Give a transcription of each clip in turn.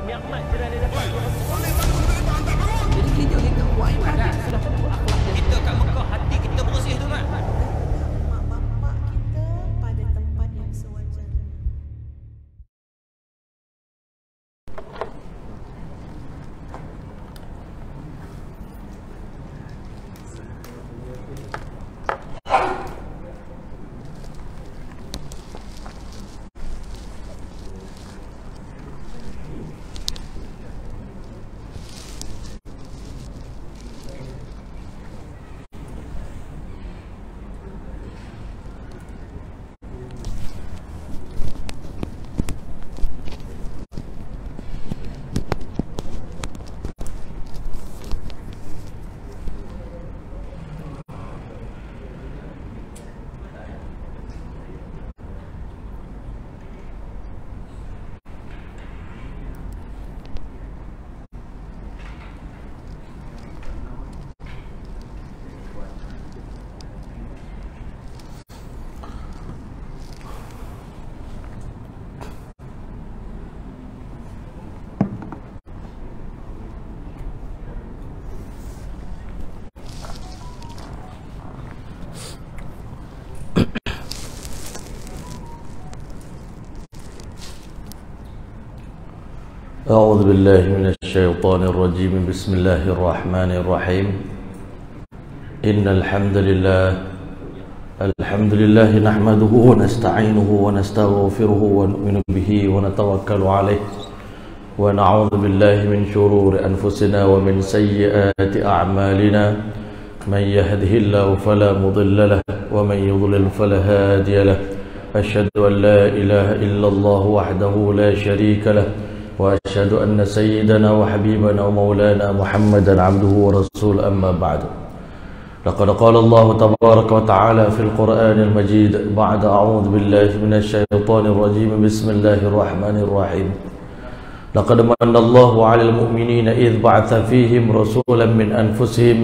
nikmat je dah dia dapat. Jadi kita boleh buat ibadat. Sudah tentu akhlak dia. Kita kat Mekah hati kita bersih tu kan. Mak bapak kita pada tempat yang sewajarnya. أعوذ بالله من الشيطان الرجيم بسم الله الرحمن الرحيم إن الحمد لله نحمده ونستعينه ونستغفره ونؤمن به ونتوكل عليه ونعوذ بالله من شرور أنفسنا ومن سيئات أعمالنا من يهده الله فلا مضل له ومن يضلل فلا هادي له أشهد أن لا إله إلا الله وحده لا شريك له وأشهد أن سيدنا وحبيبنا ومولانا محمدا عبده ورسوله أما بعد لقد قال الله تبارك وتعالى في القرآن المجيد بعد أعوذ بالله من الشيطان الرجيم بسم الله الرحمن الرحيم لقد من الله على المؤمنين إذ بعث فيهم رسولا من أنفسهم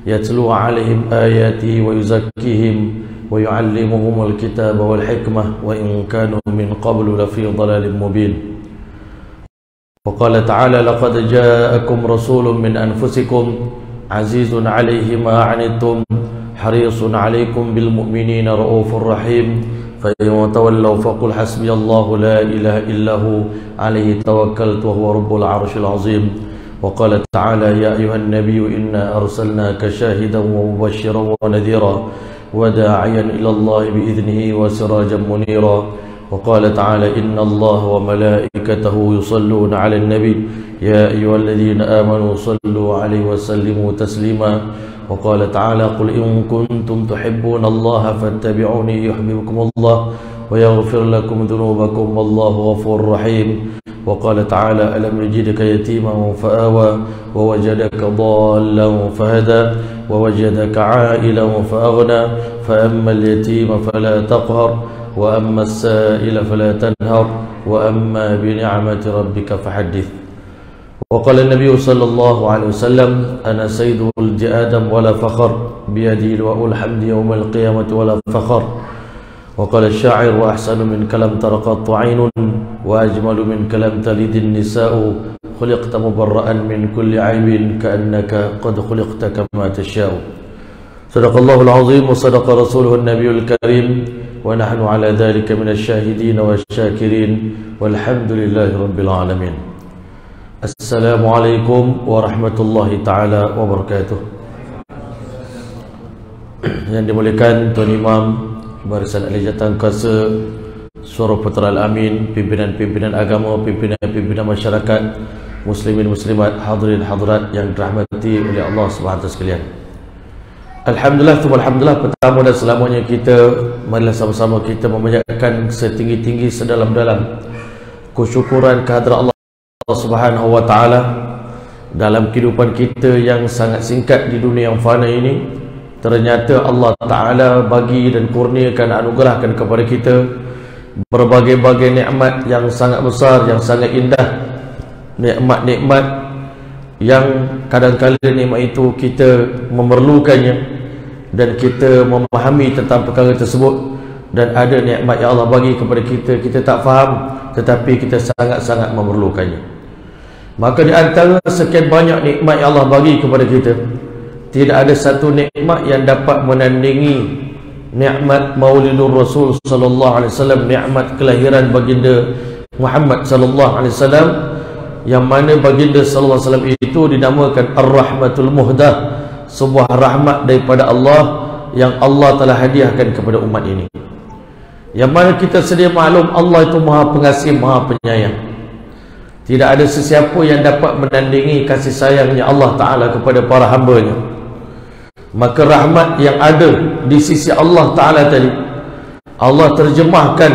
يتلو عليهم آياته ويزكيهم ويعلمهم الكتاب والحكمة وإن كانوا من قبل لفي ضلال مبين وقال تعالى لقد جاءكم رسول من أنفسكم عزيز عليه ما عنتم حريص عليكم بالمؤمنين رؤوف رحيم فإن تولوا فقل حسبي الله لا إله إلا هو عليه توكلت وهو رب العرش العظيم وقال تعالى يا أيها النبي إنا أرسلناك شاهدا ومبشرا ونذيرا وداعيا إلى الله بإذنه وسراجا منيرا وقال تعالى إن الله وملائكته يصلون على النبي يا أيها الذين آمنوا صلوا عليه وسلموا تسليما وقال تعالى قل إن كنتم تحبون الله فاتبعوني يحببكم الله ويغفر لكم ذنوبكم والله غفور رحيم وقال تعالى ألم يجدك يتيما فآوى ووجدك ضالا فهدى ووجدك عائلا فأغنى فأما اليتيم فلا تقهر وأما السائل فلا تنهر وأما بنعمة ربك فحدث وقال النبي صلى الله عليه وسلم أنا سيد ولد آدم ولا فخر بيدي لواء الحمد يوم القيامة ولا فخر وقال الشاعر وأحسن من كلام ترقط عين وأجمل من كلام تلد النساء خلقت مبرأ من كل عيب كأنك قد خلقت كما تشاء صدق الله العظيم وصدق رسوله النبي الكريم ونحن على ذلك من الشاهدين والشاكرين والحمد لله رب العالمين السلام عليكم ورحمة الله تعالى وبركاته. Yang dimuliakan Tuan Imam Barisan Ahli Jabatan Kuasa Suara Putra Al-Amin, pimpinan-pimpinan agama, pimpinan-pimpinan masyarakat, muslimin muslimat, hadirin hadirat yang dirahmati oleh Allah Subhanahu sekalian. Alhamdulillah, alhamdulillah, pertama dan selamanya kita marilah sama-sama kita memanjatkan setinggi-tinggi sedalam-dalam kesyukuran kehadrat Allah Subhanahu wa taala dalam kehidupan kita yang sangat singkat di dunia yang fana ini. Ternyata Allah Ta'ala bagi dan kurniakan, anugerahkan kepada kita berbagai-bagai nikmat yang sangat besar, yang sangat indah. Nikmat-nikmat yang kadang-kadang nikmat itu kita memerlukannya dan kita memahami tentang perkara tersebut. Dan ada nikmat yang Allah bagi kepada kita, kita tak faham tetapi kita sangat-sangat memerlukannya. Maka di antara sekian banyak nikmat yang Allah bagi kepada kita, tidak ada satu nikmat yang dapat menandingi nikmat Maulidur Rasul sallallahu alaihi wasallam, nikmat kelahiran baginda Muhammad sallallahu alaihi wasallam, yang mana baginda sallallahu alaihi wasallam itu dinamakan Ar-Rahmatul Muhdah, sebuah rahmat daripada Allah yang Allah telah hadiahkan kepada umat ini. Yang mana kita sedia maklum Allah itu Maha Pengasih, Maha Penyayang. Tidak ada sesiapa yang dapat menandingi kasih sayangnya Allah Ta'ala kepada para hambanya. Maka rahmat yang ada di sisi Allah Ta'ala tadi, Allah terjemahkan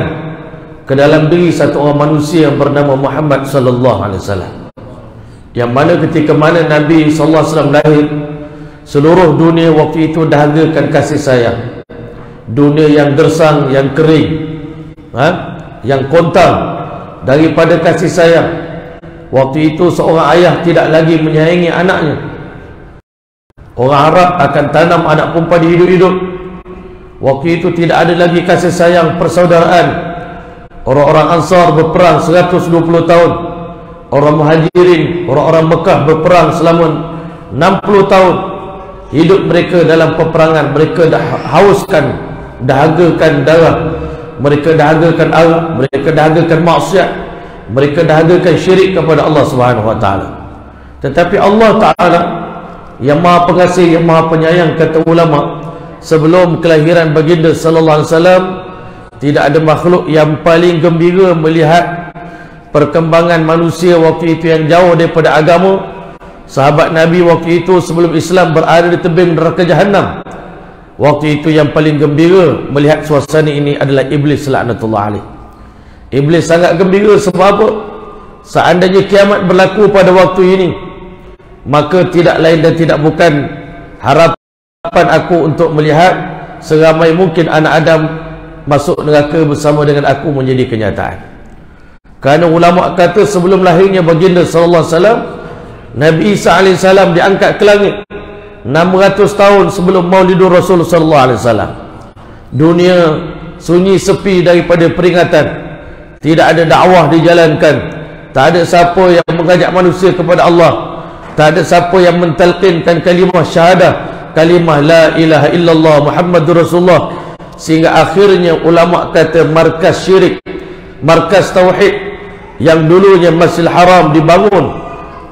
ke dalam diri satu orang manusia yang bernama Muhammad sallallahu alaihi wasallam. Yang mana ketika mana Nabi sallallahu alaihi wasallam lahir, seluruh dunia waktu itu dahagakan kasih sayang. Dunia yang gersang, yang kering, yang kontang daripada kasih sayang. Waktu itu seorang ayah tidak lagi menyayangi anaknya. Orang Arab akan tanam anak perempuan hidup-hidup. Waktu itu tidak ada lagi kasih sayang persaudaraan. Orang-orang Ansar berperang 120 tahun. Orang Muhajirin, orang-orang Mekah berperang selama 60 tahun. Hidup mereka dalam peperangan. Mereka dah hauskan, dahagakan darah. Mereka dahagakan arah, mereka dahagakan maksiat, mereka dahagakan syirik kepada Allah Subhanahu wa taala. Tetapi Allah Taala yang Maha Pengasih, yang Maha Penyayang, kata ulama, sebelum kelahiran baginda sallallahu alaihi wasallam, tidak ada makhluk yang paling gembira melihat perkembangan manusia waktu itu yang jauh daripada agama. Sahabat Nabi waktu itu sebelum Islam berada di tebing neraka Jahannam. Waktu itu yang paling gembira melihat suasana ini adalah Iblis laknatullah alaih. Iblis sangat gembira sebab apa? Seandainya kiamat berlaku pada waktu ini, maka tidak lain dan tidak bukan harapan aku untuk melihat seramai mungkin anak Adam masuk neraka bersama dengan aku menjadi kenyataan. Kerana ulama kata sebelum lahirnya baginda sallallahu alaihi wasallam, Nabi Isa alaihi salam diangkat ke langit 600 tahun sebelum Maulidur Rasul sallallahu alaihi wasallam. Dunia sunyi sepi daripada peringatan. Tidak ada dakwah dijalankan. Tak ada siapa yang mengajak manusia kepada Allah. Tak ada siapa yang mentalqinkan kalimah syahadah, kalimah la ilaha illallah Muhammadur Rasulullah. Sehingga akhirnya ulama kata markas syirik, markas tauhid yang dulunya Masjidil Haram dibangun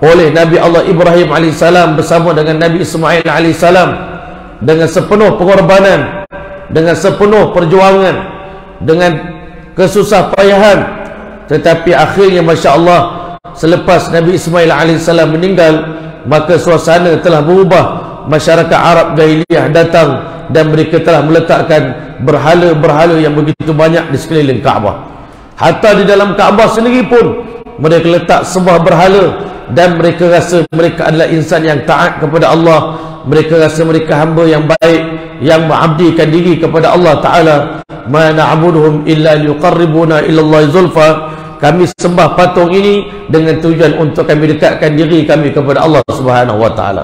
oleh Nabi Allah Ibrahim AS bersama dengan Nabi Ismail AS dengan sepenuh pengorbanan, dengan sepenuh perjuangan, dengan kesusah payahan. Tetapi akhirnya Masya Allah, selepas Nabi Ismail AS meninggal, maka suasana telah berubah. Masyarakat Arab Jahiliyah datang dan mereka telah meletakkan berhala-berhala yang begitu banyak di sekeliling Kaabah. Hatta di dalam Kaabah sendiri pun mereka letak sebuah berhala. Dan mereka rasa mereka adalah insan yang taat kepada Allah. Mereka rasa mereka hamba yang baik, yang mengabdikan diri kepada Allah Ta'ala. Ma na'buduhum illa liqarribuna ilallahi zulfa. Kami sembah patung ini dengan tujuan untuk kami dekatkan diri kami kepada Allah Subhanahu wa Ta'ala.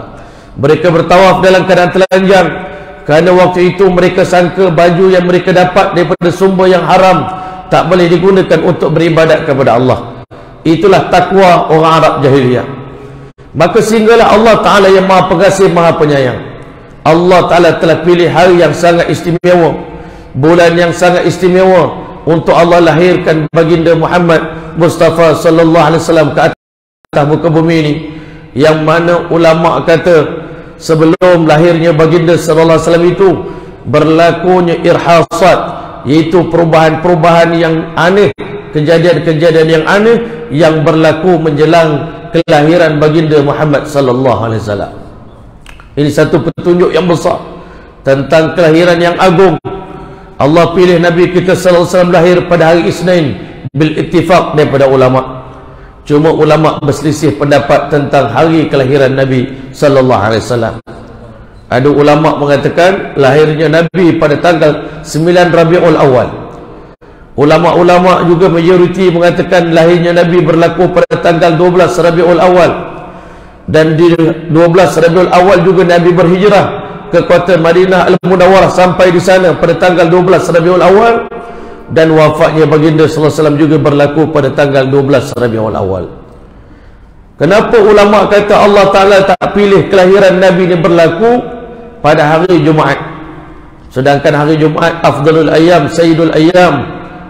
Mereka bertawaf dalam keadaan telanjang, kerana waktu itu mereka sangka baju yang mereka dapat daripada sumber yang haram tak boleh digunakan untuk beribadat kepada Allah. Itulah takwa orang Arab Jahiliyah. Maka sehinggalah Allah Ta'ala yang Maha Pengasih, Maha Penyayang, Allah Ta'ala telah pilih hari yang sangat istimewa, bulan yang sangat istimewa untuk Allah lahirkan baginda Muhammad Mustafa sallallahu alaihi wasallam ke atas muka bumi ini. Yang mana ulama kata sebelum lahirnya baginda sallallahu alaihi wasallam itu berlakunya irhasat, iaitu perubahan-perubahan yang aneh, kejadian-kejadian yang aneh yang berlaku menjelang kelahiran baginda Muhammad sallallahu alaihi wasallam. Ini satu petunjuk yang besar tentang kelahiran yang agung. Allah pilih Nabi kita sallallahu alaihi wasallam lahir pada hari Isnin bil ittifaq daripada ulama. Cuma ulama berselisih pendapat tentang hari kelahiran Nabi sallallahu alaihi wasallam. Ada ulama mengatakan lahirnya Nabi pada tanggal 9 Rabiul Awal. Ulama-ulama juga majoriti mengatakan lahirnya Nabi berlaku pada tanggal 12 Rabiul Awal. Dan di 12 Rabiul Awal juga Nabi berhijrah ke kota Madinah Al-Munawwarah sampai di sana pada tanggal 12 Rabiul Awal. Dan wafatnya baginda sallallahu alaihi wasallam juga berlaku pada tanggal 12 Rabiul Awal. Kenapa ulama kata Allah Ta'ala tak pilih kelahiran Nabi ini berlaku pada hari Jumaat, sedangkan hari Jumaat afdalul ayyam, sayyidul ayyam,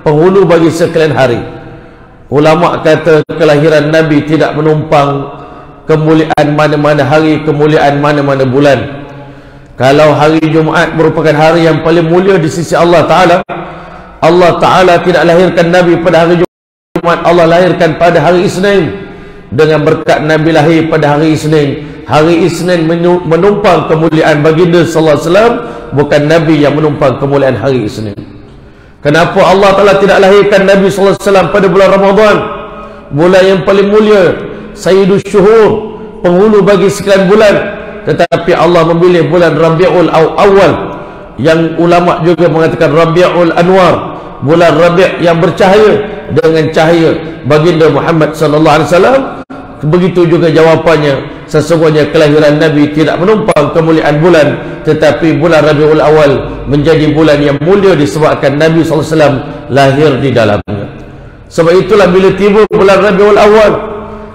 penghulu bagi sekalian hari. Ulama kata kelahiran Nabi tidak menumpang kemuliaan mana-mana hari, kemuliaan mana-mana bulan. Kalau hari Jumaat merupakan hari yang paling mulia di sisi Allah Ta'ala, Allah Ta'ala tidak lahirkan Nabi pada hari Jumaat, Allah lahirkan pada hari Isnin. Dengan berkat Nabi lahir pada hari Isnin, hari Isnin menumpang kemuliaan baginda sallallahu alaihi wasallam, bukan Nabi yang menumpang kemuliaan hari Isnin. Kenapa Allah Ta'ala tidak lahirkan Nabi sallallahu alaihi wasallam pada bulan Ramadan, bulan yang paling mulia, sayyidus syuhur, penghulu bagi sekalian bulan, tetapi Allah memilih bulan Rabiul Awal, yang ulama juga mengatakan Rabiul Anwar, bulan Rabi' yang bercahaya dengan cahaya baginda Muhammad sallallahu alaihi wasallam. Begitu juga jawapannya, sesungguhnya kelahiran Nabi tidak menumpang kemuliaan bulan, tetapi bulan Rabiul Awal menjadi bulan yang mulia disebabkan Nabi sallallahu alaihi wasallam lahir di dalamnya. Sebab itulah bila tiba bulan Rabiul Awal,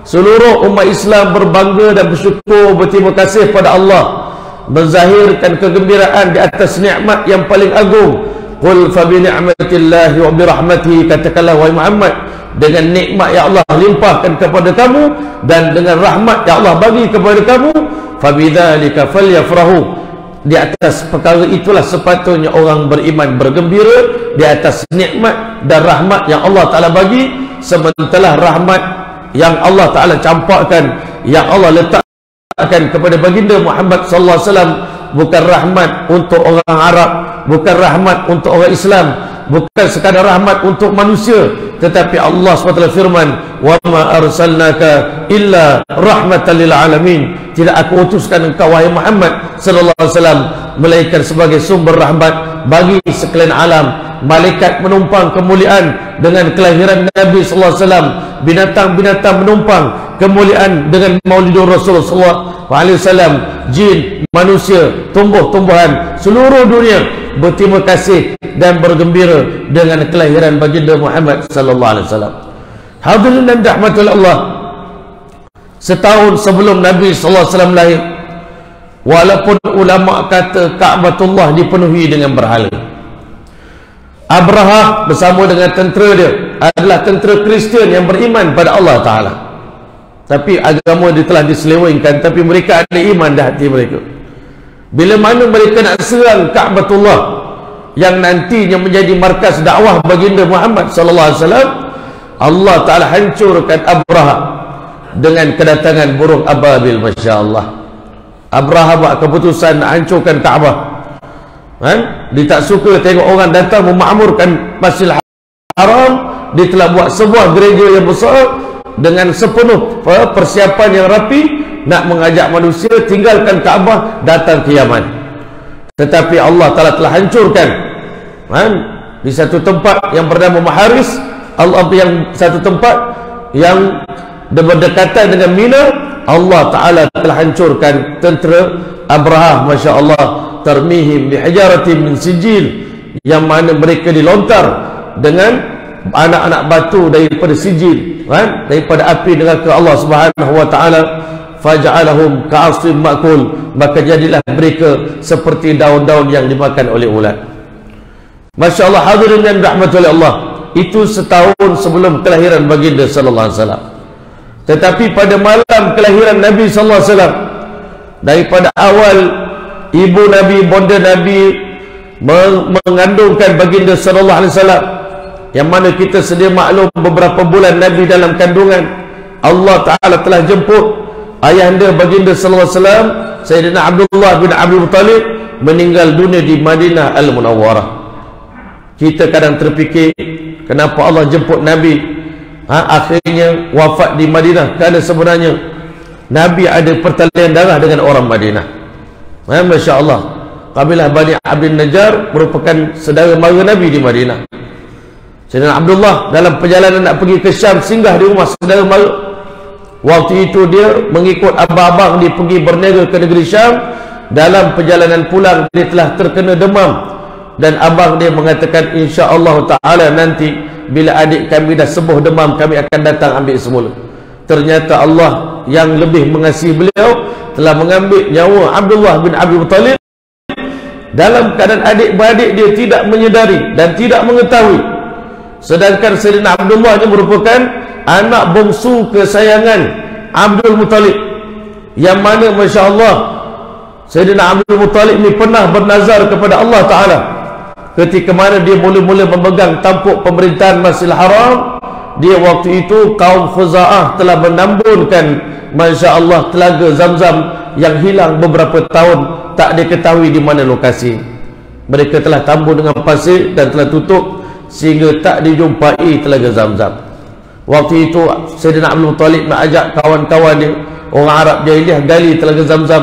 seluruh umat Islam berbangga dan bersyukur, berterima kasih pada Allah, menzahirkan kegembiraan di atas nikmat yang paling agung. Qul fa bi ni'matillahi wa bi rahmatihi, katakanlah wahai Muhammad, dengan nikmat yang Allah limpahkan kepada kamu dan dengan rahmat yang Allah bagi kepada kamu, fa bidzalika falyafrahu, di atas perkara itulah sepatutnya orang beriman bergembira, di atas nikmat dan rahmat yang Allah Ta'ala bagi. Sementara rahmat yang Allah Ta'ala campakkan, yang Allah letakkan kepada baginda Muhammad sallallahu alaihi wasallam, bukan rahmat untuk orang Arab, bukan rahmat untuk orang Islam, bukan sekadar rahmat untuk manusia, tetapi Allah SWT firman, wa ma arsalnaka illa rahmatan lil alamin, tidak aku utuskan engkau wahai Muhammad sallallahu alaihi wasallam melainkan sebagai sumber rahmat bagi sekalian alam. Malaikat menumpang kemuliaan dengan kelahiran Nabi sallallahu alaihi wasallam, binatang-binatang menumpang kemuliaan dengan maulidur Rasulullah sallallahu alaihi wasallam, jin, manusia, tumbuh-tumbuhan, seluruh dunia berterima kasih dan bergembira dengan kelahiran baginda Muhammad sallallahu alaihi wasallam. Hadirin dan rahmatul Allah, setahun sebelum Nabi sallallahu alaihi wasallam lahir, walaupun ulama kata Ka'batullah dipenuhi dengan berhala, Abraha bersama dengan tentera dia adalah tentera Kristian yang beriman pada Allah Ta'ala, tapi agama dia telah diselewengkan, tapi mereka ada iman di hati mereka. Bila mana mereka nak serang Ka'batullah yang nantinya menjadi markas dakwah baginda Muhammad sallallahu alaihi wasallam, Allah Ta'ala hancurkan Abraha dengan kedatangan burung ababil. Masya-Allah, Abraha buat keputusan nak hancurkan Kaabah. Dia tak suka tengok orang datang memakmurkan Masjidil Haram. Dia telah buat sebuah gereja yang besar dengan sepenuh persiapan yang rapi, nak mengajak manusia tinggalkan Kaabah, datang ke Yaman. Tetapi Allah Ta'ala telah hancurkan di satu tempat yang bernama Maharis, Allah yang satu tempat yang berdekatan dengan Mina, Allah Ta'ala telah hancurkan tentera Abraha. Masya Allah, tarmihim bihijaratin min sijil, yang mana mereka dilontar dengan anak-anak batu daripada sijil, daripada api neraka Allah Subhanahu wa Ta'ala. Faja'alahum ka'asfin ma'kul, maka jadilah mereka seperti daun-daun yang dimakan oleh ulat. Masya Allah, hadirin dan rahmatullahi Allah, itu setahun sebelum kelahiran baginda sallallahu alaihi wasallam. Tetapi pada malam kelahiran Nabi sallallahu alaihi wasallam, daripada awal ibu Nabi, bonda Nabi mengandungkan baginda sallallahu alaihi wasallam, yang mana kita sedia maklum beberapa bulan Nabi dalam kandungan, Allah Ta'ala telah jemput ayahanda baginda sallallahu alaihi wasallam, Sayyidina Abdullah bin Abdul Muttalib, meninggal dunia di Madinah Al-Munawwarah. Kita kadang terfikir, kenapa Allah jemput Nabi akhirnya wafat di Madinah? Kerana sebenarnya Nabi ada pertalian darah dengan orang Madinah. Masya Allah, kabilah Bani Abdul Najjar merupakan saudara mara Nabi di Madinah. Sayyidina Abdullah dalam perjalanan nak pergi ke Syam, singgah di rumah saudara mara. Waktu itu dia mengikut abang-abang dia pergi berniaga ke negeri Syam. Dalam perjalanan pulang dia telah terkena demam, dan abang dia mengatakan, insya-Allah Ta'ala nanti bila adik kami dah sembuh demam, kami akan datang ambil semula. Ternyata Allah yang lebih mengasihi beliau telah mengambil nyawa Abdullah bin Abi Thalib dalam keadaan adik-beradik dia tidak menyedari dan tidak mengetahui. Sedangkan Sayyidina Abdullah ini merupakan anak bongsu kesayangan Abdul Muttalib, yang mana Masya Allah Sayyidina Abdul Muttalib ini pernah bernazar kepada Allah Ta'ala ketika mana dia mula-mula memegang tampuk pemerintahan Masjidil Haram. Dia waktu itu kaum Khuza'ah telah menambunkan Masya Allah telaga Zamzam yang hilang beberapa tahun, tak diketahui di mana lokasi. Mereka telah tambun dengan pasir dan telah tutup sehingga tak dijumpai telaga Zamzam. Waktu itu Sayyidina Abdul Muttalib nak ajak kawan-kawan dia orang Arab jahiliyah gali telaga Zamzam,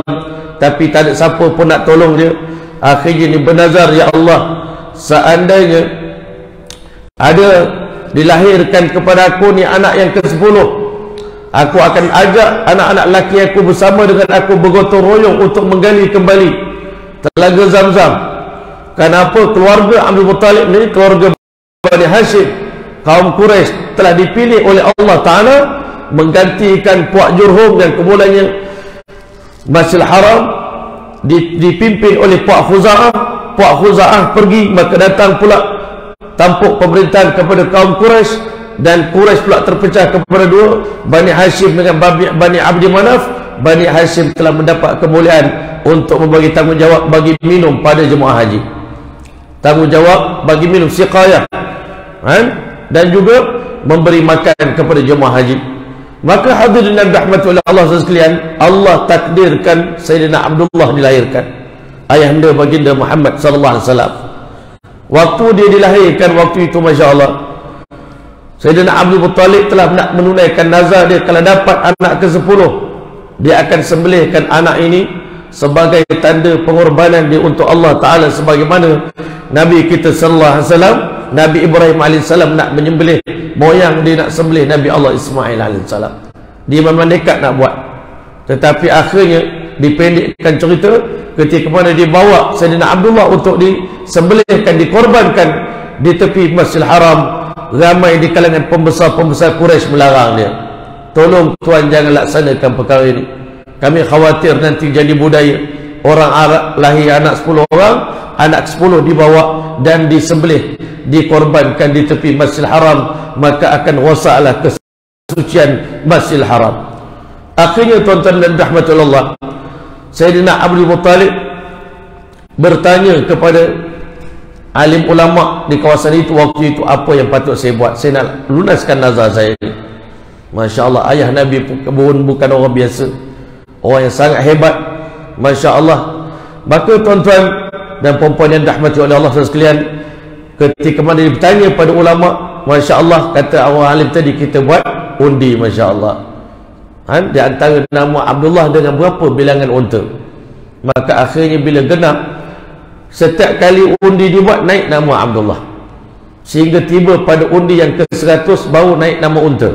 tapi tak ada siapa pun nak tolong dia. Akhirnya dia bernazar, ya Allah, seandainya ada dilahirkan kepada aku ni anak yang ke-10, aku akan ajak anak-anak lelaki aku bersama dengan aku bergotong royong untuk menggali kembali telaga Zamzam. Kenapa? Keluarga Abdul Muttalib ni keluarga Bani Hashim, kaum Quraisy, telah dipilih oleh Allah Ta'ala menggantikan Puak Jurhum yang kemudiannya Masjidil Haram dipimpin oleh Puak Khuza'ah. Puak Khuza'ah pergi, maka datang pula tampuk pemerintahan kepada kaum Quraisy, dan Quraisy pula terpecah kepada dua, Bani Hashim dengan Bani Abdi Manaf. Bani Hashim telah mendapat kemuliaan untuk membagi tanggungjawab bagi minum pada jemaah haji, tanggungjawab bagi minum siqayah, dan juga memberi makan kepada jemaah haji. Maka hadirin dan rahmati oleh Allah sekalian, Allah takdirkan Sayyidina Abdullah dilahirkan, ayahanda baginda Muhammad sallallahu alaihi wasallam. Waktu dia dilahirkan, waktu itu Masya Allah Sayyidina Abdul Muttalib telah nak menunaikan nazar dia, kalau dapat anak ke-10 dia akan sembelihkan anak ini sebagai tanda pengorbanan dia untuk Allah Ta'ala, sebagaimana Nabi kita sallallahu alaihi wasallam, Nabi Ibrahim alaihissalam nak menyembelih moyang dia, nak sembelih Nabi Allah Ismail alaihissalam. Dia memang nekat nak buat, tetapi akhirnya dipendekkan cerita ketika mana dia bawa Sayyidina Abdullah untuk disembelihkan, dikorbankan di tepi Masjidil Haram. Ramai di kalangan pembesar-pembesar Quraisy melarang dia, tolong tuan jangan laksanakan perkara ini, kami khawatir nanti jadi budaya orang Arab lahir anak 10 orang, anak 10 dibawa dan disembelih, dikorbankan di tepi Masjidil Haram, maka akan rosaklah kesucian Masjidil Haram. Akhirnya tuan-tuan dan rahmatullah, Sayyidina Abdul Muttalib bertanya kepada alim ulama di kawasan itu waktu itu, apa yang patut saya buat, saya nak lunaskan nazar saya ini. Masya Allah, ayah Nabi bukan orang biasa, orang yang sangat hebat, Masya Allah. Maka tuan-tuan dan puan-puan yang dirahmati oleh Allah sekalian, ketika mana dia bertanya pada ulama, Masya Allah, kata orang alim tadi, kita buat undi, Masya Allah, di antara nama Abdullah dengan berapa bilangan unta. Maka akhirnya bila genap, setiap kali undi dibuat naik nama Abdullah, sehingga tiba pada undi yang ke-100 baru naik nama unta.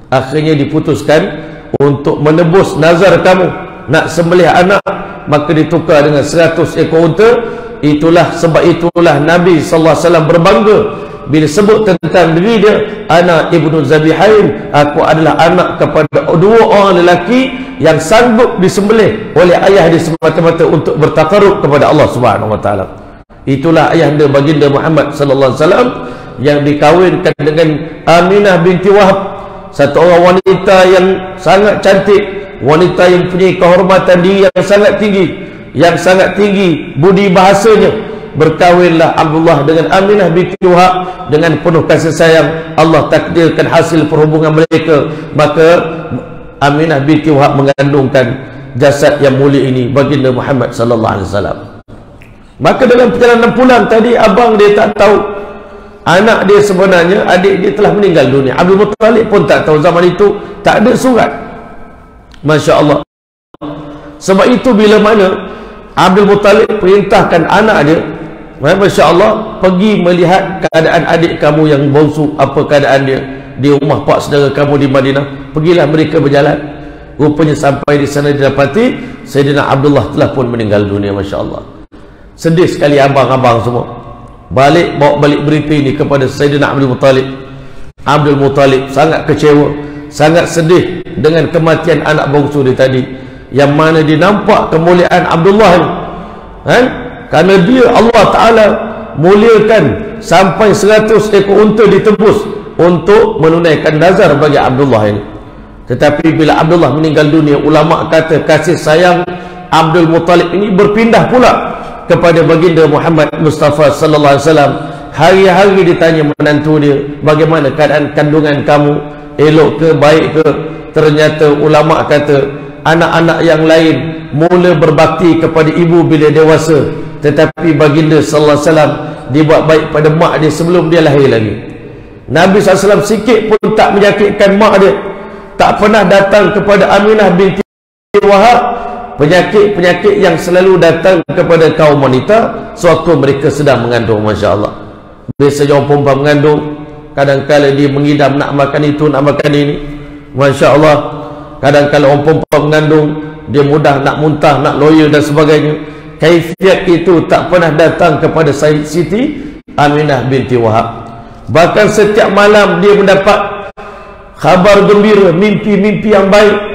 Akhirnya diputuskan untuk menebus nazar kamu nak sembelih anak, maka ditukar dengan 100 ekor unta. Itulah sebab itulah Nabi sallallahu alaihi wasallam berbangga bila sebut tentang diri dia, ana ibnu Zabihain, aku adalah anak kepada dua orang lelaki yang sanggup disembelih oleh ayah dia semata-mata untuk bertakarub kepada Allah Subhanahu wa taala. Itulah ayahanda baginda Muhammad sallallahu alaihi wasallam yang dikawinkan dengan Aminah binti Wahab, satu orang wanita yang sangat cantik, wanita yang punya kehormatan diri yang sangat tinggi budi bahasanya. Berkawinlah Abdullah dengan Aminah binti Wahab dengan penuh kasih sayang. Allah takdirkan hasil perhubungan mereka, maka Aminah binti Wahab mengandungkan jasad yang mulia ini, baginda Muhammad sallallahu alaihi wasallam. Maka dalam perjalanan pulang tadi, abang dia tak tahu anak dia sebenarnya, adik dia telah meninggal dunia. Abdul Muttalib pun tak tahu, zaman itu tak ada surat. Masya Allah. Sebab itu bila mana Abdul Muttalib perintahkan anak dia, Masya Allah, pergi melihat keadaan adik kamu yang bongsu, apa keadaan dia di rumah pak saudara kamu di Madinah. Pergilah mereka berjalan. Rupanya sampai di sana didapati Sayyidina Abdullah telah pun meninggal dunia. Masya Allah. Sedih sekali abang-abang semua. Bawa balik berita ini kepada Sayyidina Abdul Muttalib. Abdul Muttalib sangat kecewa, sangat sedih dengan kematian anak bongsu dia tadi, yang mana dia nampak kemuliaan Abdullah ni, kan? Kerana dia Allah Ta'ala muliakan sampai 100 ekor unta ditebus untuk menunaikan nazar bagi Abdullah ini. Tetapi bila Abdullah meninggal dunia, ulama kata kasih sayang Abdul Muttalib ini berpindah pula kepada baginda Muhammad Mustafa sallallahu alaihi wasallam. Hari-hari ditanya menantu dia, bagaimana keadaan kandungan kamu, elok ke, baik ke? Ternyata ulama kata anak-anak yang lain mula berbakti kepada ibu bila dewasa, tetapi baginda sallallahu alaihi wasallam dibuat baik pada mak dia sebelum dia lahir lagi. Nabi SAW sikit pun tak menyakitkan mak dia, tak pernah datang kepada Aminah binti Wahab penyakit-penyakit yang selalu datang kepada kaum wanita sewaktu mereka sedang mengandung. Masya Allah, biasanya orang perempuan mengandung, kadang-kadang dia mengidam nak makan itu, nak makan ini. Masya Allah, kadang-kadang orang perempuan mengandung, dia mudah nak muntah, nak loya dan sebagainya. Kaifiat itu tak pernah datang kepada Siti Aminah binti Wahab. Bahkan setiap malam dia mendapat khabar gembira, mimpi-mimpi yang baik.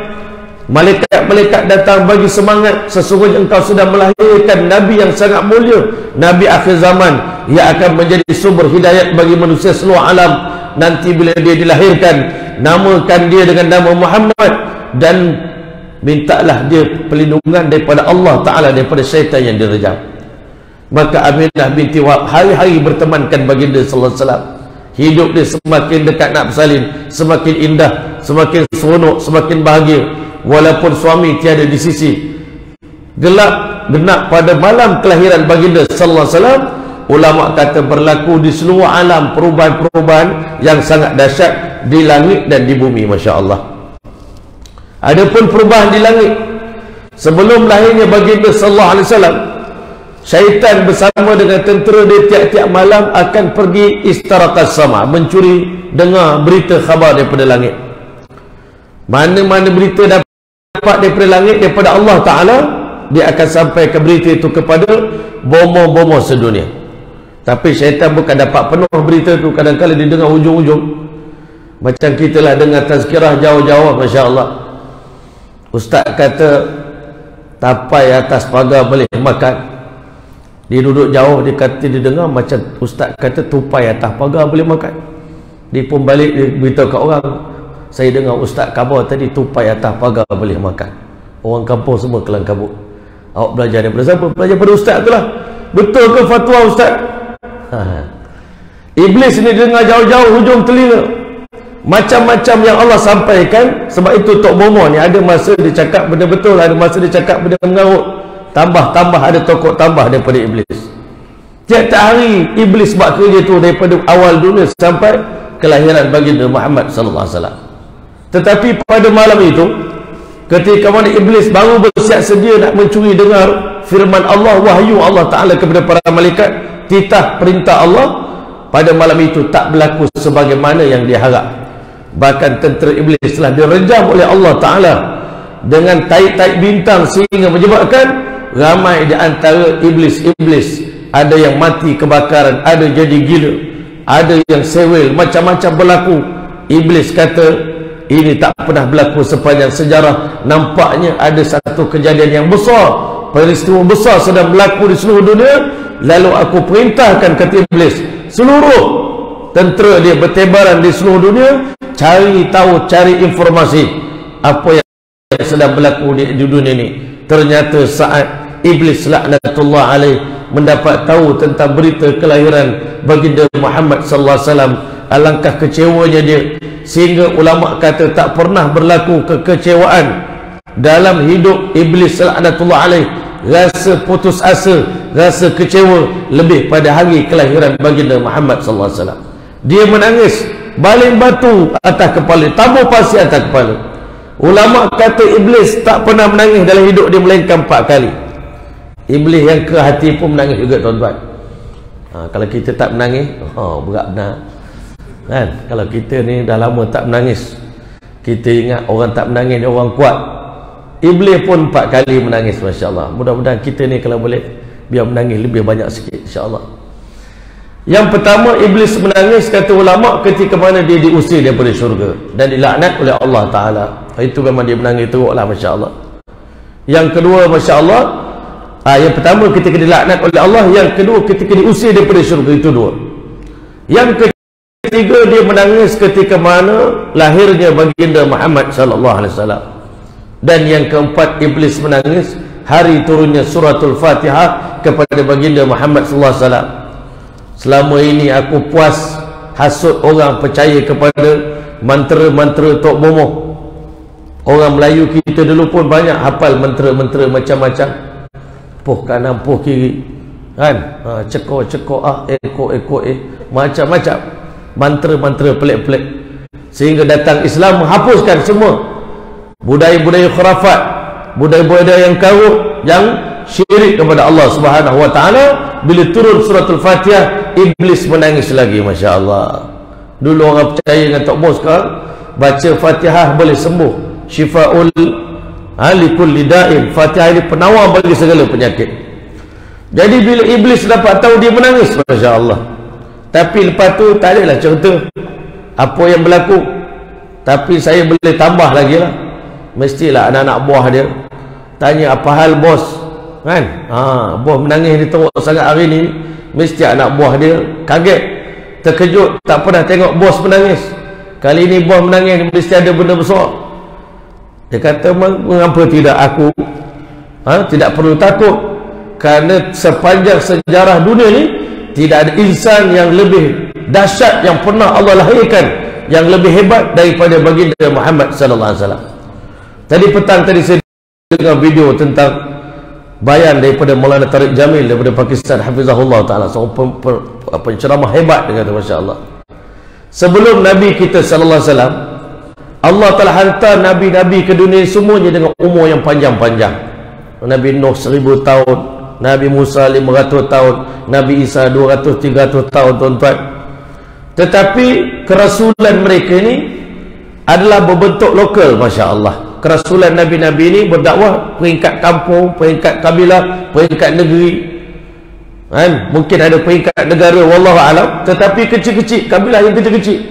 Malaikat-malaikat datang bagi semangat, sesungguhnya engkau sudah melahirkan Nabi yang sangat mulia, Nabi akhir zaman, yang akan menjadi sumber hidayat bagi manusia seluruh alam. Nanti bila dia dilahirkan, namakan dia dengan nama Muhammad, dan mintalah dia perlindungan daripada Allah Ta'ala, daripada syaitan yang direjam. Maka Aminah binti Wahab hari-hari bertemankan baginda sallallahu alaihi wasallam. Hidup dia semakin dekat nak bersalin, semakin indah, semakin seronok, semakin bahagia. Walaupun suami tiada di sisi, gelap genap pada malam kelahiran baginda sallallahu alaihi wasallam, ulama kata berlaku di seluruh alam perubahan-perubahan yang sangat dahsyat di langit dan di bumi. Masya Allah. Adapun perubahan di langit sebelum lahirnya baginda sallallahu alaihi wasallam, syaitan bersama dengan tentera dia tiap-tiap malam akan pergi istaraqas sama, mencuri dengar berita khabar daripada langit. Mana-mana berita dapat daripada langit, daripada Allah Ta'ala, dia akan sampaikan berita itu kepada bomo-bomo sedunia. Tapi syaitan bukan dapat penuh berita itu, kadang-kadang dia dengar ujung-ujung. Macam kita lah dengar tazkirah jauh-jauh. Masya Allah, ustaz kata tapai atas pagar boleh makan. Dia duduk jauh, dia kata dia dengar macam ustaz kata tupai atas pagar boleh makan. Dia pun balik, dia beritahu kat orang, saya dengar ustaz khabar tadi tupai atas pagar boleh makan. Orang kampung semua kelang kabut. Awak belajar daripada siapa? Belajar pada ustaz tu lah. Betul ke fatwa ustaz? Iblis ni dengar jauh-jauh hujung telinga, macam-macam yang Allah sampaikan. Sebab itu Tok Bomo ni ada masa dia cakap benda betul, ada masa dia cakap benda mengarut. Tambah-tambah ada tokoh tambah daripada iblis. Tiap-tiap hari iblis buat kerja tu daripada awal dunia sampai kelahiran baginda Muhammad sallallahu alaihi wasallam. Tetapi pada malam itu, ketika mana iblis baru bersiap sedia nak mencuri dengar firman Allah, wahyu Allah Ta'ala kepada para malaikat, titah perintah Allah, pada malam itu tak berlaku sebagaimana yang dia harap. Bahkan tentera iblis telah direjam oleh Allah Ta'ala dengan taik-taik bintang, sehingga menyebabkan ramai di antara iblis-iblis, ada yang mati kebakaran, ada jadi gila, ada yang sewel, macam-macam berlaku. Iblis kata ini tak pernah berlaku sepanjang sejarah. Nampaknya ada satu kejadian yang besar, peristiwa besar sedang berlaku di seluruh dunia. Lalu aku perintahkan, kata iblis, seluruh tentera dia bertebaran di seluruh dunia, cari tahu, cari informasi apa yang sedang berlaku di dunia ini. Ternyata saat iblis laknatullah alaih mendapat tahu tentang berita kelahiran baginda Muhammad sallallahu alaihi wasallam, alangkah kecewanya dia, sehingga ulama kata tak pernah berlaku kekecewaan dalam hidup iblis laknatullah alaih. Rasa putus asa, rasa kecewa lebih pada hari kelahiran baginda Muhammad sallallahu alaihi wasallam. Dia menangis, baling batu atas kepala, tabur pasir atas kepala. Ulama kata iblis tak pernah menangis dalam hidup dia melainkan 4 kali. Iblis yang ke hati pun menangis juga, tuan-tuan. Kalau kita tak menangis, berat benar kan? Kalau kita ni dah lama tak menangis, kita ingat orang tak menangis ni orang kuat. Iblis pun 4 kali menangis. Masya Allah. Mudah-mudahan kita ni kalau boleh biar menangis lebih banyak sikit, insya Allah. Yang pertama, iblis menangis kata ulama ketika mana dia diusir daripada syurga dan dilaknat oleh Allah Ta'ala. Itu memang dia menangis teruklah, Masya Allah. Yang kedua, Masya Allah, yang pertama ketika dilaknat oleh Allah, yang kedua ketika diusir daripada syurga. Itu dua. Yang ketiga, dia menangis ketika mana lahirnya baginda Muhammad sallallahu alaihi wasallam. Dan yang keempat, iblis menangis hari turunnya suratul Fatihah kepada baginda Muhammad sallallahu alaihi wasallam. Selama ini aku puas hasut orang percaya kepada mantra-mantra Tok Momoh. Orang Melayu kita dulu pun banyak hafal mantra-mantra macam-macam. Puh kanan, puh kiri, kan? Cekor-cekor ekor-ekor macam-macam mantra-mantra pelik-pelik, sehingga datang Islam menghapuskan semua budaya-budaya khurafat, budaya-budaya yang karut, yang syirik kepada Allah Subhanahu wa taala. Bila turun suratul Fatihah, iblis menangis lagi, Masya Allah. Dulu orang percaya dengan Tok Bos, sekarang baca Fatihah boleh sembuh, syifa'ul likulli da'in. Fatihah ini penawar bagi segala penyakit. Jadi bila iblis dapat tahu, dia menangis, Masya Allah. Tapi lepas tu tak adalah cerita apa yang berlaku. Tapi saya boleh tambah lagi lah. Mestilah anak-anak buah dia tanya, apa hal bos, kan? Bos menangis dia teruk sangat hari ni. Mesti anak buah dia kaget, terkejut, tak pernah tengok bos menangis. Kali ni bos menangis, mesti ada benda besar. Dia kata, mengapa tidak aku tidak perlu takut, kerana sepanjang sejarah dunia ni tidak ada insan yang lebih dahsyat yang pernah Allah lahirkan, yang lebih hebat daripada baginda Muhammad sallallahu alaihi wasallam. Tadi petang saya dengar video tentang bayan daripada Maulana Tariq Jamil daripada Pakistan, hafizahullah taala, seorang penceramah hebat, dia kata, masya-Allah. Sebelum Nabi kita sallallahu alaihi wasallam, Allah telah hantar nabi-nabi ke dunia semuanya dengan umur yang panjang-panjang. Nabi Nuh 1000 tahun, Nabi Musa 500 tahun, Nabi Isa 200-300 tahun, tuan-tuan. Tetapi kerasulan mereka ini adalah berbentuk lokal, Masya Allah. Kerasulan Nabi-Nabi ini berdakwah peringkat kampung, peringkat kabilah, peringkat negeri, kan? Mungkin ada peringkat negara, wallahu alam. Tetapi kecil-kecil, kabilah yang kecil-kecil.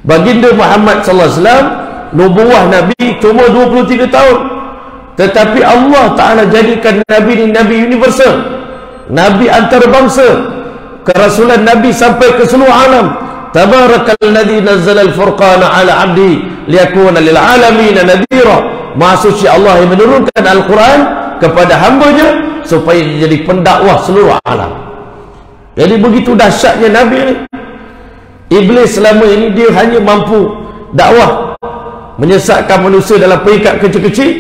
Baginda Muhammad sallallahu alaihi wasallam, nubuah Nabi cuma 23 tahun. Tetapi Allah Ta'ala jadikan Nabi ini Nabi universal, Nabi antarabangsa. Kerasulan Nabi sampai ke seluruh alam. Tabarakalladzi nazzala al-furqana ala 'abdi liyakuna lil 'alamin nadhira. Maha suci Allah yang menurunkan Al-Quran kepada hamba-Nya supaya jadi pendakwah seluruh alam. Jadi begitu dahsyatnya Nabi ini. Iblis selama ini dia hanya mampu dakwah, menyesatkan manusia dalam peringkat kecil-kecil.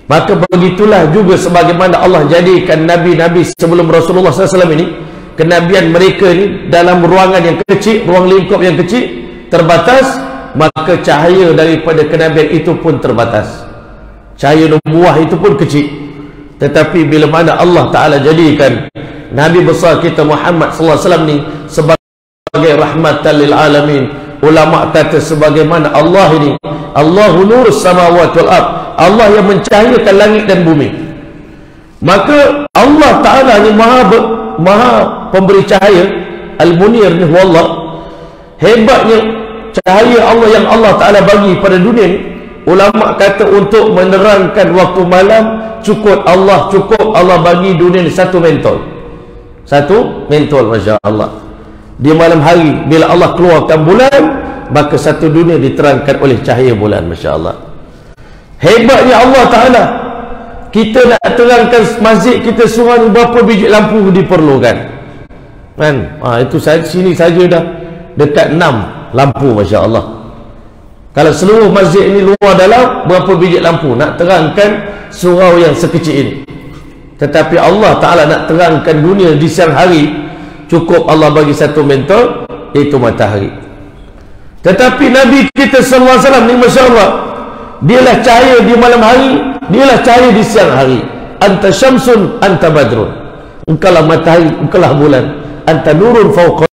Maka begitulah juga sebagaimana Allah jadikan Nabi-Nabi sebelum Rasulullah SAW ini, kenabian mereka ini dalam ruangan yang kecil, ruang lingkup yang kecil, terbatas, maka cahaya daripada kenabian itu pun terbatas. Cahaya nubuah itu pun kecil. Tetapi bila mana Allah Ta'ala jadikan Nabi besar kita Muhammad SAW ni sebagai rahmatan lil alamin, ulama kata sebagaimana Allah ini, Allahu nurus samawati wal ard, Allah yang mencahayakan langit dan bumi. Maka Allah Ta'ala ni maha pemberi cahaya. Al-Munir ni wallah, hebatnya cahaya Allah yang Allah Ta'ala bagi pada dunia ni. Ulama kata untuk menerangkan waktu malam cukup Allah bagi dunia ni satu mentol, Masya Allah. Di malam hari bila Allah keluarkan bulan, maka satu dunia diterangkan oleh cahaya bulan, Masya Allah. Hebatnya Allah Ta'ala. Kita nak terangkan masjid kita seorang berapa biji lampu diperlukan, kan? Itu sini saja dah dekat 6 lampu, Masya Allah. Kalau seluruh masjid ini luar dalam, berapa biji lampu nak terangkan surau yang sekecil ini. Tetapi Allah Ta'ala nak terangkan dunia di siang hari, cukup Allah bagi satu mentol, iaitu matahari. Tetapi Nabi kita sallallahu alaihi wasallam ni, Masya Allah, dialah cahaya di malam hari, dialah cahaya di siang hari. Anta syamsun, anta badrun. Engkaulah matahari, engkaulah bulan. Anta nurun fawqa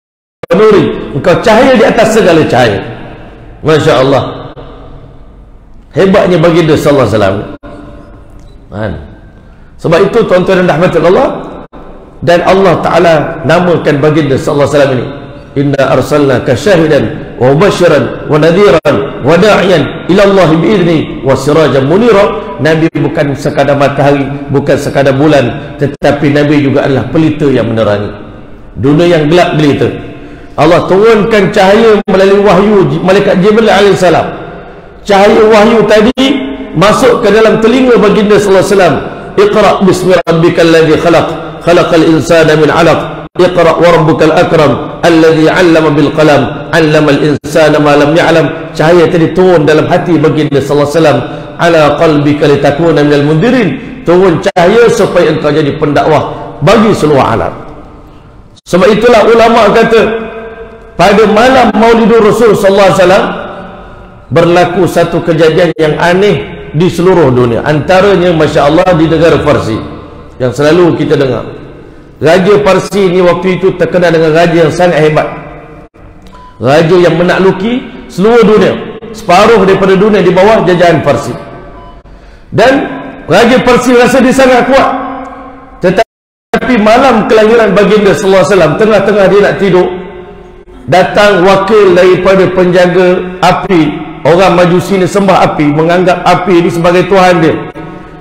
nuri. Engkau cahaya di atas segala cahaya. Masya Allah. Hebatnya baginda sallallahu alaihi wasallam. Sebab itu tuan-tuan dan rahmat Allah, Dan Allah Ta'ala namakan baginda sallallahu alaihi wasallam ini, inna arsalnaka syahidan wa mubasyiran wa nadhiran wa da'iyan ila Allah bi'izni wa sirajan munira. Nabi bukan sekadar matahari, bukan sekadar bulan, tetapi Nabi juga adalah pelita yang menerangi dunia yang gelap gelita. Allah turunkan cahaya melalui wahyu malaikat Jibril alaihissalam. Cahaya wahyu tadi masuk ke dalam telinga baginda sallallahu alaihi wasallam. Iqra bismi rabbikal ladzi khalaq, khalaqal insana min 'alaq. Iqra wa rabbukal akram alladzi 'allama bil qalam, 'allamal insana ma lam ya'lam. Cahaya tadi turun dalam hati baginda sallallahu alaihi wasallam. Ala qalbika litakuna minal mundirin. Turun cahaya supaya engkau jadi pendakwah bagi seluruh alam. Sebab itulah ulama kata, pada malam Maulidur Rasul sallallahu alaihi wasallam berlaku satu kejadian yang aneh di seluruh dunia. Antaranya masya-Allah di negara Parsi yang selalu kita dengar. Raja Parsi ni waktu itu terkenal dengan raja yang sangat hebat. Raja yang menakluki seluruh dunia. Separuh daripada dunia di bawah jajahan Parsi. Dan Raja Parsi rasa dia sangat kuat. Tetapi malam kelahiran baginda sallallahu alaihi wasallam, tengah-tengah dia nak tidur, datang wakil daripada penjaga api. Orang Majusi ni sembah api, menganggap api ini sebagai Tuhan dia.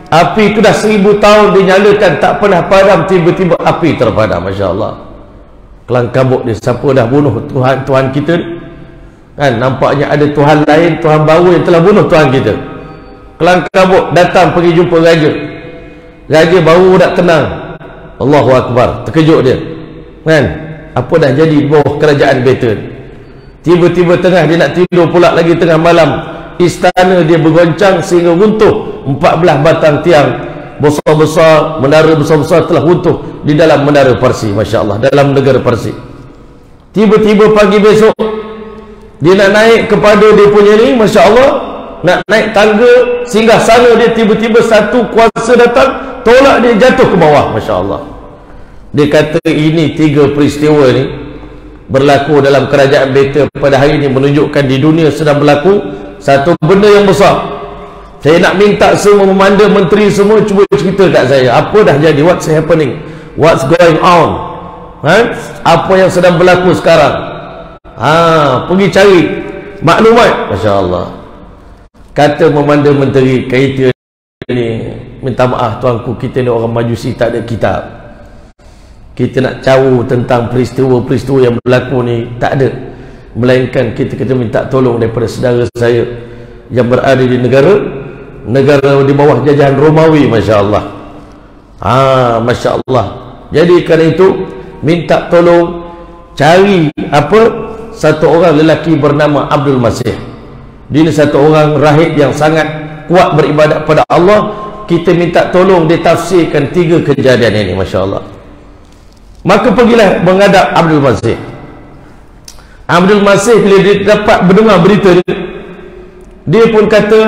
Api itu dah 1000 tahun dinyalakan, tak pernah padam, tiba-tiba api terpadam. Masya Allah. Kelang kabut dia, siapa dah bunuh Tuhan kita ni? Kan nampaknya ada Tuhan lain, Tuhan baru yang telah bunuh Tuhan kita. Kelang kabut datang pergi jumpa raja. Raja baru nak tenang. Allahu Akbar, terkejut dia. Kan apa dah jadi di bawah kerajaan Betul. Tiba-tiba tengah dia nak tidur pula lagi tengah malam, istana dia bergoncang sehingga runtuh. 14 batang tiang besar-besar, menara besar-besar telah runtuh di dalam menara Parsi. Masya Allah, dalam negara Parsi. Tiba-tiba pagi besok dia nak naik kepada dia punya ni, Masya Allah, nak naik tangga singgah sana dia, tiba-tiba satu kuasa datang tolak dia jatuh ke bawah. Masya Allah. Dia kata ini 3 peristiwa ni berlaku dalam kerajaan Betul pada hari ini, menunjukkan di dunia sedang berlaku satu benda yang besar. Saya nak minta semua memanda menteri semua cuba cerita kat saya apa dah jadi, what's happening, what's going on, apa yang sedang berlaku sekarang. Pergi cari maklumat. Masya Allah. Kata memanda menteri, kita ni minta maaf tuanku, kita ni orang Majusi, tak ada kitab. Kita nak tahu tentang peristiwa-peristiwa yang berlaku ni tak ada, melainkan kita minta tolong daripada saudara saya yang berada di negara di bawah jajahan Romawi. Masya Allah. Masya Allah. Jadi kerana itu minta tolong cari satu orang lelaki bernama Abdul Masih. Dia ni satu orang rahib yang sangat kuat beribadat pada Allah. Kita minta tolong dia tafsirkan 3 kejadian ini. Masya Allah. Maka pergilah menghadap Abdul Masih. Abdul Masih bila dia dapat mendengar berita ni, dia pun kata,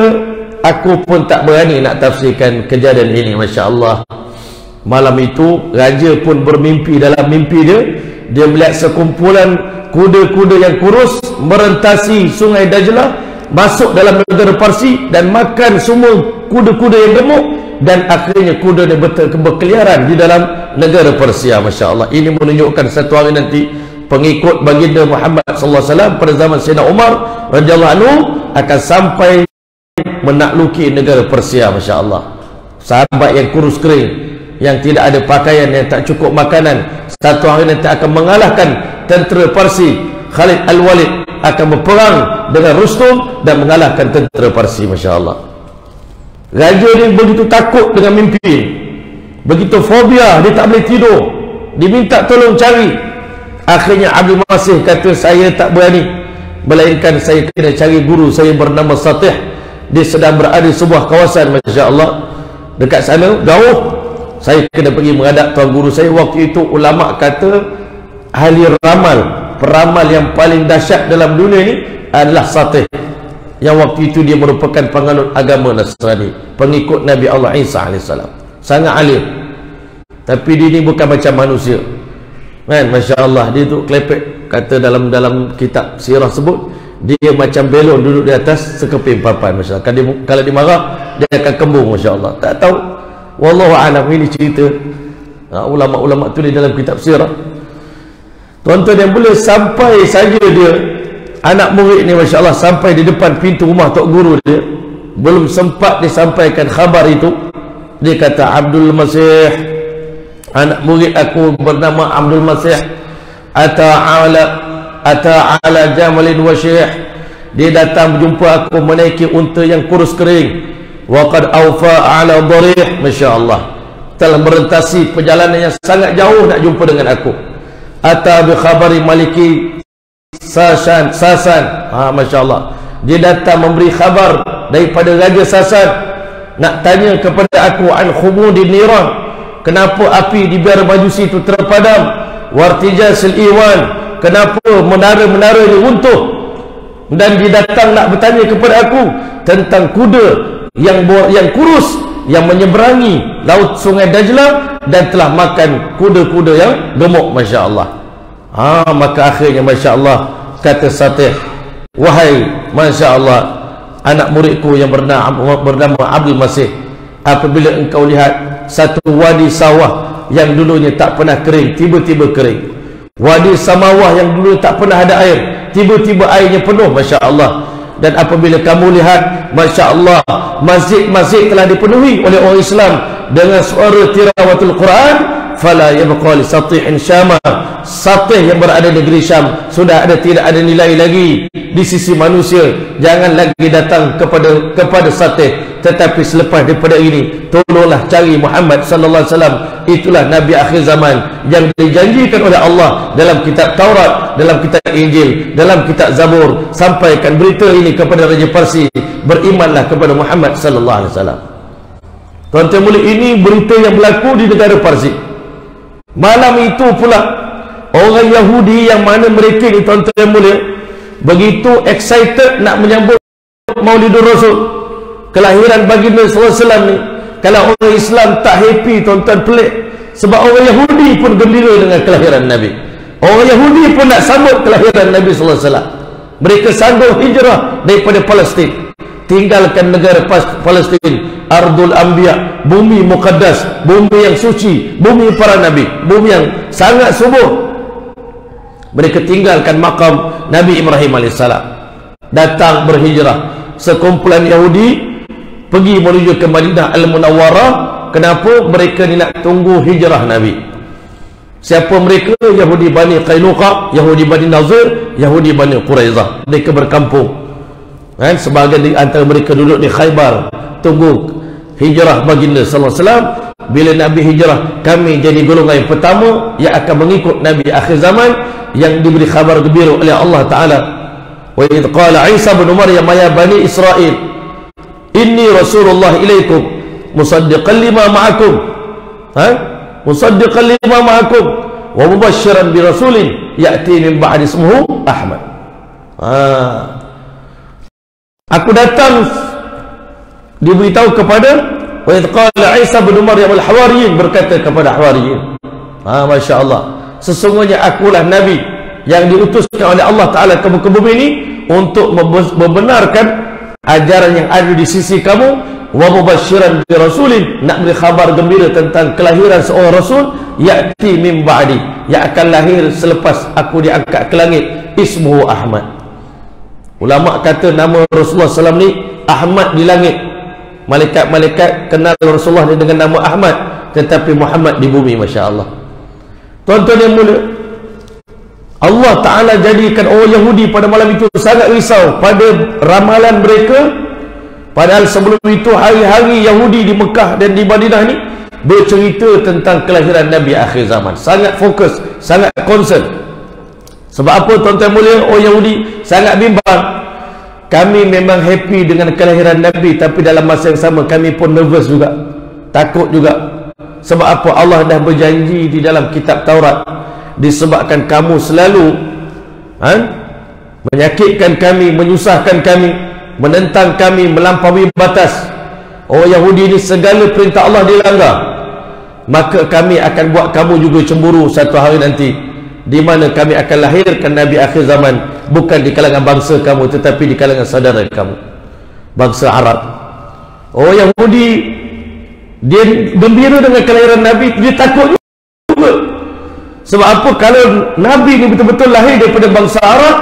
aku pun tak berani nak tafsirkan kejadian ini. Masya Allah. Malam itu raja pun bermimpi. Dalam mimpi dia melihat sekumpulan kuda-kuda yang kurus merentasi sungai Dajlah, masuk dalam negara Parsi dan makan semua kuda-kuda yang gemuk, dan akhirnya kuda ni berkeliaran di dalam negara Persia. Masya Allah. Ini menunjukkan satu hari nanti pengikut baginda Muhammad sallallahu alaihi wasallam pada zaman Sayyidina Umar radhiyallahu anhu akan sampai menakluki negara Persia. Masya Allah. Sahabat yang kurus kering, yang tidak ada pakaian, yang tak cukup makanan, satu hari nanti akan mengalahkan tentera Parsi. Khalid Al-Walid akan berperang dengan Rustum dan mengalahkan tentera Parsi. Masya Allah. Raja ni begitu takut dengan mimpi, begitu fobia, dia tak boleh tidur. Diminta tolong cari. Akhirnya Abdul Masih kata, saya tak berani, melainkan saya kena cari guru saya bernama Satih. Dia sedang berada di sebuah kawasan, Masya Allah, dekat sana jauh. Saya kena pergi menghadap tuan guru saya. Waktu itu ulama kata ahli ramal, peramal yang paling dahsyat dalam dunia ini adalah Satih, yang waktu itu dia merupakan penganut agama Nasrani, pengikut Nabi Allah Isa AS. Sangat alim, tapi dia ni bukan macam manusia, kan? Masya Allah. Dia tu klepek. Kata dalam kitab sirah sebut, dia macam belon duduk di atas sekeping papan. Masya Allah. Kalau dia marah, dia akan kembung. Masya Allah. Tak tahu, wallahu a'lam. Ini cerita Ulama-ulama tulis dalam kitab sirah. Tuan-tuan yang boleh sampai saja dia, anak murid ni Masya Allah, sampai di depan pintu rumah tok guru dia, belum sempat disampaikan khabar itu, dia kata, Abdul Masih, anak murid aku bernama Abdul Masih, ata ala jamalin wa syih, dia datang berjumpa aku menaiki unta yang kurus kering, wa qad awfa ala dharih, Masya Allah, telah merentasi perjalanan yang sangat jauh nak jumpa dengan aku. Ata bi khabari maliki Sasan, Masya Allah, dia datang memberi khabar daripada Raja Sasan, nak tanya kepada aku an khumudin niran, kenapa api di biara majusi itu terpadam, wartijasil iwan, kenapa menara-menara ini runtuh, dan dia datang nak bertanya kepada aku tentang kuda yang kurus yang menyeberangi laut sungai Dajlah dan telah makan kuda-kuda yang gemuk. Masya Allah. Maka akhirnya Masya Allah kata Satih, wahai Masya Allah anak muridku yang bernama Abdul Masih, apabila engkau lihat satu wadi sawah yang dulunya tak pernah kering, tiba-tiba kering, wadi samawah yang dulu tak pernah ada air, tiba-tiba airnya penuh, Masya Allah. Dan apabila kamu lihat, Masya Allah, masjid-masjid telah dipenuhi oleh orang Islam dengan suara tilawatul Quran, fala yabqa li satihin syama, Satih yang berada di negeri Syam sudah tidak ada nilai lagi di sisi manusia. Jangan lagi datang kepada Satih, tetapi selepas daripada ini tolonglah cari Muhammad sallallahu alaihi wasallam. Itulah Nabi akhir zaman yang dijanjikan oleh Allah dalam kitab Taurat, dalam kitab Injil, dalam kitab Zabur. Sampaikan berita ini kepada Raja Parsi, berimanlah kepada Muhammad sallallahu alaihi wasallam. Tuan-tuan mulia, ini berita yang berlaku di negara Parsi. Malam itu pula orang Yahudi yang mana mereka ni, tuan-tuan yang mulia, begitu excited nak menyambut Maulidur Rasul, kelahiran baginda SAW ni. Kalau orang Islam tak happy, tuan-tuan, pelik. Sebab orang Yahudi pun gembira dengan kelahiran Nabi. Orang Yahudi pun nak sambut kelahiran Nabi SAW. Mereka sanggup hijrah daripada Palestin, tinggalkan negara Palestin, Ardul Anbiya, bumi muqaddas, bumi yang suci, bumi para Nabi, bumi yang sangat subur. Mereka tinggalkan makam Nabi Ibrahim AS, datang berhijrah. Sekumpulan Yahudi pergi menuju ke Madinah Al-Munawwarah. Kenapa? Mereka ni nak tunggu hijrah Nabi. Siapa mereka? Yahudi Bani Qainuqa, Yahudi Bani Nazir, Yahudi Bani Quraizah. Mereka berkampung. Sebahagian di antara mereka duduk di Khaybar, tunggu hijrah baginda sallallahu alaihi wasallam. Bila Nabi hijrah, kami jadi golongan yang pertama yang akan mengikut Nabi akhir zaman, yang diberi khabar gembira oleh Allah Ta'ala. Wa idh qala Isa bin Maryam ya bani Israel, inni Rasulullah ilaikum musaddiqan lima ma'akum, musaddiqan lima ma'akum wa mubashiran bi rasulin ya'ti min ba'di ismuhu Ahmad. Aku datang diberitahu kepada, wa idh qala Isa bin Maryam al-Hawariyin, berkata kepada Hawariyin, Masya Allah, sesungguhnya akulah Nabi yang diutuskan oleh Allah Ta'ala ke muka bumi ini untuk membenarkan ajaran yang ada di sisi kamu, wa mubashiran bi rasulin, nak beri khabar gembira tentang kelahiran seorang Rasul, ya'ti min ba'di, yang akan lahir selepas aku diangkat ke langit, ismuhu Ahmad. Ulama kata nama Rasulullah SAW ni Ahmad di langit. Malaikat-malaikat kenal Rasulullah ni dengan nama Ahmad, tetapi Muhammad di bumi. Masya Allah. Tuan-tuan yang mulia, Allah Ta'ala jadikan orang Yahudi pada malam itu sangat risau pada ramalan mereka. Padahal sebelum itu hari-hari Yahudi di Mekah dan di Madinah ni bercerita tentang kelahiran Nabi akhir zaman. Sangat fokus, sangat concern. Sebab apa, tuan-tuan mulia? Orang Yahudi sangat bimbang. Kami memang happy dengan kelahiran Nabi, tapi dalam masa yang sama kami pun nervous juga, takut juga. Sebab apa? Allah dah berjanji di dalam kitab Taurat, disebabkan kamu selalu menyakitkan kami, menyusahkan kami, menentang kami, melampaui batas. Orang Yahudi ini segala perintah Allah dilanggar, maka kami akan buat kamu juga cemburu satu hari nanti, di mana kami akan lahirkan Nabi akhir zaman, bukan di kalangan bangsa kamu, tetapi di kalangan saudara kamu, bangsa Arab. Orang Yahudi dia gembira dengan kelahiran Nabi, dia takut Sebab apa? Kalau Nabi ni betul-betul lahir daripada bangsa Arab,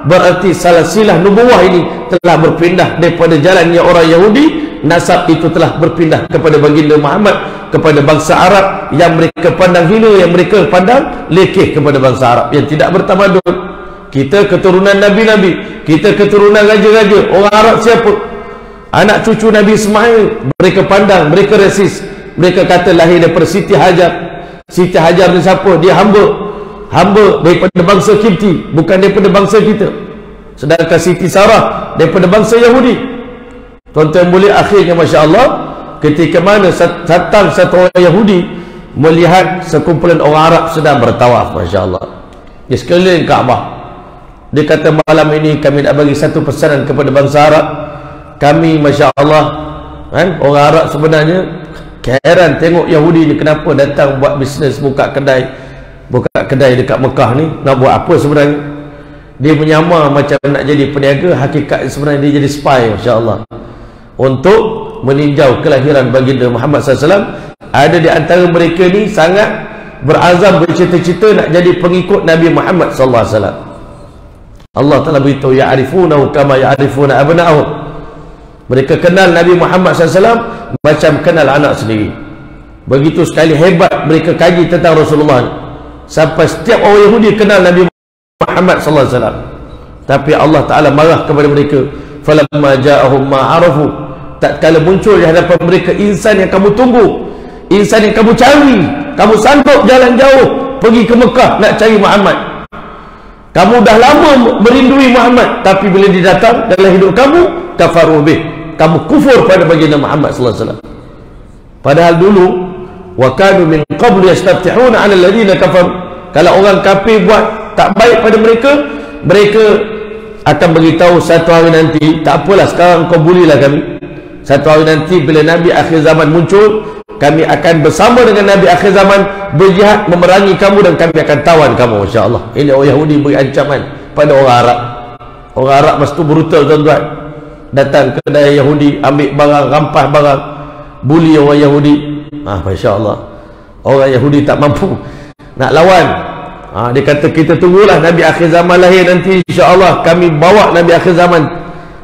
berarti salasilah nubuwah ini telah berpindah daripada jalannya orang Yahudi. Nasab itu telah berpindah kepada baginda Muhammad, kepada bangsa Arab yang mereka pandang hina, yang mereka pandang lekeh kepada bangsa Arab yang tidak bertamadun. Kita keturunan Nabi-Nabi, kita keturunan raja-raja. Orang Arab siapa? Anak cucu Nabi Ismail. Mereka pandang, mereka resis. Mereka kata lahir daripada Siti Hajar. Siti Hajar ni siapa? Dia hamba daripada bangsa Kipti, bukan daripada bangsa kita. Sedangkan Siti Sarah daripada bangsa Yahudi. Tuan-tuan boleh, akhirnya Masya Allah, ketika mana datang satu orang Yahudi melihat sekumpulan orang Arab sedang bertawaf, Masya Allah, di sekeliling Kaabah. Dia kata, malam ini kami nak bagi satu pesanan kepada bangsa Arab. Kami, Masya Allah, kan, orang Arab sebenarnya heran tengok Yahudi ni kenapa datang buat bisnes, buka kedai dekat Mekah ni. Nak buat apa sebenarnya? Dia menyamar macam nak jadi peniaga, hakikat sebenarnya dia jadi spy, Masya Allah, untuk meninjau kelahiran baginda Muhammad SAW. Ada di antara mereka ni sangat berazam, bercita-cita nak jadi pengikut Nabi Muhammad SAW. Allah telah beritahu, ya'rifunahu kama ya'rifuna abna'ahum. Mereka kenal Nabi Muhammad SAW macam kenal anak sendiri. Begitu sekali hebat mereka kaji tentang Rasulullah ni, sampai setiap orang Yahudi kenal Nabi Muhammad SAW. Tapi Allah Ta'ala marah kepada mereka. Falamma ja'ahum ma'arafu, tatkala muncul di hadapan mereka insan yang kamu tunggu, insan yang kamu cari, kamu sanggup jalan jauh pergi ke Mekah nak cari Muhammad, kamu dah lama merindui Muhammad, tapi bila dia datang dalam hidup kamu, kafaru bih, kamu kufur pada baginda Muhammad sallallahu alaihi wasallam. Padahal dulu wa kanu min qabl yastaftihuna 'ala alladhina kafaru, kalau orang kafir buat tak baik pada mereka, mereka akan beritahu satu hari nanti, tak apalah sekarang kau bulilah kami, satu hari nanti bila Nabi akhir zaman muncul, kami akan bersama dengan Nabi akhir zaman berjihad memerangi kamu dan kami akan tawan kamu. Masya Allah, ini orang Yahudi beri ancaman pada orang Arab. Orang Arab masa tu brutal, tuan-tuan. Datang ke kedai Yahudi, ambil barang, rampas barang, buli orang Yahudi. Masya Allah, orang Yahudi tak mampu nak lawan. Dia kata, kita tunggulah Nabi akhir zaman lahir nanti, insya-Allah kami bawa Nabi akhir zaman,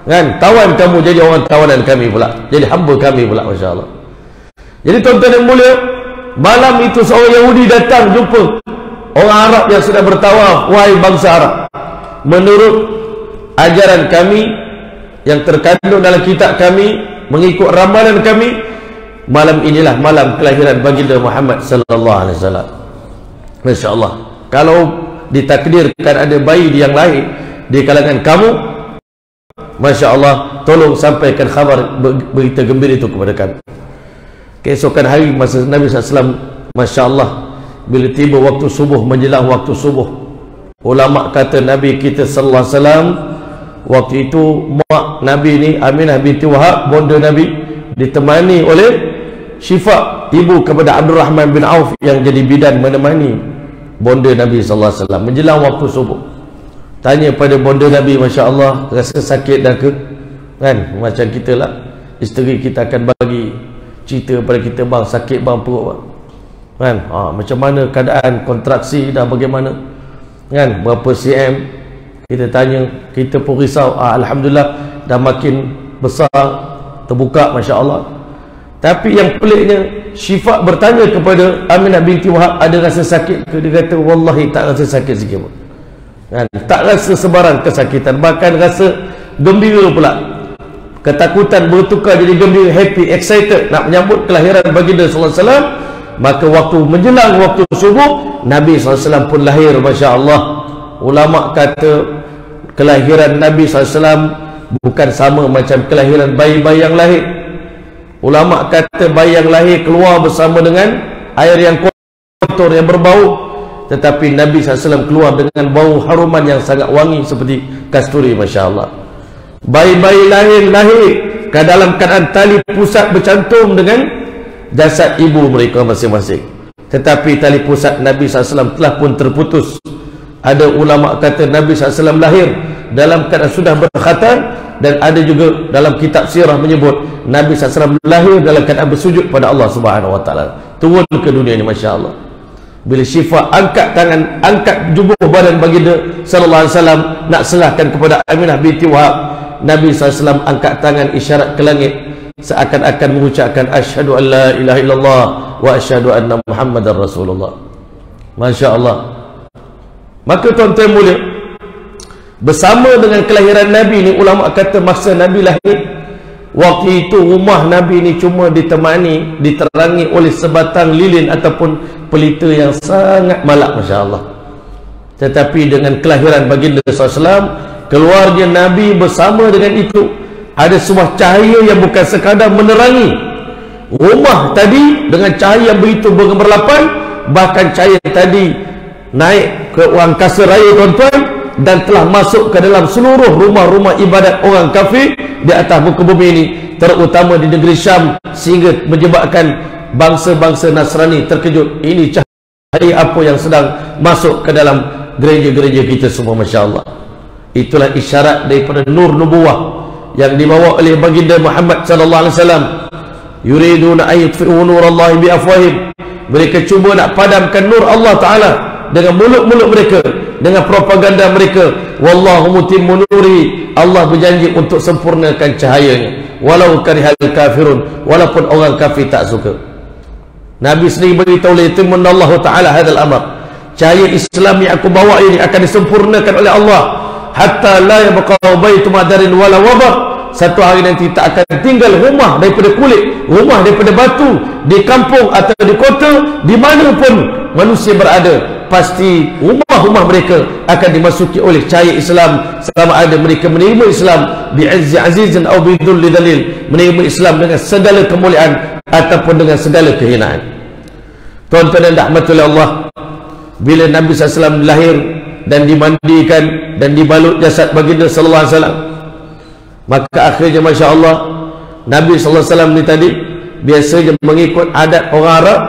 kan, tawan kamu jadi orang tawanan kami pula, jadi hamba kami pula. Masya Allah. Jadi tuan-tuan yang mulia, malam itu seorang Yahudi datang jumpa orang Arab yang sedang bertawaf. Wahai bangsa Arab, menurut ajaran kami yang terkandung dalam kitab kami, mengikut ramalan kami, malam inilah malam kelahiran baginda Muhammad sallallahu alaihi wasallam. Masya Allah. Kalau ditakdirkan ada bayi yang lahir di kalangan kamu, Masya Allah, tolong sampaikan khabar berita gembira itu kepada kami. Keesokan hari masa Nabi SAW, Masya Allah, bila tiba waktu subuh, menjelang waktu subuh, ulama kata Nabi kita sallallahu alaihi wasallam waktu itu, mak Nabi ni Aminah binti Wahab, bonda Nabi, ditemani oleh Syifa, ibu kepada Abdurrahman bin Auf yang jadi bidan menemani bonda Nabi sallallahu alaihi wasallam menjelang waktu subuh. Tanya pada bonda Nabi, Masya Allah, rasa sakit dah ke? Kan, macam kita lah, isteri kita akan bagi cerita pada kita, bang sakit bang perut bang, kan, macam mana keadaan kontraksi dah, bagaimana, kan, berapa cm, kita tanya, kita pun risau. Alhamdulillah dah makin besar, terbuka, Masya Allah. Tapi yang peliknya, Syifa bertanya kepada Aminah binti Wahab, ada rasa sakit ke? Dia kata, wallahi tak rasa sakit sikit pun, kan? Tak rasa sebarang kesakitan, bahkan rasa gembira pula. Ketakutan bertukar jadi gembira, happy, excited, nak menyambut kelahiran baginda sallallahu alaihi wasallam. Maka waktu menjelang waktu subuh, Nabi sallallahu alaihi wasallam pun lahir. Masya Allah. Ulama kata kelahiran Nabi sallallahu alaihi wasallam bukan sama macam kelahiran bayi-bayi yang lahir. Ulama kata bayi yang lahir keluar bersama dengan air yang kotor, yang berbau, tetapi Nabi SAW keluar dengan bau haruman yang sangat wangi seperti kasturi. Masya Allah. Bayi-bayi lahir ke dalam keadaan tali pusat bercantum dengan jasad ibu mereka masing-masing, tetapi tali pusat Nabi SAW telah pun terputus. Ada ulama kata Nabi SAW lahir dalam keadaan sudah berkhatan, dan ada juga dalam kitab sirah menyebut Nabi SAW lahir dalam keadaan bersujud pada Allah Subhanahu Wa Taala, turun ke dunia ini. Masya Allah. Bila syifa, angkat tangan, angkat jubah badan baginda sallallahu alaihi wasallam nak serahkan kepada Aminah binti Wahab. Nabi SAW angkat tangan isyarat ke langit seakan-akan mengucapkan asyhadu an la ilaha illallah wa asyhadu anna Muhammadar Rasulullah. Masya Allah. Maka tuan-tuan mulia, bersama dengan kelahiran Nabi ni, ulama kata masa Nabi lahir, waktu itu rumah Nabi ni cuma ditemani, diterangi oleh sebatang lilin ataupun pelita yang sangat malak, Masya Allah. Tetapi dengan kelahiran baginda SAW, keluarga Nabi bersama dengan itu ada sebuah cahaya yang bukan sekadar menerangi rumah tadi dengan cahaya yang begitu berlapan, bahkan cahaya tadi naik ke angkasa raya tuan-tuan, dan telah masuk ke dalam seluruh rumah-rumah ibadat orang kafir di atas muka bumi ini, terutama di negeri Syam, sehingga menyebabkan bangsa-bangsa Nasrani terkejut. Ini cahaya apa yang sedang masuk ke dalam gereja-gereja kita semua, Masya Allah. Itulah isyarat daripada nur nubuwah yang dibawa oleh baginda Muhammad sallallahu alaihi wasallam. Yuriduna ayutfi'u nurallahi biafwahim. Mereka cuba nak padamkan nur Allah Ta'ala dengan mulut-mulut mereka, dengan propaganda mereka. Wallahu mutimmu nuri. Allah berjanji untuk sempurnakan cahayanya walau karihal kafirun, walaupun orang kafir tak suka. Nabi sendiri beritahu, litimmunallahu ta'ala hadzal amr. Cahaya Islam yang aku bawa ini akan disempurnakan oleh Allah hatta la yabqa baitu madarin wala wabaq. Satu hari nanti tak akan tinggal rumah daripada kulit, rumah daripada batu, di kampung atau di kota, di mana pun manusia berada, pasti rumah-rumah mereka akan dimasuki oleh cahaya Islam selama ada mereka menerima Islam bi'izzi azizin aw bidhulli dalil, menerima Islam dengan segala kemuliaan ataupun dengan segala kehinaan. Tuan-tuan dan rahmatullah Allah, bila Nabi SAW lahir dan dimandikan dan dibalut jasad baginda sallallahu alaihi wasallam, maka akhirnya Masya Allah, Nabi sallallahu alaihi wasallam ni tadi biasanya mengikut adat orang Arab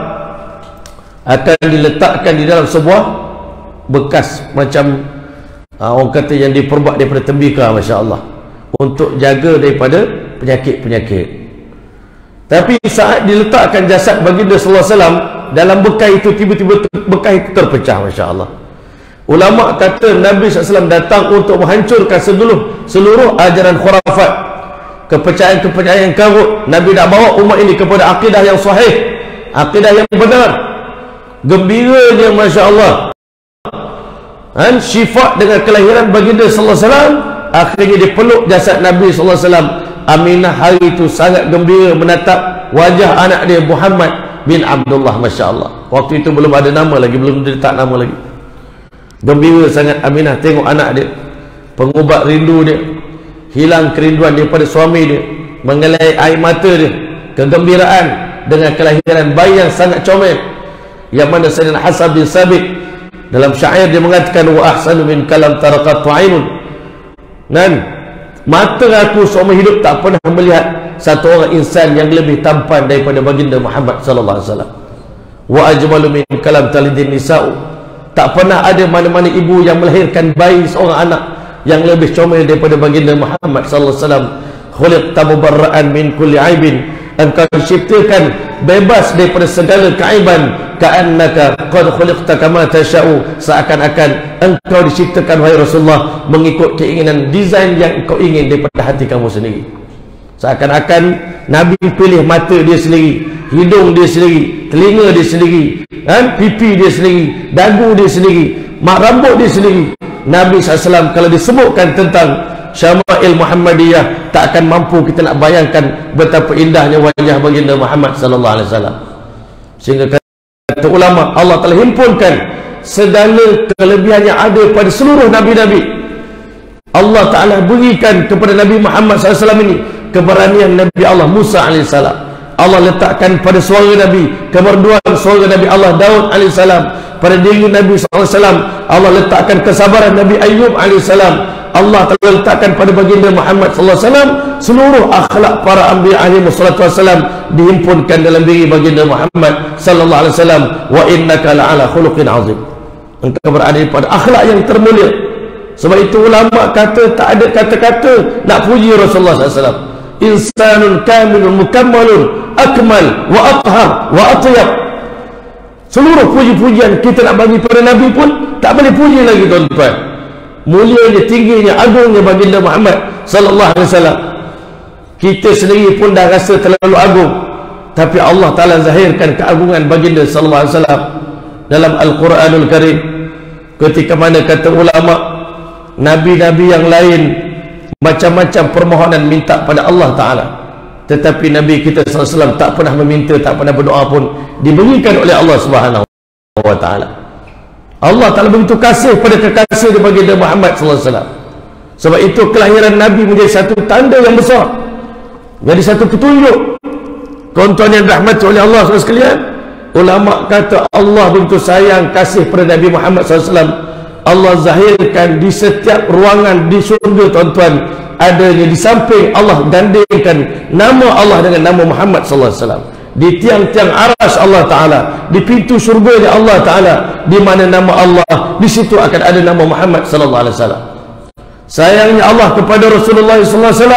akan diletakkan di dalam sebuah bekas macam orang kata yang diperbuat daripada tembikar, Masya Allah, untuk jaga daripada penyakit-penyakit. Tapi saat diletakkan jasad baginda sallallahu alaihi wasallam dalam bekas itu, tiba-tiba bekas itu terpecah, Masya Allah. Ulama kata Nabi SAW datang untuk menghancurkan seluruh ajaran khurafat, kepercayaan-kepercayaan karut. Nabi nak bawa umat ini kepada akidah yang sahih, akidah yang benar. Gembiranya Masya Allah, dan syifa dengan kelahiran baginda sallallahu alaihi wasallam. Akhirnya dipeluk jasad Nabi sallallahu alaihi wasallam. Aminah hari itu sangat gembira menatap wajah anak dia Muhammad bin Abdullah, Masya Allah. Waktu itu belum ada nama lagi, belum diletak nama lagi. Gembira sangat Aminah tengok anak dia, pengubat rindu dia, hilang kerinduan daripada suami dia, mengalai air mata dia, kegembiraan dengan kelahiran bayi yang sangat comel, yang mana Sayyidina Hasan bin Sabit dalam syair dia mengatakan, wa ahsanu min kalam taraqatu ainun, dan mata aku seumur hidup tak pernah melihat satu orang insan yang lebih tampan daripada baginda Muhammad sallallahu alaihi wasallam. Wa ajmalu min kalam talidin nisa'u, tak pernah ada mana-mana ibu yang melahirkan bayi seorang anak yang lebih comel daripada baginda Muhammad sallallahu alaihi wasallam. Khuliqta mubarra'an min kulli aibin, engkau diciptakan bebas daripada segala keaiban. Ka'annaka qad khuliqta kama tasha'u, seakan-akan engkau diciptakan wahai Rasulullah mengikut keinginan desain yang engkau ingin daripada hati kamu sendiri. Seakan-akan Nabi pilih mata dia sendiri, hidung dia sendiri, telinga dia sendiri, dan pipi dia sendiri, dagu dia sendiri, mak rambut dia sendiri. Nabi SAW kalau disebutkan tentang Syama'il Muhammadiyah, tak akan mampu kita nak bayangkan betapa indahnya wajah baginda Muhammad sallallahu alaihi wasallam. Sehingga kata ulama, Allah telah himpunkan segala kelebihan yang ada pada seluruh nabi-nabi. Allah Ta'ala berikan kepada Nabi Muhammad SAW ini keberanian Nabi Allah Musa AS. Allah letakkan pada suara Nabi kemerduan suara Nabi Allah Daud AS. Pada diri Nabi SAW Allah letakkan kesabaran Nabi Ayub AS. Allah telah letakkan pada baginda Muhammad SAW seluruh akhlak para anbiya alaihi wassalatu wassalam dihimpunkan dalam diri baginda Muhammad sallallahu alaihi wasallam. Wa innaka la'ala khuluqin azim, engkau berada pada akhlak yang termulia. Sebab itu ulama kata tak ada kata-kata nak puji Rasulullah SAW. Insanun kamilun mukammalun akmal wa athhar wa atyab, Seluruh puji-pujian kita nak bagi pada Nabi pun tak boleh puji lagi tuan-tuan. Mulianya, tingginya, agungnya baginda Muhammad sallallahu alaihi wasallam. Kita sendiri pun dah rasa terlalu agung, tapi Allah Ta'ala zahirkan keagungan baginda sallallahu alaihi wasallam dalam Al-Quranul Karim. Ketika mana kata ulama, nabi-nabi yang lain macam-macam permohonan minta pada Allah Ta'ala, tetapi Nabi kita sallallahu alaihi wasallam tak pernah meminta, tak pernah berdoa pun diberikan oleh Allah Subhanahu wa Ta'ala. Allah Ta'ala begitu kasih pada kekasih baginda Muhammad sallallahu alaihi wasallam. Sebab itu kelahiran Nabi menjadi satu tanda yang besar, jadi satu petunjuk. Tuan-tuan yang dirahmati oleh Allah sekalian, ulama kata Allah begitu sayang kasih pada Nabi Muhammad SAW. Allah zahirkan di setiap ruangan di surga tuan-tuan, adanya di samping Allah gandingkan nama Allah dengan nama Muhammad SAW. Di tiang-tiang aras Allah Ta'ala, di pintu surga Allah Ta'ala, di mana nama Allah, di situ akan ada nama Muhammad SAW. Sayangnya Allah kepada Rasulullah SAW,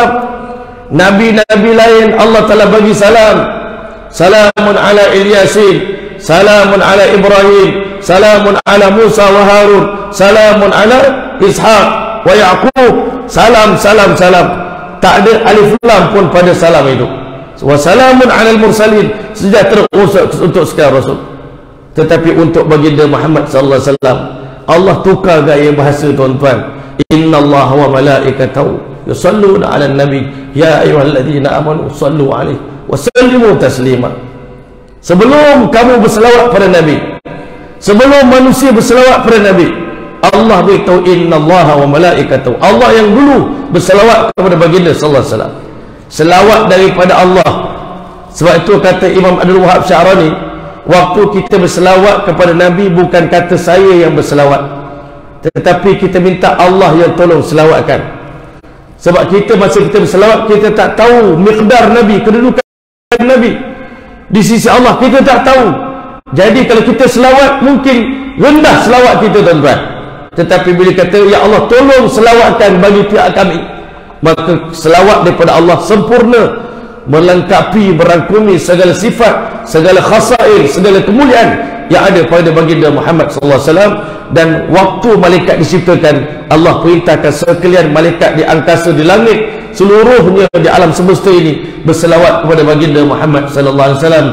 nabi-nabi lain Allah Ta'ala bagi salam. Salamun ala Ilyasin, salamun ala Ibrahim, salamun ala Musa wa Harun, salamun ala Ishaq wa Yaqub. Salam, salam, salam. Tak ada alif lam pun pada salam itu. Wa salamun ala al-mursalin, sejahtera untuk sekian rasul. Tetapi untuk baginda Muhammad sallallahu alaihi wasallam, Allah tukar gaya bahasa tuan-tuan. Innallaha wa malaikatahu yusalluna 'alan nabi ya ayyuhalladzina amanu sallu 'alaihi wa sallimu taslima. Sebelum kamu berselawat pada Nabi, sebelum manusia berselawat pada Nabi, Allah beritahu innallaha wa malaikatahu, Allah yang dulu berselawat kepada baginda sallallahu alaihi wasallam. Selawat daripada Allah. Sebab itu kata Imam Abdul Wahab Sya'rani, waktu kita berselawat kepada Nabi bukan kata saya yang berselawat, tetapi kita minta Allah yang tolong selawatkan. Sebab kita masa kita berselawat, kita tak tahu miqdar Nabi, kedudukan Nabi di sisi Allah, kita tak tahu. Jadi kalau kita selawat mungkin rendah selawat kita tuan-tuan, tetapi bila kata ya Allah tolong selawatkan bagi pihak kami, maka selawat daripada Allah sempurna, melengkapi, merangkumi segala sifat, segala khasair, segala kemuliaan yang ada pada baginda Muhammad sallallahu alaihi wasallam. Dan waktu malaikat diciptakan, Allah perintahkan sekalian malaikat di angkasa, di langit, seluruhnya di alam semesta ini berselawat kepada baginda Muhammad sallallahu alaihi wasallam.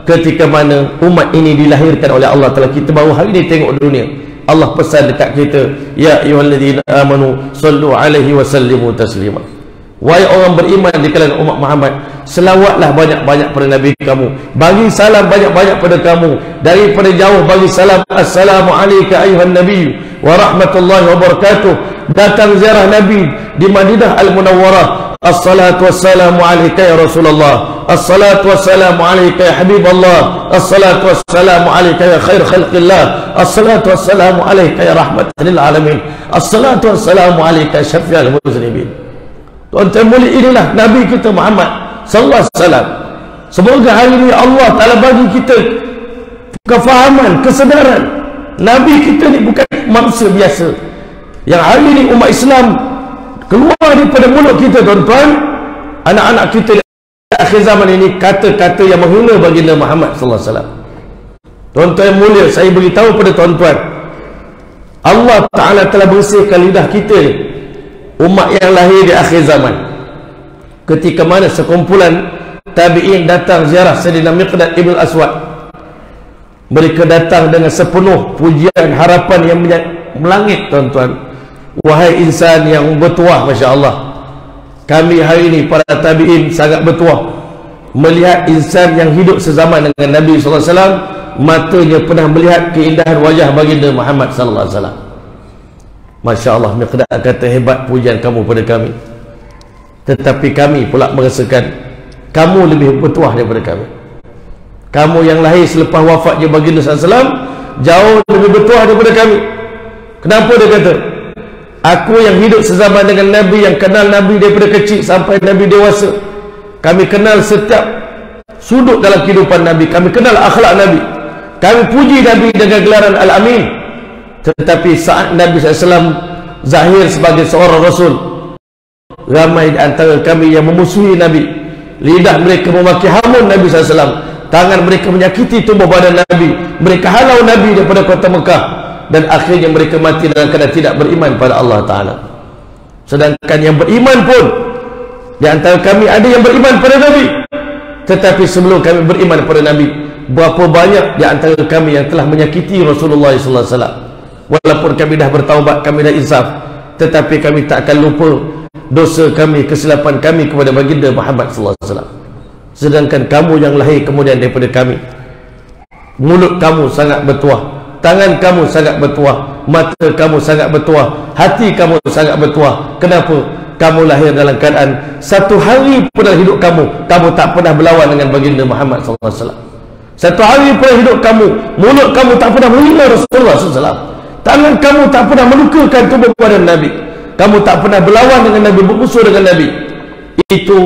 Ketika mana umat ini dilahirkan oleh Allah Ta'ala, kita baru hari ini tengok dunia, Allah pesan dekat kita, ya ayyuhalladzina amanu sallu alaihi wa sallimu taslima. Wahai orang beriman di kalangan umat Muhammad, selawatlah banyak-banyak pada Nabi kamu, bagi salam banyak-banyak pada kamu, daripada jauh bagi salam, assalamu alayka ayuhan nabi wa rahmatullahi wa barakatuh. Datang ziarah Nabi di Madinah Al-Munawwarah, assalatu wassalamu alayka ya Rasulullah, assalatu wassalamu alayka ya Habiballah, assalatu wassalamu alayka ya khair khalqillah, assalatu wassalamu alayka ya rahmatan lil alamin, assalatu wassalamu alayka ya syafi'al muznimin. Tuan-tuan mulia, inilah Nabi kita Muhammad sallallahu alaihi wasallam. Semoga hari ini Allah Ta'ala bagi kita kefahaman, kesedaran Nabi kita ni bukan manusia biasa. Yang hari ini umat Islam keluar daripada mulut kita tuan-tuan, anak-anak kita di akhir zaman ini, kata-kata yang menghina baginda Muhammad sallallahu alaihi wasallam. Tuan-tuan yang mulia, saya beritahu pada tuan-tuan, Allah Ta'ala telah bersihkan lidah kita ni, umat yang lahir di akhir zaman. Ketika mana sekumpulan tabi'in datang ziarah Sayyidina Miqdad Ibn Aswad, mereka datang dengan sepenuh pujian, harapan yang melangit tuan-tuan. Wahai insan yang bertuah, Masya Allah, kami hari ini para tabi'in sangat bertuah melihat insan yang hidup sezaman dengan Nabi SAW, matanya pernah melihat keindahan wajah baginda Muhammad SAW. Masya Allah, Miqdad kata, hebat pujian kamu pada kami, tetapi kami pula merasakan kamu lebih bertuah daripada kami. Kamu yang lahir selepas wafatnya baginda SAW jauh lebih bertuah daripada kami. Kenapa dia kata? Aku yang hidup sezaman dengan Nabi, yang kenal Nabi daripada kecil sampai Nabi dewasa, kami kenal setiap sudut dalam kehidupan Nabi, kami kenal akhlak Nabi, kami puji Nabi dengan gelaran Al-Amin. Tetapi saat Nabi SAW zahir sebagai seorang Rasul, ramai di antara kami yang memusuhi Nabi. Lidah mereka memaki hamun Nabi SAW, Tangan mereka menyakiti tubuh badan Nabi. Mereka halau Nabi daripada kota Mekah. Dan akhirnya mereka mati dalam keadaan tidak beriman pada Allah Ta'ala. Sedangkan yang beriman pun, di antara kami ada yang beriman pada Nabi. Tetapi sebelum kami beriman pada Nabi, berapa banyak di antara kami yang telah menyakiti Rasulullah SAW. Walaupun kami dah bertaubat, kami dah insaf, tetapi kami tak akan lupa dosa kami, kesilapan kami kepada baginda Muhammad SAW. Sedangkan kamu yang lahir kemudian daripada kami, mulut kamu sangat bertuah, tangan kamu sangat bertuah, mata kamu sangat bertuah, hati kamu sangat bertuah. Kenapa? Kamu lahir dalam keadaan satu hari pun dalam hidup kamu tak pernah berlawan dengan baginda Muhammad SAW. Satu hari pun dalam hidup kamu, mulut kamu tak pernah menghina Rasulullah SAW. Tangan kamu tak pernah melukakan tubuh badan Nabi. Kamu tak pernah berlawan dengan Nabi, bermusuh dengan Nabi. Itu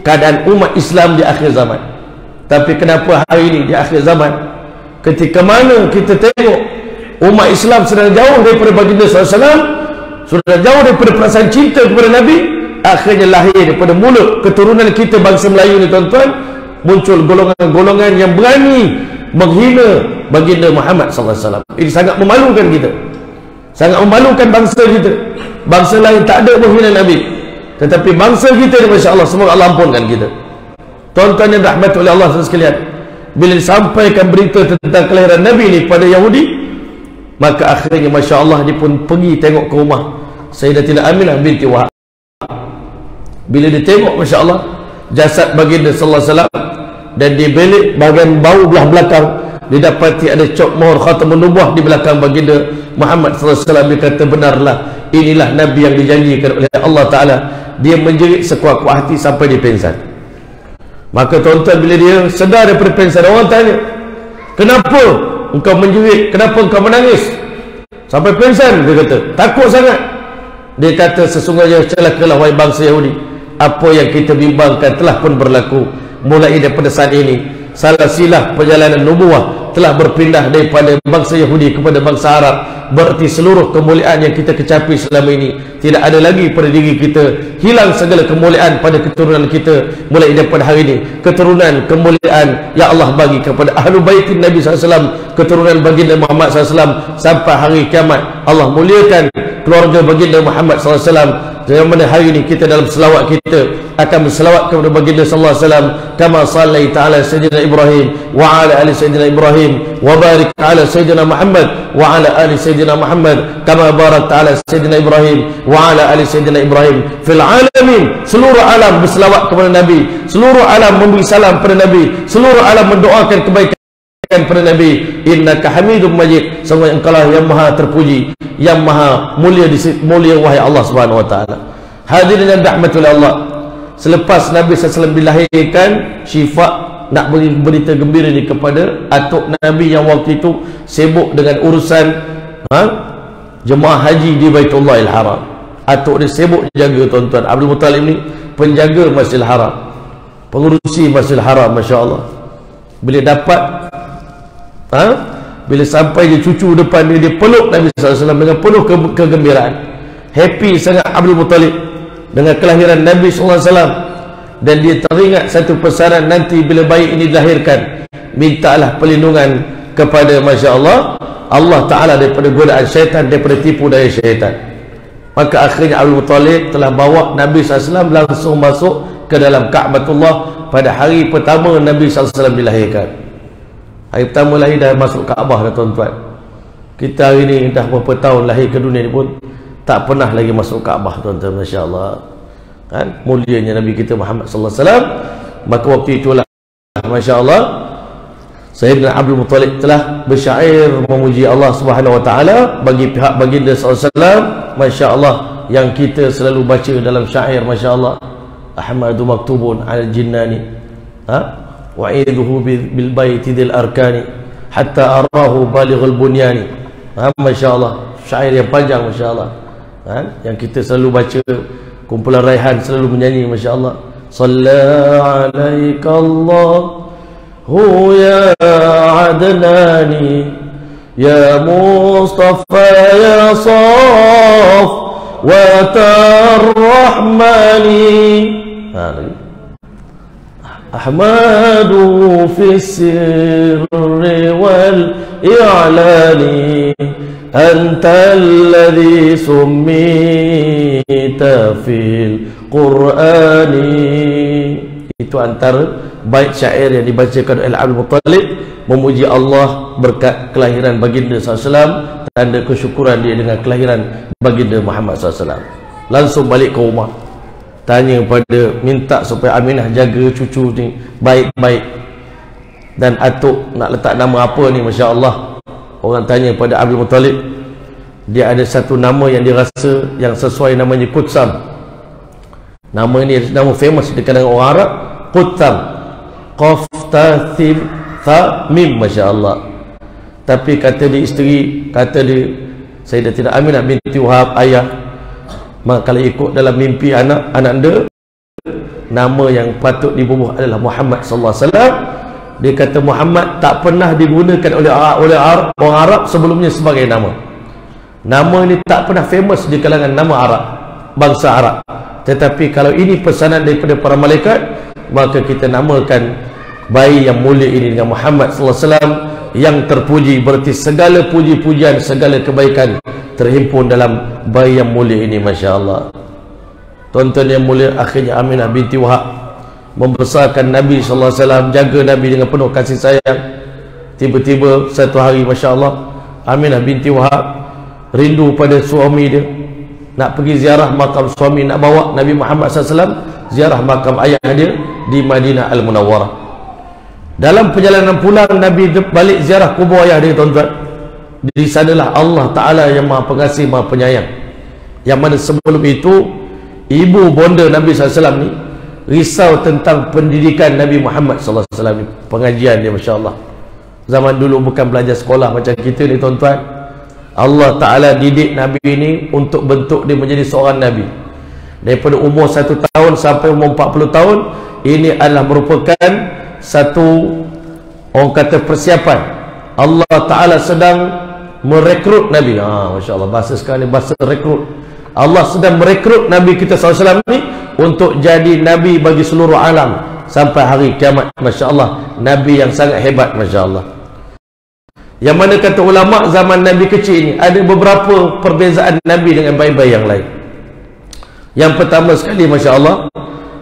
keadaan umat Islam di akhir zaman. Tapi kenapa hari ini di akhir zaman, ketika mana kita tengok umat Islam sedang jauh daripada baginda SAW, sudah jauh daripada perasaan cinta kepada Nabi, akhirnya lahir daripada mulut keturunan kita bangsa Melayu ni tuan-tuan, muncul golongan-golongan yang berani menghina baginda Muhammad SAW. Ini sangat memalukan kita, sangat memalukan bangsa kita. Bangsa lain tak ada menghina Nabi, tetapi bangsa kita ni, Masya Allah, semoga Allah ampunkan kita. Tuan-tuan yang rahmat oleh Allah sekalian, bila disampaikan berita tentang kelahiran Nabi ni kepada Yahudi, maka akhirnya Masya Allah dia pun pergi tengok ke rumah Sayyidatina Aminah binti Wahab. Bila dia tengok, Masya Allah, jasad baginda sallallahu alaihi wasallam, dan di bilik bahagian bau belah belakang didapati ada cok mohon khatamun nubuwah di belakang baginda Muhammad sallallahu alaihi wasallam. Dia kata, benarlah, inilah Nabi yang dijanjikan oleh Allah Ta'ala. Dia menjerit sekuat-kuat hati sampai dia pingsan. Maka tuan-tuan, bila dia sedar daripada pingsan, orang tanya, kenapa engkau menjerit, kenapa engkau menangis sampai pingsan? Dia kata, takut sangat. Dia kata, sesungguhnya celakalah wahai bangsa Yahudi, apa yang kita bimbangkan telah pun berlaku. Mulai daripada saat ini, salah silah perjalanan nubuah telah berpindah daripada bangsa Yahudi kepada bangsa Arab. Berarti seluruh kemuliaan yang kita kecapi selama ini tidak ada lagi pada diri kita. Hilang segala kemuliaan pada keturunan kita. Mulai daripada hari ini, keturunan kemuliaan ya Allah bagi kepada ahlu baitin Nabi SAW, keturunan baginda Muhammad SAW, sampai hari kiamat. Allah muliakan keluarga baginda Muhammad SAW. Yang mana hari ini kita dalam selawat kita akan berselawat kepada baginda sallallahu alaihi wasallam, kama sallaita ala sayyidina Ibrahim wa ala ali sayyidina Ibrahim wa barik ala sayyidina Muhammad wa ala ali sayyidina Muhammad kama barakta ala sayyidina Ibrahim wa ala ali sayyidina Ibrahim fil alamin. Seluruh alam berselawat kepada Nabi, seluruh alam memberi salam kepada Nabi, seluruh alam mendoakan kebaikan kepada Nabi. Innaka Hamidum Majid, sungguh engkaulah yang maha terpuji, yang maha mulia wahai Allah Subhanahu wa taala. Hadirin yang dirahmati oleh Allah, selepas Nabi SAW dilahirkan, Syifa nak beri berita gembira ni kepada atuk Nabi yang waktu itu sibuk dengan urusan jemaah haji di Baitullahil Haram. Atuk dia sibuk jaga, tuan-tuan. Abdul Muttalib ni penjaga Masjidil Haram, pengurusi Masjidil Haram, Masya Allah. Bila dapat bila sampai dia cucu depan dia, dia peluk Nabi SAW dengan penuh kegembiraan. Happy sangat Abdul Muttalib dengan kelahiran Nabi SAW. Dan dia teringat satu pesanan, nanti bila bayi ini dilahirkan, mintalah perlindungan kepada, Masya Allah, Allah Ta'ala daripada godaan syaitan, daripada tipu daya syaitan. Maka akhirnya Abdul Muttalib telah bawa Nabi SAW langsung masuk ke dalam Ka'batullah pada hari pertama Nabi SAW dilahirkan. Hari pertama lahir dah masuk Kaabah dah, tuan-tuan. Kita hari ni dah berapa tahun lahir ke dunia ni pun tak pernah lagi masuk Kaabah, tuan-tuan. Masya Allah, kan mulianya Nabi kita Muhammad sallallahu alaihi wasallam. Maka waktu itulah, Masya Allah, Sayyidina Abdul Muttalib telah bersyair memuji Allah Subhanahu wa taala bagi pihak baginda sallallahu alaihi wasallam. Masya Allah, yang kita selalu baca dalam syair, Masya Allah, Ahmadu maktubun al jinnani wa'iduhu bil baiti dil arkani hatta arahu balighul bunyani. Masya Allah, syair yang panjang, Masya Allah, yang kita selalu baca. Kumpulan Raihan selalu menyanyi, Masya Allah. Salla alaika Allahu ya Adnani ya Mustafa ya Saf wa Tarrahmani Ahmadu في السر والإعلان أنت الذي سميت في القرآن. Itu antara bait syair yang dibacakan oleh Abdul Muttalib memuji Allah berkat kelahiran baginda SAW, tanda kesyukuran dia dengan kelahiran baginda Muhammad SAW. Langsung balik ke rumah, tanya pada, minta supaya Aminah jaga cucu ni baik-baik, dan atuk nak letak nama apa ni. Masya Allah, orang tanya pada Abdul Muttalib, dia ada satu nama yang dia rasa yang sesuai, namanya Qutsam. Nama ni nama famous di kalangan orang Arab, Qutsam, Qaf Ta Thin Tha Mim, Masya Allah. Tapi kata dia isteri, kata dia Sayyidatina Aminah binti Wahab, ayah, maka kalau ikut dalam mimpi anak anda, nama yang patut dibubuh adalah Muhammad sallallahu alaihi wasallam. Dia kata Muhammad tak pernah digunakan oleh orang Arab sebelumnya sebagai nama. Nama ni tak pernah famous di kalangan nama Arab, bangsa Arab. Tetapi kalau ini pesanan daripada para malaikat, maka kita namakan bayi yang mulia ini dengan Muhammad sallallahu alaihi wasallam yang terpuji. Berarti segala puji-pujian, segala kebaikan terhimpun dalam bayi yang mulia ini. Masya Allah. Tuan-tuan yang mulia, akhirnya Aminah binti Wahab membesarkan Nabi sallallahu alaihi wasallam, jaga Nabi dengan penuh kasih sayang. Tiba-tiba satu hari, Masya Allah, Aminah binti Wahab rindu pada suami dia, nak pergi ziarah makam suami, nak bawa Nabi Muhammad SAW ziarah makam ayah dia di Madinah Al-Munawwarah. Dalam perjalanan pulang, Nabi balik ziarah kubur ayah dia, tuan-tuan. Di sanalah Allah Ta'ala yang Maha Pengasih, Maha Penyayang, yang mana sebelum itu ibu bonda Nabi SAW ni risau tentang pendidikan Nabi Muhammad SAW ni, pengajian dia. Masya Allah, zaman dulu bukan belajar sekolah macam kita ni, tuan-tuan. Allah Ta'ala didik Nabi ini untuk bentuk dia menjadi seorang Nabi. Daripada umur 1 tahun sampai umur 40 tahun, ini adalah merupakan satu, orang kata, persiapan. Allah Ta'ala sedang merekrut Nabi. Masya Allah, bahasa sekarang ni bahasa rekrut. Allah sedang merekrut Nabi kita SAW ni untuk jadi Nabi bagi seluruh alam sampai hari kiamat. Masya Allah, Nabi yang sangat hebat. Masya Allah. Yang mana kata ulama, zaman Nabi kecil ni ada beberapa perbezaan Nabi dengan bayi-bayi yang lain. Yang pertama sekali, Masya Allah,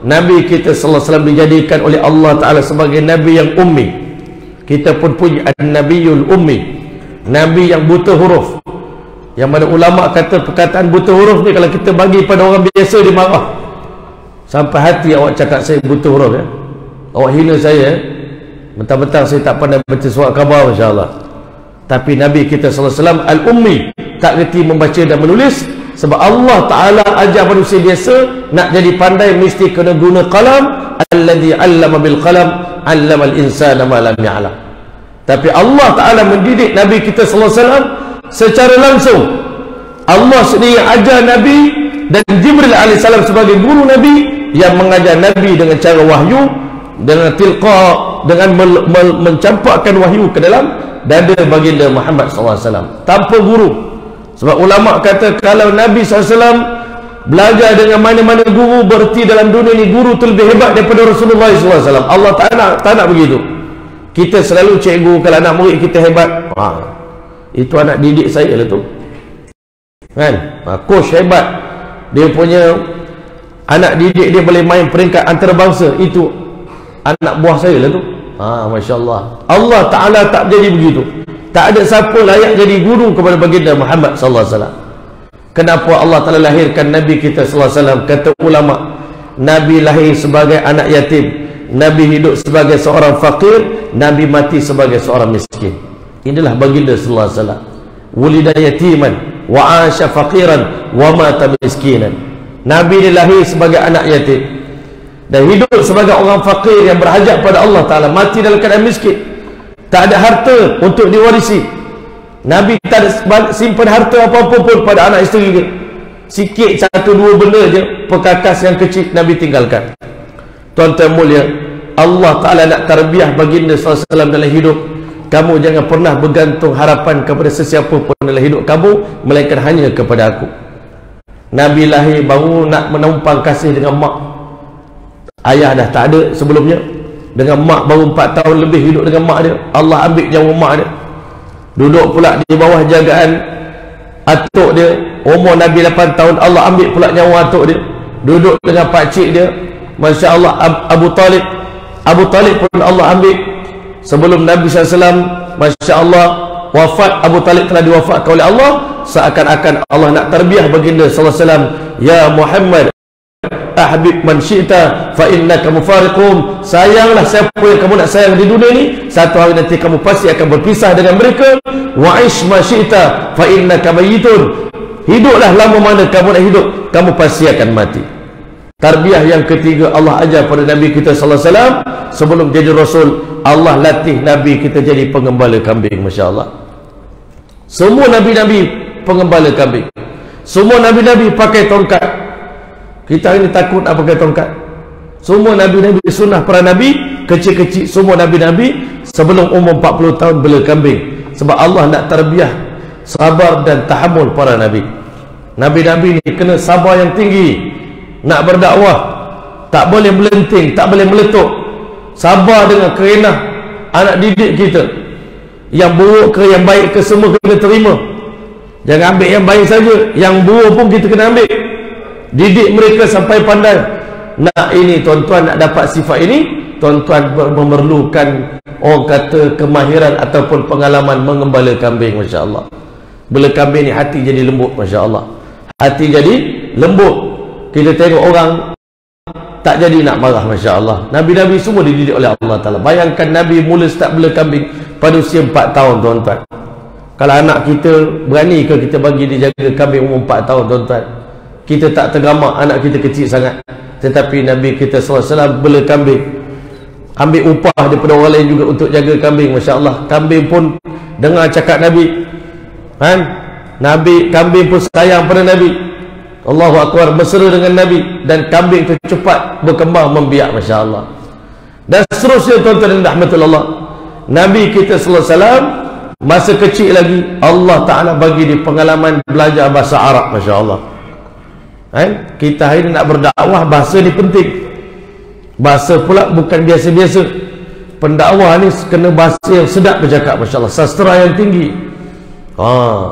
Nabi kita sallallahu alaihi wasallam dijadikan oleh Allah Ta'ala sebagai Nabi yang ummi. Kita pun punya An-Nabiyul Ummi, Nabi yang buta huruf. Yang mana ulama kata perkataan buta huruf ni, kalau kita bagi pada orang biasa, dia marah. Sampai hati awak cakap saya buta huruf, ya? Awak hina saya, mentang-mentang saya tak pandai baca surat khabar. Masya Allah. Tapi Nabi kita sallallahu alaihi wasallam al-ummi, tak reti membaca dan menulis. Sebab Allah Ta'ala ajar manusia biasa nak jadi pandai mesti kena guna qalam. Alladhi 'allama bil qalam 'allama al-insana ma lam ya'lam. Tapi Allah Ta'ala mendidik Nabi kita sallallahu alaihi wasallam secara langsung. Allah sendiri ajar Nabi, dan Jibril alaihissalam sebagai guru Nabi yang mengajar Nabi dengan cara wahyu, dengan tilqa, dengan mencampakkan wahyu ke dalam dada baginda Muhammad SAW tanpa guru. Sebab ulama kata kalau Nabi SAW belajar dengan mana-mana guru, berarti dalam dunia ni guru tu lebih hebat daripada Rasulullah SAW. Allah tak nak begitu. Kita selalu cikgu, kalau anak murid kita hebat, itu anak didik saya lah tu, kan? Coach hebat, dia punya anak didik dia boleh main peringkat antarabangsa, itu anak buah saya lah tu. Masya Allah. Allah Ta'ala tak jadi begitu. Tak ada siapa layak jadi guru kepada baginda Muhammad sallallahu alaihi wasallam. Kenapa Allah Ta'ala lahirkan Nabi kita sallallahu alaihi wasallam? Kata ulama, Nabi lahir sebagai anak yatim, Nabi hidup sebagai seorang fakir, Nabi mati sebagai seorang miskin. Inilah baginda sallallahu alaihi wasallam. Wulida yatiman wa 'asha faqiran wa mata miskinan. Nabi dilahir sebagai anak yatim dan hidup sebagai orang fakir yang berhajat pada Allah Ta'ala, mati dalam keadaan miskin, tak ada harta untuk diwarisi. Nabi tak ada simpan harta apa-apa pun pada anak isteri dia. Sikit, 1-2 benda je, perkakas yang kecil Nabi tinggalkan. Tuan-tuan mulia, Allah Ta'ala nak tarbiyah baginda SAW dalam hidup. Kamu jangan pernah bergantung harapan kepada sesiapa pun dalam hidup kamu, melainkan hanya kepada aku. Nabi lahir baru nak menumpang kasih dengan mak. Ayah dah tak ada sebelumnya. dengan mak baru 4 tahun lebih hidup dengan mak dia. Allah ambil nyawa mak dia. Duduk pula di bawah jagaan atuk dia. Umur Nabi 8 tahun, Allah ambil pula nyawa atuk dia. Duduk dengan pakcik dia, Masya Allah, Abu Talib. Abu Talib pun Allah ambil. Sebelum Nabi SAW, Masya Allah, wafat, Abu Talib telah diwafatkan oleh Allah. Seakan-akan Allah nak tarbiyah baginda SAW. Ya Muhammad, ahbib man syi'ta fa innaka mufariqum. Sayanglah siapa yang kamu nak sayang di dunia ni, satu hari nanti kamu pasti akan berpisah dengan mereka. Wa ish ma syi'ta fa innaka mayyitun. Hiduplah lama mana kamu nak hidup, kamu pasti akan mati. Tarbiyah yang ketiga Allah ajar pada Nabi kita sallallahu alaihi wasallam. Sebelum jadi Rasul, Allah latih Nabi kita jadi pengembala kambing. Masya Allah. Semua Nabi-Nabi pengembala kambing. Semua Nabi-Nabi pakai tongkat. Kita ini takut nak pakai tongkat. Semua Nabi-Nabi, sunnah para Nabi kecil-kecil, semua Nabi-Nabi sebelum umur 40 tahun bela kambing. Sebab Allah nak tarbiyah sabar dan tahammul para Nabi. Nabi-Nabi ni kena sabar yang tinggi. Nak berdakwah tak boleh melenting, tak boleh meletup. Sabar dengan kerenah anak didik kita. Yang buruk ke yang baik ke semua kena terima. Jangan ambil yang baik saja, yang buruk pun kita kena ambil. Didik mereka sampai pandai. Nak ini tuan-tuan, nak dapat sifat ini, tuan-tuan memerlukan orang kata kemahiran ataupun pengalaman mengembala kambing. Masya Allah. Bela kambing ni hati jadi lembut. Masya Allah. Hati jadi lembut. Kita tengok orang tak jadi nak marah. Masya Allah. Nabi-Nabi semua dididik oleh Allah Ta'ala. Bayangkan Nabi mula start bela kambing pada usia 4 tahun tuan-tuan. Kalau anak kita berani ke kita bagi dia jaga kambing umur 4 tahun tuan-tuan? Kita tak tergamak, anak kita kecil sangat. Tetapi Nabi kita SAW bela kambing, ambil upah daripada orang lain juga untuk jaga kambing. Masya Allah. Kambing pun dengar cakap Nabi, kan? Nabi, kambing pun sayang pada Nabi. Allahu Akbar, bersera dengan Nabi. Dan kambing itu cepat berkembang membiak. Masya Allah. Dan seterusnya tuan-tuan dan rahmatullah, Nabi kita SAW masa kecil lagi Allah Ta'ala bagi dia pengalaman belajar bahasa Arab. Masya Allah. Kita hari ini nak berdakwah, bahasa ni penting. Bahasa pula bukan biasa-biasa. Pendakwah ni kena bahasa yang sedap bercakap. Masya Allah. Sastra yang tinggi.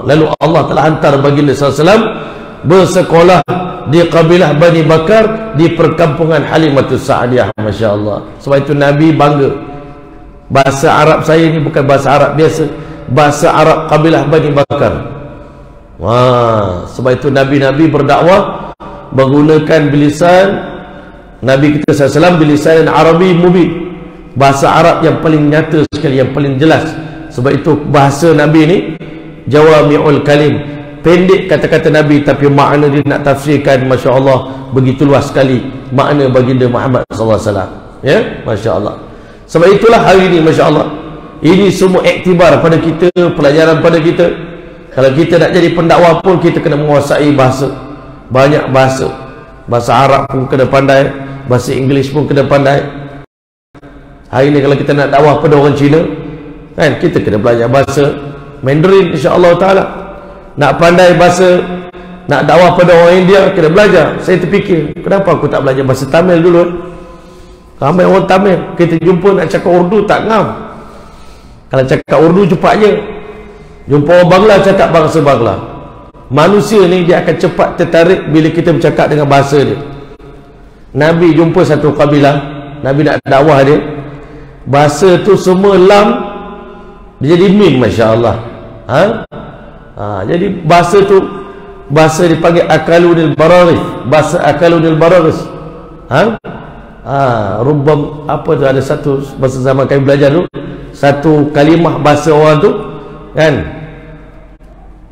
Lalu Allah telah hantar baginda SAW bersekolah di kabilah Bani Bakar di perkampungan Halimatus Sa'diyah. Masya Allah. Sebab itu Nabi bangga, bahasa Arab saya ni bukan bahasa Arab biasa, bahasa Arab kabilah Bani Bakar. Sebab itu Nabi-Nabi berdakwah menggunakan bilisan Nabi kita SAW, bilisan Arabi mubin, bahasa Arab yang paling nyata sekali, yang paling jelas. Sebab itu bahasa Nabi ni jawami'ul kalim, pendek kata-kata Nabi, tapi makna dia nak tafsirkan, Masya Allah, begitu luas sekali makna baginda Muhammad SAW. Ya, Masya Allah. Sebab itulah hari ini, Masya Allah, ini semua iktibar pada kita, pelajaran pada kita. Kalau kita nak jadi pendakwah pun, kita kena menguasai bahasa, banyak bahasa. Bahasa Arab pun kena pandai, bahasa Inggeris pun kena pandai. Hari ini kalau kita nak dakwah pada orang Cina, kan, kita kena belajar bahasa Mandarin, insya-Allah Ta'ala. Nak pandai bahasa, nak dakwah pada orang India, kena belajar. Saya terfikir, kenapa aku tak belajar bahasa Tamil dulu? Ramai orang Tamil kita jumpa nak cakap Urdu tak ngam. Kalau cakap Urdu cepat je. Jumpa orang Bangla cakap bahasa Bangla. Manusia ni dia akan cepat tertarik bila kita bercakap dengan bahasa dia. Nabi jumpa satu kabilah, Nabi nak dakwah dia, bahasa tu semua lam dia jadi mim. Masya Allah. Jadi bahasa tu, bahasa dipanggil akalunil bararis, bahasa akalunil bararis. Rubbam apa tu, ada satu bahasa zaman kami belajar tu, satu kalimah bahasa orang tu, kan,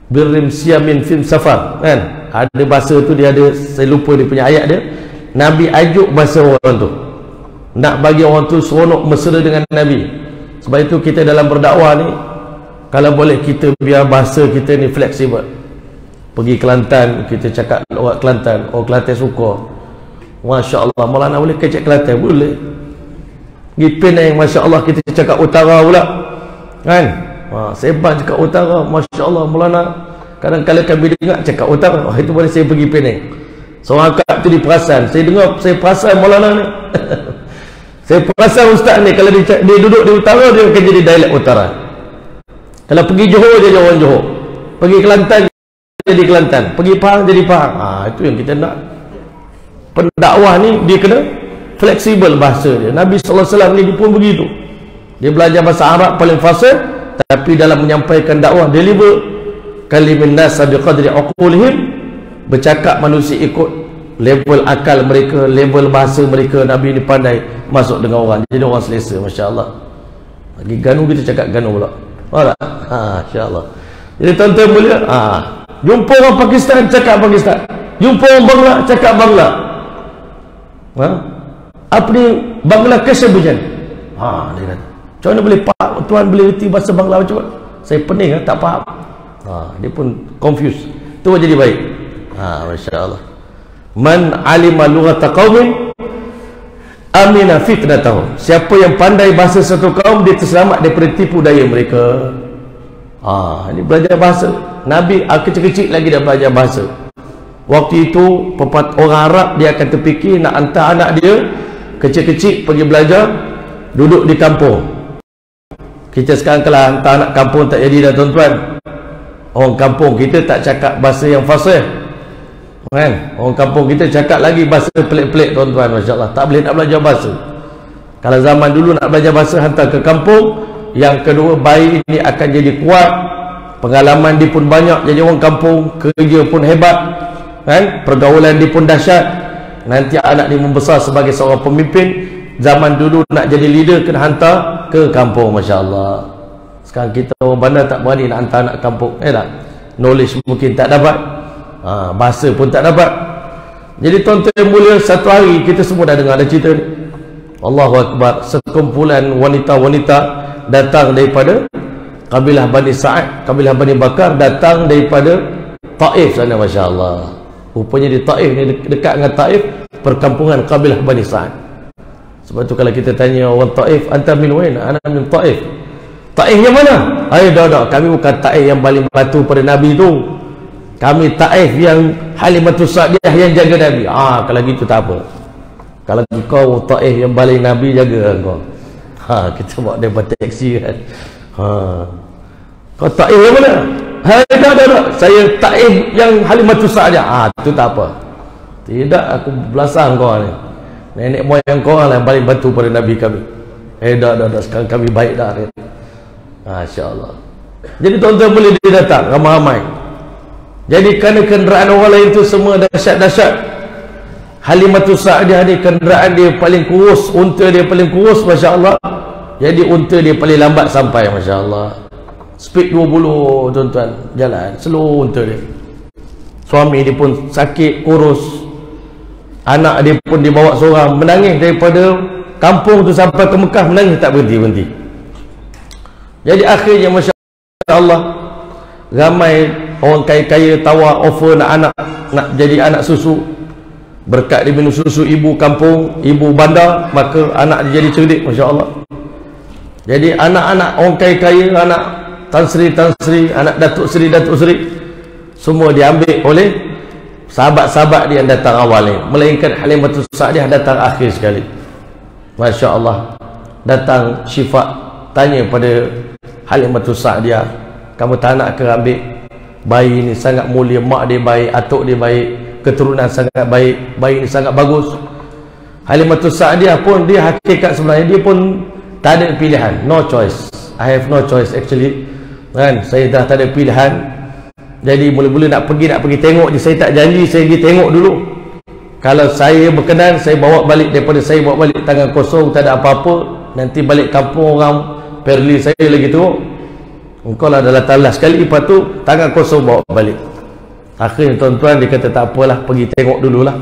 birrim siyamin fim safar, kan, ada bahasa tu dia ada, saya lupa dia punya ayat dia. Nabi ajuk bahasa orang tu, nak bagi orang tu seronok mesra dengan Nabi. Sebab itu kita dalam berdakwah ni, kalau boleh kita biar bahasa kita ni fleksibel. Pergi Kelantan, kita cakap orang Kelantan, orang Kelantan suka. Masya Allah, Maulana boleh kecek Kelantan? Boleh. Pergi Penang, Masya Allah, kita cakap utara pula, kan? Sebab cakap utara, Masya Allah, Maulana kadang-kadang kami dengar cakap utara. Itu boleh saya pergi Penang. Seorang akak tu diperasan, saya dengar, saya perasan Maulana ni. Saya perasan ustaz ni kalau dia duduk di utara, dia akan jadi dialek utara. Kalau pergi Johor, jadi orang Johor. Pergi Kelantan, jadi Kelantan. Pergi Pahang, jadi Pahang. Itu yang kita nak. Pendakwah ni dia kena fleksibel bahasa dia. Nabi SAW ni dia pun begitu. Dia belajar bahasa Arab paling fasih, tapi dalam menyampaikan dakwah deliver kalimin nas biqadri uqulihim, bercakap manusia ikut level akal mereka, level bahasa mereka. Nabi ni pandai masuk dengan orang, jadi orang selesa, masya-Allah. Lagi ganu kita cakap ganu pula. Faham tak? Insya-Allah. Jadi tuan-tuan mulia, jumpa orang Pakistan cakap Pakistan. Jumpa orang Bangla cakap Bangla. Apa ni Bangladesh macam? Dia kata, macam mana boleh tuan boleh reti bahasa Bangla macam mana? Saya pening tak faham. Dia pun confused. Tu jadi baik. Masya-Allah. Man alima lughata qaumin amina fitnatahum. Siapa yang pandai bahasa satu kaum, dia terselamat daripada tipu daya mereka. Ini belajar bahasa. Nabi kecil-kecil lagi dah belajar bahasa. Waktu itu orang Arab dia akan terfikir nak hantar anak dia kecil-kecil pergi belajar, duduk di kampung. Kita sekarang kalau hantar anak kampung tak jadi dah tuan-tuan. Orang kampung kita tak cakap bahasa yang fasih, kan? Orang kampung kita cakap lagi bahasa pelik-pelik tuan-tuan, masya-Allah. Tak boleh nak belajar bahasa. Kalau zaman dulu nak belajar bahasa, hantar ke kampung. Yang kedua, bayi ini akan jadi kuat, pengalaman dia pun banyak, jadi orang kampung, kerja pun hebat, kan? Pergaulan dia pun dahsyat. Nanti anak dia membesar sebagai seorang pemimpin. Zaman dulu nak jadi leader kena hantar ke kampung, masya-Allah. Sekarang kita orang bandar tak berani nak hantar anak kampung, tak? Knowledge mungkin tak dapat, bahasa pun tak dapat. Jadi tuan-tuan yang mulia, satu hari kita semua dah dengar ada cerita ni. Allahu Akbar. Sekumpulan wanita-wanita datang daripada kabilah Bani Sa'ad, kabilah Bani Bakar, datang daripada Taif sana, masya-Allah. Rupanya di Taif ni, dekat dengan Taif, perkampungan kabilah Bani Sa'ad. Sebab tu kalau kita tanya orang Taif, anta min wain? Ana min Taif. Taif yang mana? Dah, kami bukan Taif yang baling batu pada Nabi tu. Kami Taif yang Halimatus Sa'diyah yang jaga Nabi. Kalau gitu tak apa. Kalau kau Taif yang baling Nabi, jaga kau. Kita bawa dia taksi kan. Kau Taif yang mana? Dah. Saya Taif yang Halimatus Sa'diyah. Itu tak apa. Tidak, aku belasah kau ni. Nenek moyang kau lah yang baling batu pada Nabi kami. Dah. Sekarang kami baik dah. Masya-Allah. Jadi tuan-tuan boleh dia datang ramai-ramai. Jadi kerana kenderaan orang lain tu semua dahsyat-dahsyat, Halimatus Sa'diyah ni kenderaan dia paling kurus, unta dia paling kurus, masya-Allah. Jadi unta dia paling lambat sampai, masya-Allah. Speed 20 tuan-tuan, jalan slow unta dia. Suami dia pun sakit, kurus. Anak dia pun dibawa seorang, menangis daripada kampung tu sampai ke Mekah, menangis tak berhenti-berhenti. Jadi akhirnya, masya-Allah, ramai orang kaya-kaya tawar offer nak jadi anak susu. Berkat dia minum susu ibu kampung, ibu bandar, maka anak dia jadi cerdik, masya-Allah. Jadi anak-anak orang kaya-kaya, anak Tan Sri, anak Datuk Sri, semua diambil oleh sahabat-sahabat dia yang datang awal ni. Melainkan Halimatus Sa'diyah datang akhir sekali, masya-Allah. Datang Syifa tanya pada Halimatus Sa'diyah, kamu tak nak ke ambil bayi ni? Sangat mulia, mak dia baik, atuk dia baik, keturunan sangat baik, bayi ni sangat bagus. Halimatus Sa'diyah pun dia hakikat sebenarnya dia pun tak ada pilihan, no choice. I have no choice actually, kan? Saya dah tak ada pilihan. Jadi mula-mula nak pergi tengok je, saya tak janji saya pergi tengok dulu. Kalau saya berkenan, saya bawa balik, daripada saya bawa balik tangan kosong, tak ada apa-apa, nanti balik kampung orang perli saya lagi tengok. Engkau lah dah talas sekali, lepas tu tangan kosong bawa balik. Akhirnya tuan-tuan dia kata tak apalah, pergi tengok dululah.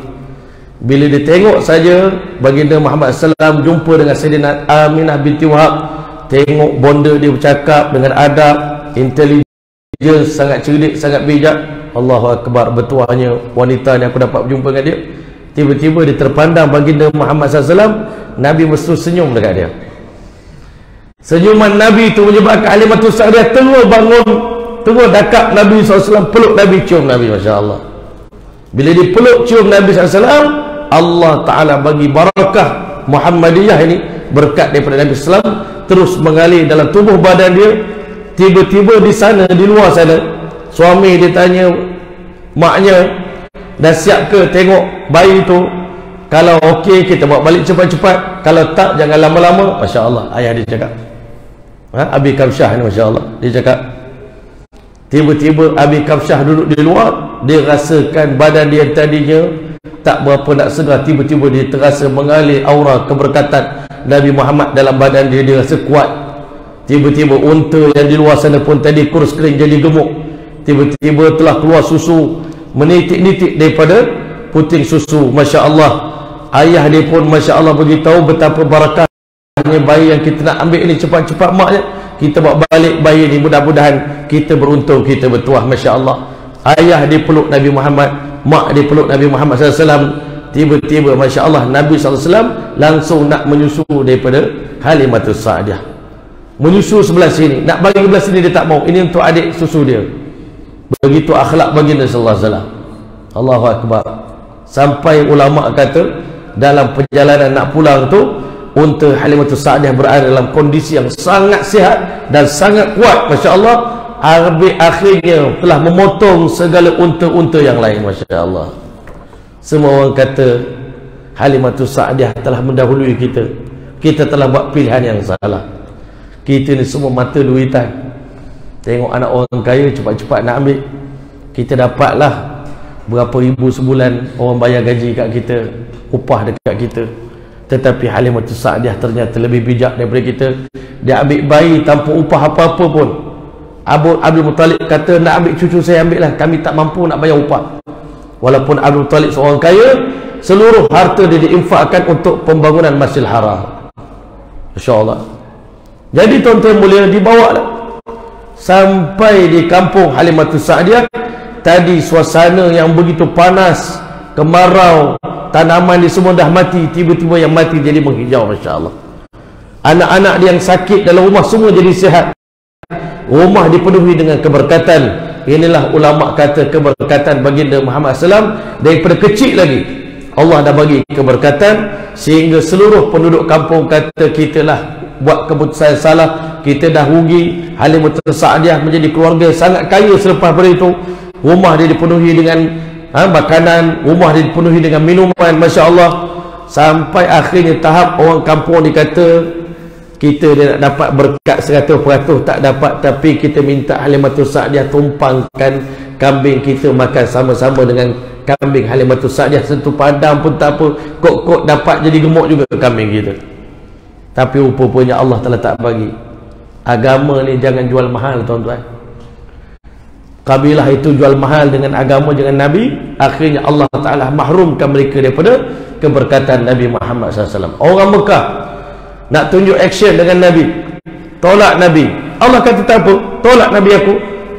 Bila dia tengok saja, baginda Muhammad SAW jumpa dengan Sayyidina Aminah binti Wahab. Tengok bonda dia bercakap dengan adab, intelijen, sangat cerdik, sangat bijak. Allahu Akbar, bertuahnya wanita ni aku dapat berjumpa dengan dia. Tiba-tiba dia terpandang baginda Muhammad SAW. Nabi mesti senyum dekat dia. Senyuman Nabi itu menyebabkan Halimatus Sa'diyah terus bangun, terus dakap Nabi SAW, peluk Nabi, cium Nabi, masya-Allah. Bila dipeluk cium Nabi SAW, Allah Ta'ala bagi barakah Muhammadiyah ini berkat daripada Nabi SAW terus mengalir dalam tubuh badan dia. Tiba-tiba di sana, di luar sana, suami dia tanya maknya, dah siap ke tengok bayi tu? Kalau okey kita bawa balik cepat-cepat, kalau tak jangan lama-lama. Masya Allah, ayah dia cakap, Abi Kabsyah ni Masya Allah, dia cakap tiba-tiba Abi Kabsyah duduk di luar, dia rasakan badan dia yang tadinya tak berapa nak segar, tiba-tiba dia terasa mengalir aura keberkatan Nabi Muhammad dalam badan dia. Dia rasa kuat. Tiba-tiba unta yang di luar sana pun tadi kurus kering jadi gemuk, tiba-tiba telah keluar susu menitik-nitik daripada puting susu. Masya Allah, ayah dia pun Masya Allah beritahu betapa barakahnya bayi yang kita nak ambil ini. Cepat-cepat maknya kita bawa balik bayi ini, mudah-mudahan kita beruntung, kita bertuah. Masya Allah, ayah dia peluk Nabi Muhammad, mak dia peluk Nabi Muhammad SAW. Tiba-tiba Masya Allah, Nabi SAW langsung nak menyusu daripada Halimatus Sa'diyah. Menyusu sebelah sini, nak bagi sebelah sini dia tak mau. Ini untuk adik susu dia. Begitu akhlak baginda sallallahu alaihi wasallam. Allahu Akbar. Sampai ulama kata dalam perjalanan nak pulang tu, unta Halimatus Sa'diyah berada dalam kondisi yang sangat sihat dan sangat kuat. Masya Allah. Akhirnya telah memotong segala unta-unta yang lain. Masya Allah. Semua orang kata Halimatus Sa'diyah telah mendahului kita. Kita telah buat pilihan yang salah. Kita ni semua mata duitan. Tengok anak orang kaya cepat-cepat nak ambil. Kita dapatlah berapa ribu sebulan orang bayar gaji kat kita, upah dekat kita. Tetapi Halimatus Sa'diyah ternyata lebih bijak daripada kita. Dia ambil bayi tanpa upah apa-apa pun. Abdul Muttalib kata, nak ambil cucu saya ambil lah, kami tak mampu nak bayar upah. Walaupun Abdul Muttalib seorang kaya, seluruh harta dia diinfakkan untuk pembangunan Masjidil Haram. Masya Allah. Jadi tuan-tuan mulia, dibawa lah sampai di kampung Halimatus Sa'diyah. Tadi suasana yang begitu panas, kemarau, tanaman di semua dah mati. Tiba-tiba yang mati jadi menghijau. Masya Allah. Anak-anak dia yang sakit dalam rumah semua jadi sihat. Rumah dipenuhi dengan keberkatan. Inilah ulama kata keberkatan baginda Muhammad SAW. Daripada kecil lagi Allah dah bagi keberkatan, sehingga seluruh penduduk kampung kata kita lah buat keputusan salah, kita dah rugi. Halimatus Sa'diyah menjadi keluarga sangat kaya selepas pada itu. Rumah dia dipenuhi dengan makanan, rumah dia dipenuhi dengan minuman. Masya Allah. Sampai akhirnya tahap orang kampung dikata, kita dia nak dapat berkat 100% tak dapat, tapi kita minta Halimatus Sa'diyah tumpangkan kambing kita makan sama-sama dengan kambing Halimatus Sa'diyah. Sentuh padam pun tak apa, kok dapat jadi gemuk juga kambing kita. Tapi rupanya Allah telah tak bagi. Agama ni jangan jual mahal tuan-tuan. Kabilah itu jual mahal dengan agama, dengan Nabi. Akhirnya Allah Ta'ala mahrumkan mereka daripada keberkatan Nabi Muhammad SAW. Orang Mekah nak tunjuk action dengan Nabi, tolak Nabi. Allah kata tak apa, tolak Nabi aku.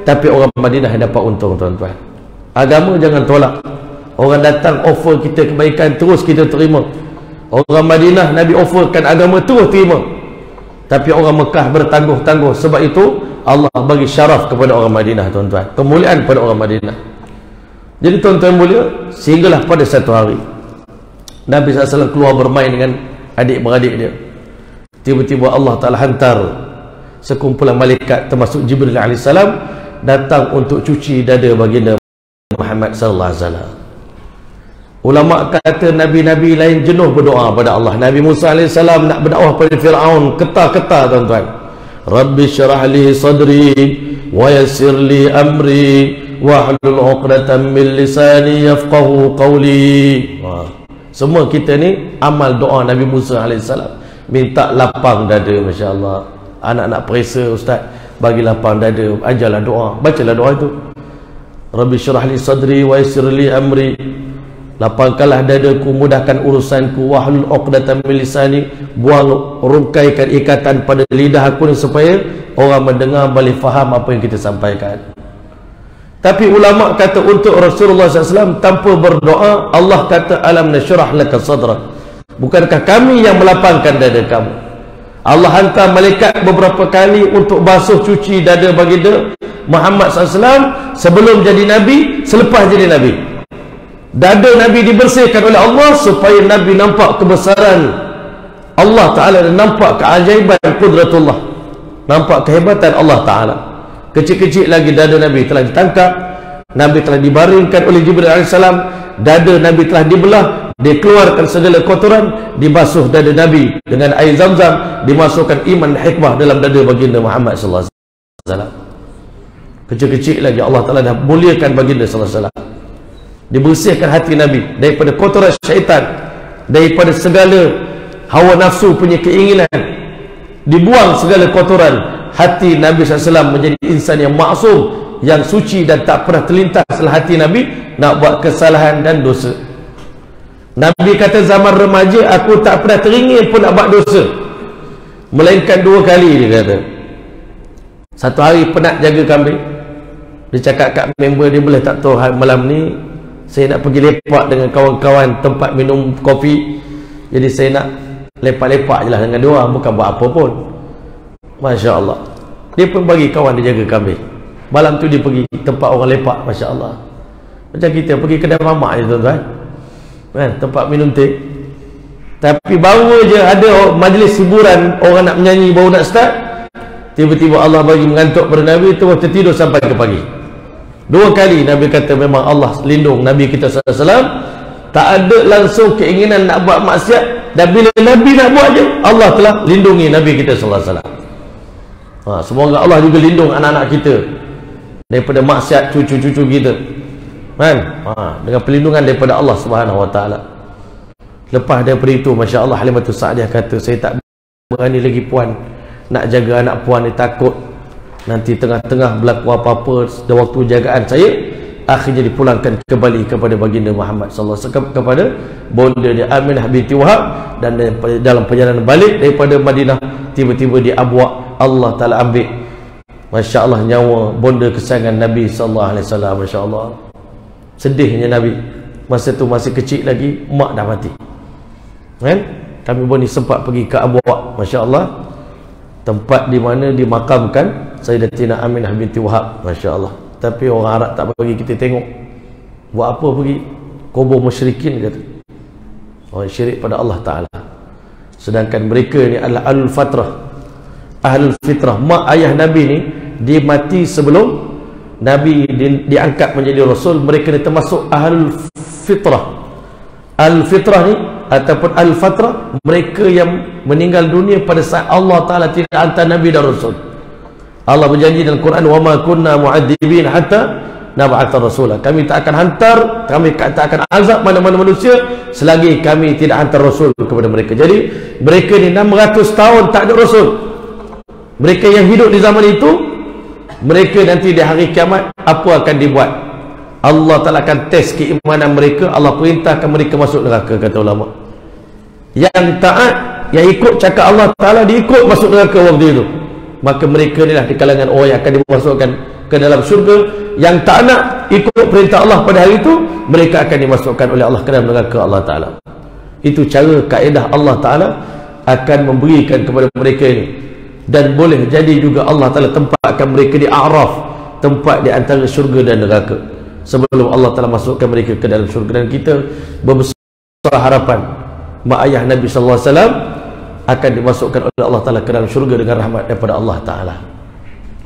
Tapi orang Madinah dapat untung tuan-tuan. Agama jangan tolak. Orang datang offer kita kebaikan, terus kita terima. Orang Madinah Nabi offerkan agama, terus terima. Tapi orang Mekah bertangguh-tangguh. Sebab itu Allah bagi syaraf kepada orang Madinah tuan-tuan, kemuliaan pada orang Madinah. Jadi tuan-tuan mulia, sehinggalah pada satu hari Nabi SAW keluar bermain dengan adik-beradik dia. Tiba-tiba Allah Ta'ala hantar sekumpulan malaikat termasuk Jibril AS datang untuk cuci dada baginda Muhammad SAW. Ulama kata nabi-nabi lain jenuh berdoa pada Allah. Nabi Musa AS nak berdakwah pada Fir'aun, ketar-ketar tuan-tuan. Rabbi syarah li sadri wa yassir li amri wahlul 'uqdatam min lisani yafqahu qawli. Semua kita ni amal doa Nabi Musa AS, minta lapang dada. Masya Allah. Anak-anak perisa, ustaz, bagi lapang dada, ajarlah doa, bacalah doa itu. Rabbi syarah li sadri wa yassir li amri, lapangkanlah dadaku, mudahkan urusanku. Wahlul 'uqdatam min lisani, buang, rungkaikan ikatan pada lidah aku ni, supaya orang mendengar boleh faham apa yang kita sampaikan. Tapi ulama kata untuk Rasulullah SAW tanpa berdoa, Allah kata alam nasyrah laka sadrak, bukankah kami yang melapangkan dada kamu? Allah hantar malaikat beberapa kali untuk basuh cuci dada baginda Muhammad SAW sebelum jadi Nabi, selepas jadi Nabi. Dada Nabi dibersihkan oleh Allah supaya Nabi nampak kebesaran Allah Ta'ala dan nampak keajaiban kudratullah, nampak kehebatan Allah Ta'ala. Kecil-kecil lagi dada Nabi telah ditangkap, Nabi telah dibaringkan oleh Jibril AS, dada Nabi telah dibelah, dikeluarkan segala kotoran, dibasuh dada Nabi dengan air Zam-Zam, dimasukkan iman hikmah dalam dada baginda Muhammad sallallahu alaihi wasallam. Kecil-kecil lagi Allah Ta'ala dah muliakan baginda sallallahu alaihi wasallam, dibersihkan hati Nabi daripada kotoran syaitan, daripada segala hawa nafsu punya keinginan, dibuang segala kotoran. Hati Nabi SAW menjadi insan yang maksum, yang suci, dan tak pernah terlintas dalam hati Nabi nak buat kesalahan dan dosa. Nabi kata zaman remaja aku tak pernah teringin pun nak buat dosa, melainkan 2 kali. Dia kata satu hari penat jaga kambing, dia cakap kat member dia, boleh tak tahu malam ni saya nak pergi lepak dengan kawan-kawan tempat minum kopi, jadi saya nak lepak-lepak je lah dengan dia orang, bukan buat apa pun. Masya Allah, dia pun bagi kawan dia jaga kambing. Malam tu dia pergi tempat orang lepak. Masya Allah, macam kita pergi kedai mamak je tuan-tuan kan, tempat minum teh. Tapi baru je ada majlis hiburan, orang nak menyanyi, baru nak start, tiba-tiba Allah bagi mengantuk pada Nabi, terus tertidur sampai ke pagi. 2 kali Nabi kata memang Allah lindung Nabi kita SAW. Tak ada langsung keinginan nak buat maksiat, dan bila Nabi nak buat je, Allah telah lindungi Nabi kita SAW. Semoga Allah juga lindung anak-anak kita daripada maksiat cucu-cucu kita kan, dengan perlindungan daripada Allah Subhanahu Wa Taala. Lepas daripada itu, Masya Allah, Halimatus Sa'diyah kata, saya tak berani lagi puan nak jaga anak puan ni, takut nanti tengah-tengah berlaku apa-apa dan waktu jagaan saya. Akhirnya dipulangkan kembali kepada baginda Muhammad sallallahu alaihi wasallam, kepada bonda dia Aminah binti Wahab. Dan dalam perjalanan balik daripada Madinah, tiba-tiba dia abuak, Allah Ta'ala ambil, Masya Allah, nyawa bonda kesayangan Nabi sallallahu alaihi wasallam. Masya Allah, sedihnya Nabi masa tu masih kecil lagi, mak dah mati kan. Kami pun sempat pergi ke Abuak, Masya Allah, tempat di mana dimakamkan Sayyidatina Aminah binti Wahab. Masya Allah. Tapi orang Arab tak bagi kita tengok. Buat apa pergi? Kubur musyrikin, kata. Orang syirik pada Allah Ta'ala. Sedangkan mereka ni adalah Ahlul Fatrah, Ahlul Fitrah. Mak ayah Nabi ni, dia mati sebelum Nabi diangkat menjadi Rasul. Mereka ni termasuk Ahlul Fitrah. Ahlul Fitrah ni ataupun Ahlul Fatrah, mereka yang meninggal dunia pada saat Allah Ta'ala tidak hantar Nabi dan Rasul. Allah berjanji dalam Quran, wa ma kunna mu'adzibin hatta nab'atha rasulah. Kami tak akan hantar, kami tak akan azab mana-mana manusia selagi kami tidak hantar Rasul kepada mereka. Jadi mereka ni 600 tahun tak ada Rasul. Mereka yang hidup di zaman itu, mereka nanti di hari kiamat apa akan dibuat? Allah Ta'ala akan test keimanan mereka. Allah perintahkan mereka masuk neraka, kata ulama. Yang taat, yang ikut cakap Allah Ta'ala, diikut masuk neraka waktu itu, maka mereka inilah di kalangan orang yang akan dimasukkan ke dalam syurga. Yang tak nak ikut perintah Allah pada hari itu, mereka akan dimasukkan oleh Allah ke dalam neraka Allah Ta'ala. Itu cara kaedah Allah Ta'ala akan memberikan kepada mereka ini. Dan boleh jadi juga Allah Ta'ala tempatkan mereka di A'raf, tempat di antara syurga dan neraka, sebelum Allah Ta'ala masukkan mereka ke dalam syurga. Dan kita berbesar harapan mak ayah Nabi SAW akan dimasukkan oleh Allah Ta'ala ke dalam syurga dengan rahmat daripada Allah Ta'ala.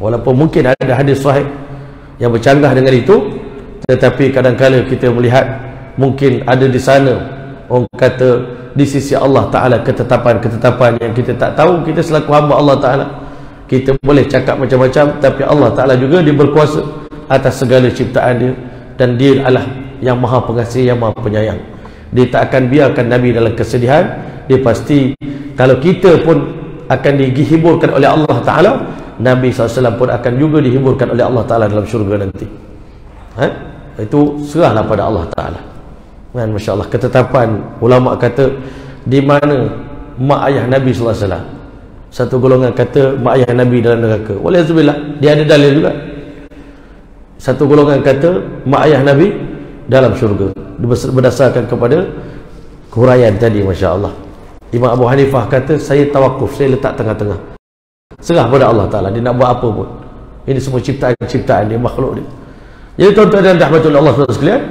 Walaupun mungkin ada hadis sahih yang bercanggah dengan itu, tetapi kadang-kadang kita melihat mungkin ada di sana, orang kata, di sisi Allah Ta'ala ketetapan-ketetapan yang kita tak tahu. Kita selaku hamba Allah Ta'ala, kita boleh cakap macam-macam, tapi Allah Ta'ala juga dia berkuasa atas segala ciptaan dia, dan dia adalah yang maha pengasih, yang maha penyayang. Dia tak akan biarkan Nabi dalam kesedihan. Dia pasti, kalau kita pun akan dihiburkan oleh Allah Ta'ala, Nabi SAW pun akan juga dihiburkan oleh Allah Ta'ala dalam syurga nanti. Itu serahlah pada Allah Ta'ala. Masya Allah, ketetapan ulama kata, di mana mak ayah Nabi SAW, satu golongan kata mak ayah Nabi dalam neraka, walaikumsalam, dia ada dalil juga. Satu golongan kata mak ayah Nabi dalam syurga, berdasarkan kepada huraian tadi. Masya Allah. Imam Abu Hanifah kata, saya tawakuf, saya letak tengah-tengah, serah pada Allah Ta'ala, dia nak buat apa pun. Ini semua ciptaan dia, makhluk dia. Jadi tuan-tuan dan rahmatullah Allah sekalian,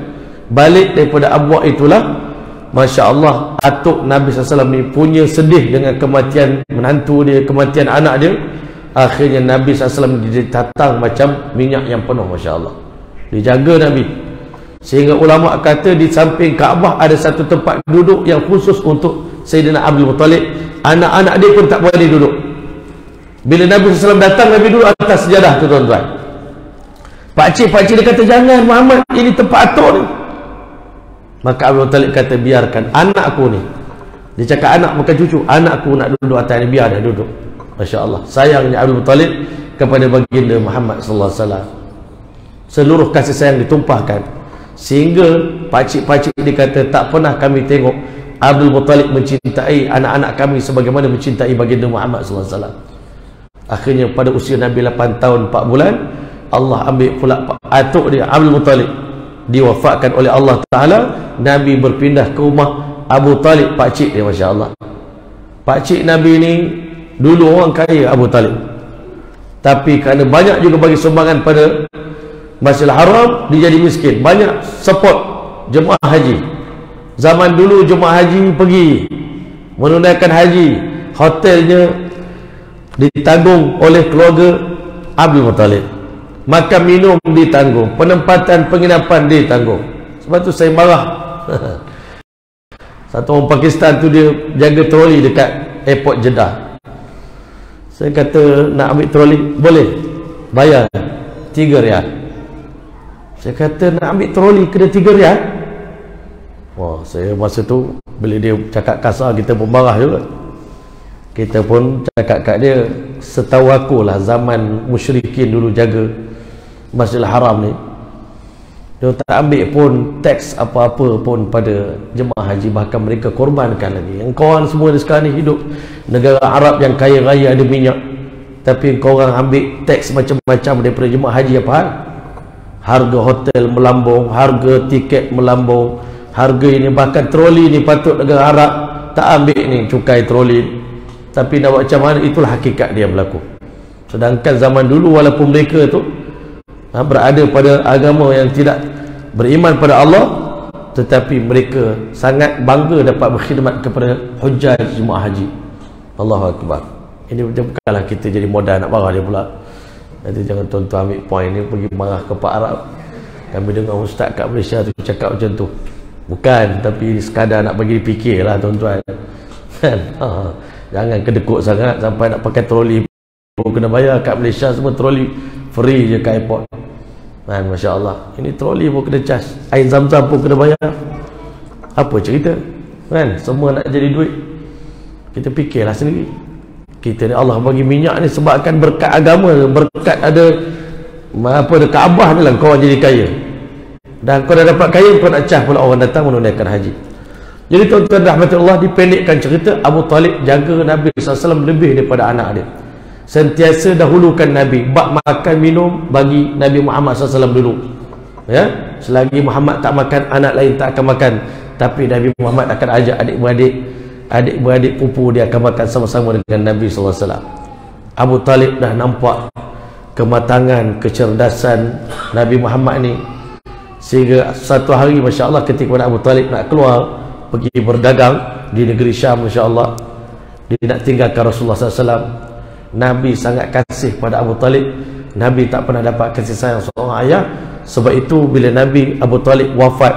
balik daripada Abuak itulah Masya Allah, atuk Nabi SAW ni punya sedih dengan kematian menantu dia, kematian anak dia. Akhirnya Nabi SAW ditatang macam minyak yang penuh. Masya Allah, dijaga Nabi. Sehingga ulama kata di samping Kaabah ada satu tempat duduk yang khusus untuk Sayyidina Abdul Muttalib. Anak-anak dia pun tak boleh duduk. Bila Nabi SAW datang, Nabi duduk atas sejadah tu, tuan-tuan. Pakcik-pakcik dia kata, jangan Muhammad, ini tempat atuk ni. Maka Abdul Muttalib kata, biarkan anakku ni. Dia cakap anak bukan cucu, anakku nak duduk atas ni, biar dia duduk. Masya Allah, sayangnya Abdul Muttalib kepada baginda Muhammad sallallahu alaihi wasallam. Seluruh kasih sayang ditumpahkan, sehingga pakcik-pakcik dia kata, tak pernah kami tengok Abdul Muttalib mencintai anak-anak kami sebagaimana mencintai baginda Muhammad sallallahu alaihi wasallam. Akhirnya pada usia Nabi 8 tahun 4 bulan, Allah ambil pula atuk dia Abdul Muttalib, diwafatkan oleh Allah Ta'ala. Nabi berpindah ke rumah Abu Talib, pakcik dia. Masya Allah, pakcik Nabi ni dulu orang kaya, Abu Talib, tapi kerana banyak juga bagi sumbangan pada Masjidil Haram, dia jadi miskin. Banyak support jemaah haji. Zaman dulu jemaah haji pergi menunaikan haji, hotelnya ditanggung oleh keluarga Abdul Muttalib, makan minum ditanggung, penempatan penginapan ditanggung. Sebab tu saya marah satu orang Pakistan tu, dia jaga troli dekat airport Jeddah. Saya kata nak ambil troli, boleh bayar 3 riyal. Saya kata nak ambil troli kena 3 riyal. Wah, saya masa tu bila dia cakap kasar, kita pun marah juga. Kita pun cakap kat dia, setahu aku lah zaman musyrikin dulu jaga Masjidil Haram ni, dia tak ambil pun teks apa-apa pun pada jemaah haji, bahkan mereka korbankan lagi. Yang korang semua sekarang ni hidup negara Arab yang kaya raya, ada minyak, tapi korang ambil teks macam-macam daripada jemaah haji. Apa hal? Harga hotel melambung, harga tiket melambung, harga ini, bahkan troli ni patut negara Arab tak ambil ni cukai troli. Tapi nak buat macam mana, itulah hakikat dia berlaku. Sedangkan zaman dulu, walaupun mereka tu berada pada agama yang tidak beriman pada Allah, tetapi mereka sangat bangga dapat berkhidmat kepada hujjaj jemaah haji. Allahu Akbar. Ini bukanlah kita jadi modal nak marah dia pula. Nanti jangan tuan-tuan ambil poin ni pergi marah ke Pak Arab. Kami dengar ustaz kat Malaysia tu cakap macam tu. Bukan, tapi sekadar nak bagi fikir lah tuan-tuan. Jangan kedekut sangat sampai nak pakai troli pun kena bayar. Kat Malaysia semua troli free je kat airport. Masya Allah, ini troli pun kena charge, air zam-zam pun kena bayar. Apa cerita kan? Semua nak jadi duit. Kita fikirlah sendiri. Kita ni Allah bagi minyak ni sebabkan berkat agama, berkat ada apa, ada Kaabah ni lah kau jadi kaya. Dan kau dah dapat kaya, kau nak charge pula orang datang menunaikan haji. Jadi tuan-tuan rahmatullah, dipendekkan cerita, Abu Talib jaga Nabi SAW lebih daripada anak dia. Sentiasa dahulukan Nabi, bab makan minum bagi Nabi Muhammad SAW dulu, ya. Selagi Muhammad tak makan, anak lain tak akan makan. Tapi Nabi Muhammad akan ajak adik-beradik pupu dia akan makan sama-sama dengan Nabi SAW. Abu Talib dah nampak kematangan, kecerdasan Nabi Muhammad ni, sehingga satu hari Masya Allah, ketika Abu Talib nak keluar pergi berdagang di negeri Syam, Masya Allah, dia nak tinggalkan Rasulullah SAW. Nabi sangat kasih pada Abu Talib. Nabi tak pernah dapat kasih sayang seorang ayah. Sebab itu bila Nabi Abu Talib wafat,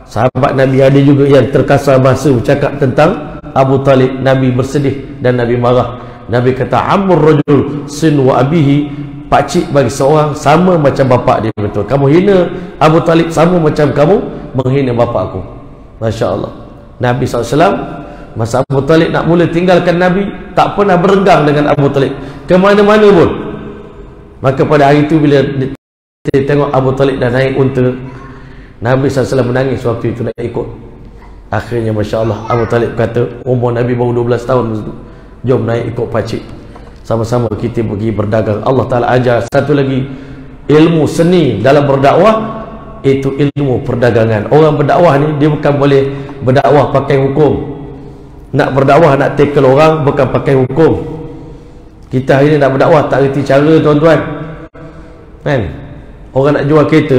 sahabat Nabi ada juga yang terkasar bahasa bercakap tentang Abu Talib. Nabi bersedih dan Nabi marah. Nabi kata, Ammur rajul sin wa abihi, pakcik bagi seorang sama macam bapak dia. Betul, kamu hina Abu Talib sama macam kamu menghina bapak aku. Masya Allah. Nabi SAW masa Abu Talib nak mula tinggalkan Nabi, tak pernah berenggang dengan Abu Talib ke mana-mana pun. Maka pada hari itu bila dia tengok Abu Talib dah naik unta, Nabi SAW menangis waktu itu nak ikut. Akhirnya Masya Allah, Abu Talib kata, umur Nabi baru 12 tahun, jom naik ikut pakcik, sama-sama kita pergi berdagang. Allah Ta'ala ajar satu lagi ilmu seni dalam berdakwah, itu ilmu perdagangan. Orang berdakwah ni, dia bukan boleh berdakwah pakai hukum. Nak berdakwah, nak tackle orang, bukan pakai hukum. Kita hari ni nak berdakwah tak reti cara tuan-tuan, kan? Orang nak jual kereta,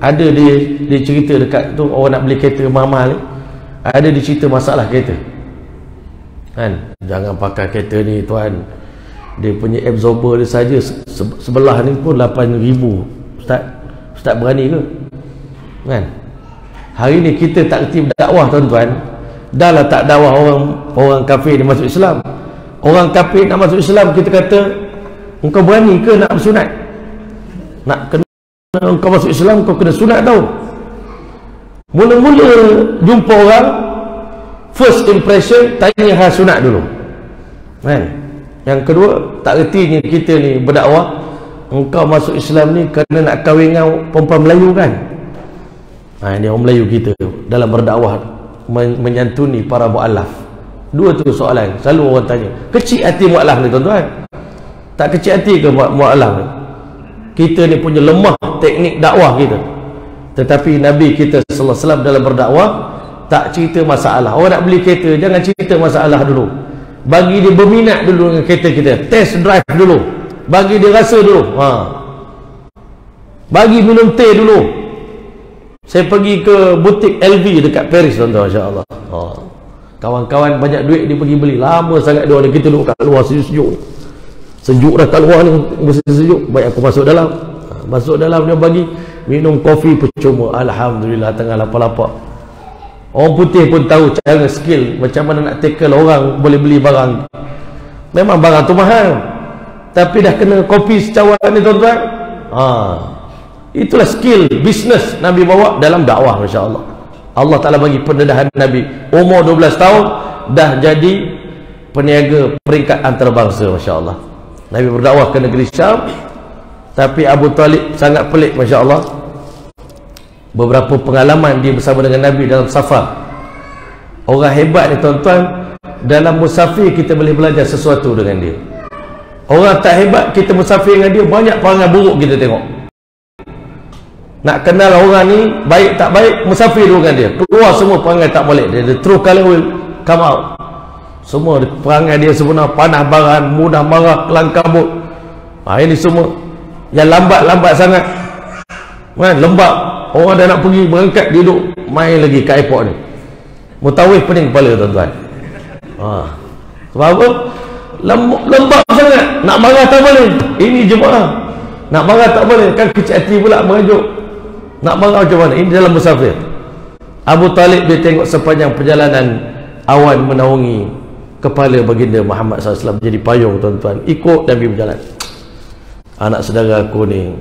ada dia cerita dekat tu, orang nak beli kereta mahal-mahal ni, ada dicerita masalah kereta kan, jangan pakai kereta ni tuan, dia punya absorber dia saja sebelah ni pun 8,000. Ustaz berani ke kan? Hari ni kita tak kerti berdakwah tuan-tuan, dah lah tak dakwah orang kafir ni masuk Islam. Orang kafir nak masuk Islam, kita kata engkau berani ke nak bersunat? Nak kena engkau masuk Islam, kau kena sunat tau. Mula-mula jumpa orang, first impression tanya hal sunat dulu kan. Yang kedua, tak ertinya kita ni berdakwah, engkau masuk Islam ni kerana nak kahwin dengan perempuan Melayu kan. Ini orang Melayu kita dalam berdakwah menyantuni para mu'alaf. Dua tu soalan selalu orang tanya. Kecil hati mu'alaf ni tuan-tuan, tak kecil hati ke mu'alaf ni? Kita ni punya lemah teknik dakwah kita, tetapi Nabi kita sallallahu alaihi wasallam dalam berdakwah tak cerita masalah. Orang nak beli kereta, jangan cerita masalah dulu, bagi dia berminat dulu dengan kereta kita, test drive dulu, bagi dia rasa dulu, bagi minum teh dulu. Saya pergi ke butik LV dekat Paris tuan-tuan, masya-Allah. Kawan-kawan banyak duit dia pergi beli, lama sangat dia orang, kita duduk kat luar sejuk-sejuk, sejuk dah kat luar ni, mesti sejuk. Baik aku masuk dalam, dia bagi minum kopi percuma. Alhamdulillah, tengah lapar-lapar. Orang putih pun tahu cara skill macam mana nak tackle orang boleh beli barang. Memang barang tu mahal, tapi dah kena kopi secawan ni tuan-tuan. Itulah skill bisnes Nabi bawa dalam dakwah, masya-Allah. Allah Ta'ala bagi pendedahan Nabi umur 12 tahun dah jadi peniaga peringkat antarabangsa, masya-Allah. Nabi berdakwah ke negeri Syam, tapi Abu Talib sangat pelik, masya-Allah. Beberapa pengalaman dia bersama dengan Nabi dalam safar. Orang hebat ni tuan-tuan, dalam musafir kita boleh belajar sesuatu dengan dia. Orang tak hebat, kita musafir dengan dia, banyak perangai buruk kita tengok. Nak kenal orang ni baik tak baik, musafir dulu dengan dia, keluar semua perangai tak boleh. The true color will come out. Semua perangai dia sebenar, panah baran, mudah marah, kelang kabut. Ini semua yang lambat-lambat sangat kan, lembab. Orang dah nak pergi berangkat, dia duduk main lagi kat airport ni. Mutawif pening kepala tuan-tuan. Sebab apa? Lembab sangat, nak marah tak boleh. Ini jemaah, nak marah tak boleh, kan kecil hati pula merajuk. Nak marah macam mana? Ini dalam musafir. Abu Talib dia tengok sepanjang perjalanan awan menaungi kepala baginda Muhammad SAW jadi payung tuan-tuan, ikut Nabi berjalan. Anak saudara aku ni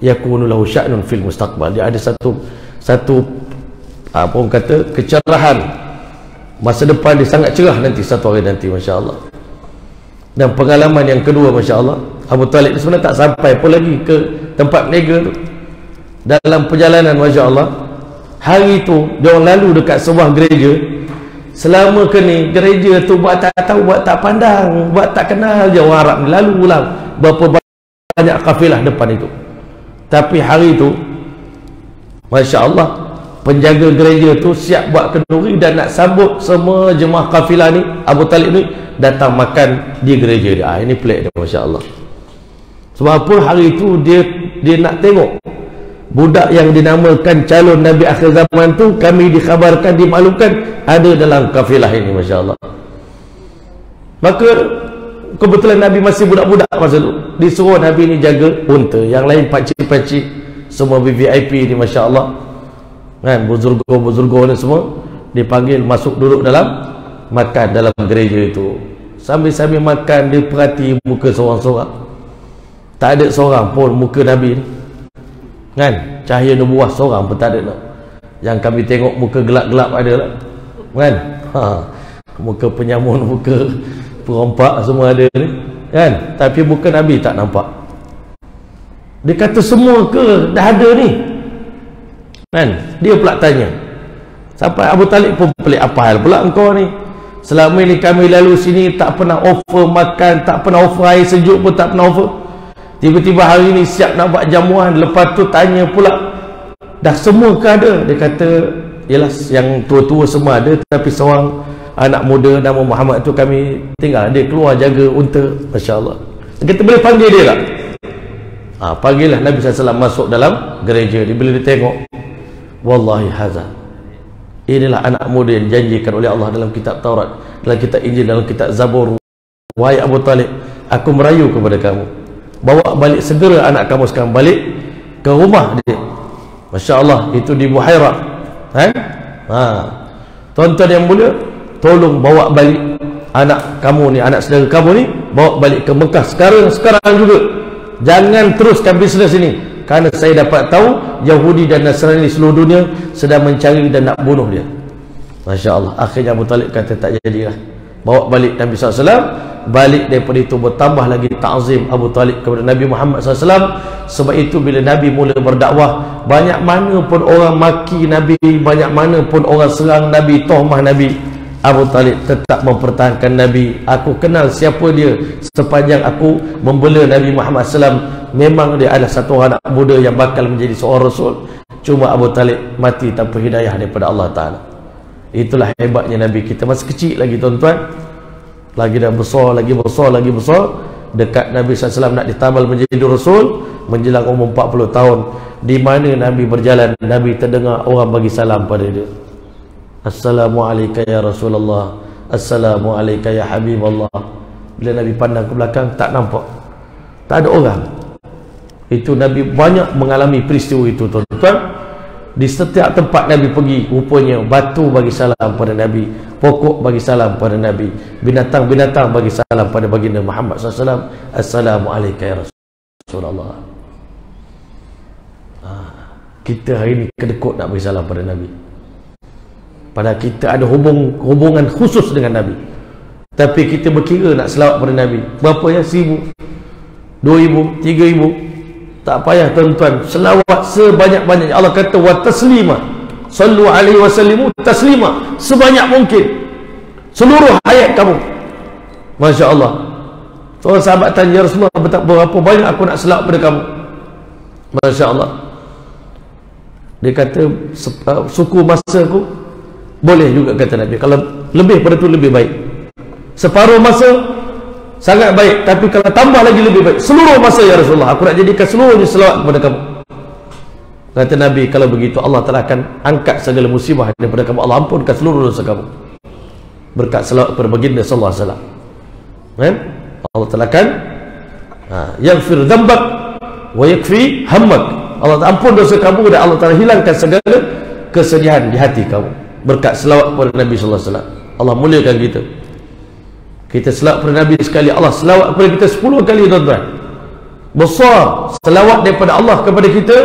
yakunu lahu sya'nun fil mustaqbal, dia ada satu apa orang kata, kecerahan masa depan, dia sangat cerah nanti satu hari nanti, masya-Allah. Dan pengalaman yang kedua, masya-Allah, Abu Talib sebenarnya tak sampai pun lagi ke tempat berniaga tu. Dalam perjalanan, masya-Allah, hari tu dia orang lalu dekat sebuah gereja. Selama ke ni gereja tu buat tak tahu, buat tak pandang, buat tak kenal je orang Arab ni, lalu ulang berapa banyak kafilah depan itu. Tapi hari tu, masya-Allah, penjaga gereja tu siap buat kenduri dan nak sambut semua jemaah kafilah ni. Abu Talib ni datang makan di gereja dia. Ini pelik dia, masya-Allah. Sebab apa? Hari tu dia nak tengok budak yang dinamakan calon Nabi akhir zaman tu, kami dikhabarkan, dimaklumkan ada dalam kafilah ini, masya-Allah. Maka kebetulan Nabi masih budak-budak masa tu, disuruh Nabi ni jaga unta. Yang lain pakcik-pakcik semua VIP ni, masya-Allah kan, buzurgo ni semua dipanggil masuk duduk dalam makan dalam gereja itu. Sambil-sambil makan dia perhati muka seorang-seorang. Tak ada seorang pun muka Nabi ni kan, cahaya nubuah seorang pun tak ada. Yang kami tengok muka gelap-gelap ada lah kan, muka penyamun, muka perompak semua ada ni kan, tapi muka Nabi tak nampak. Dia kata semua ke dah ada ni kan. Dia pula tanya, sampai Abu Talib pun pelik, apa hal pula engkau ni? Selama ni kami lalu sini tak pernah offer makan, tak pernah offer air sejuk pun tak pernah offer. Tiba-tiba hari ni siap nak buat jamuan, lepas tu tanya pula dah semua ke ada? Dia kata yalah, yang tua-tua semua ada, tapi seorang anak muda nama Muhammad tu kami tinggal, dia keluar jaga unta, masya-Allah. Dia kata boleh panggil dia tak? Panggillah. Nabi SAW masuk dalam gereja. Bila dia tengok, wallahi haza, Inilah anak muda yang dijanjikan oleh Allah dalam kitab Taurat, dalam kitab Injil, dalam kitab Zabur. Wahai Abu Talib, aku merayu kepada kamu, bawa balik segera anak kamu sekarang balik ke rumah dia. Masya Allah, itu di Buhairah. Tuan-tuan yang mulia, tolong bawa balik anak kamu ni, anak saudara kamu ni, bawa balik ke Mekah sekarang juga. Jangan teruskan bisnes ini, kerana saya dapat tahu Yahudi dan Nasrani di seluruh dunia sedang mencari dan nak bunuh dia. Masya Allah. Akhirnya Abu Talib kata tak jadilah, bawa balik Nabi SAW. Balik daripada itu bertambah lagi ta'zim Abu Talib kepada Nabi Muhammad SAW. Sebab itu bila Nabi mula berdakwah, banyak mana pun orang maki Nabi, banyak mana pun orang serang Nabi, tohmah Nabi, Abu Talib tetap mempertahankan Nabi. Aku kenal siapa dia sepanjang aku membela Nabi Muhammad SAW. Memang dia adalah satu anak muda yang bakal menjadi seorang Rasul. Cuma Abu Talib mati tanpa hidayah daripada Allah Ta'ala. Itulah hebatnya Nabi kita. Masih kecil lagi tuan-tuan, lagi dah besar, lagi besar. Dekat Nabi SAW nak ditabal menjadi Rasul, menjelang umur 40 tahun. Di mana Nabi berjalan, Nabi terdengar orang bagi salam pada dia. Assalamualaikum ya Rasulullah, Assalamualaikum ya Habibullah. Bila Nabi pandang ke belakang, tak nampak, tak ada orang. Itu Nabi banyak mengalami peristiwa itu tuan-tuan. Di setiap tempat Nabi pergi, rupanya batu bagi salam pada Nabi, pokok bagi salam pada Nabi, binatang-binatang bagi salam pada baginda Muhammad SAW. Assalamualaikum ya Rasulullah. Kita hari ini kedekut nak bagi salam pada Nabi, padahal kita ada hubungan khusus dengan Nabi, tapi kita berkira nak selawat pada Nabi berapa ya? 1,000, 2,000, 3,000. Tak payah tuan-tuan, selawat sebanyak-banyaknya. Allah kata wa taslima, sallu alaihi wasallimu taslima, sebanyak mungkin, seluruh hayat kamu. Masya Allah. Seorang sahabat tanya, ya Rasulullah, berapa banyak aku nak selawat pada kamu? Masya Allah. Dia kata suku masa aku boleh juga, kata Nabi. Kalau lebih pada itu lebih baik. Separuh masa sangat baik, tapi kalau tambah lagi lebih baik. Seluruh masa ya Rasulullah, aku nak jadikan seluruhnya selawat kepada kamu. Kata Nabi, kalau begitu Allah Ta'ala akan angkat segala musibah daripada kamu. Allah ampunkan seluruh dosa kamu berkat selawat kepada baginda sallallahu alaihi wasallam. Allah Ta'ala akan yaghfir dzambak wa yakfi hammak. Allah Ta'ala ampun dosa kamu dan Allah Ta'ala hilangkan segala kesedihan di hati kamu berkat selawat kepada Nabi sallallahu alaihi wasallam. Allah muliakan kita. Kita selawat kepada Nabi sekali, Allah selawat kepada kita 10 kali tuan-tuan. Besar selawat daripada Allah kepada kita.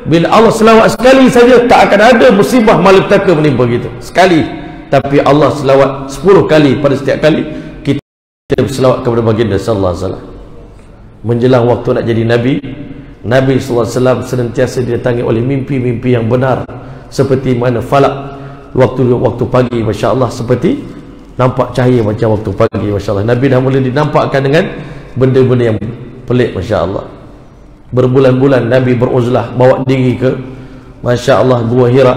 Bila Allah selawat sekali saja, tak akan ada musibah malapetaka menimpa kita sekali. Tapi Allah selawat 10 kali. Pada setiap kali kita selawat kepada baginda sallallahu alaihi wasallam. Menjelang waktu nak jadi Nabi, Nabi sallallahu alaihi wasallam senantiasa didatangi oleh mimpi-mimpi yang benar, seperti mana falak waktu pagi, Masya Allah, seperti nampak cahaya macam waktu pagi. Masya Allah. Nabi dah mula dinampakkan dengan benda-benda yang pelik. Masya Allah. Berbulan-bulan Nabi beruzlah, bawa diri ke, Masya Allah, Gua Hira.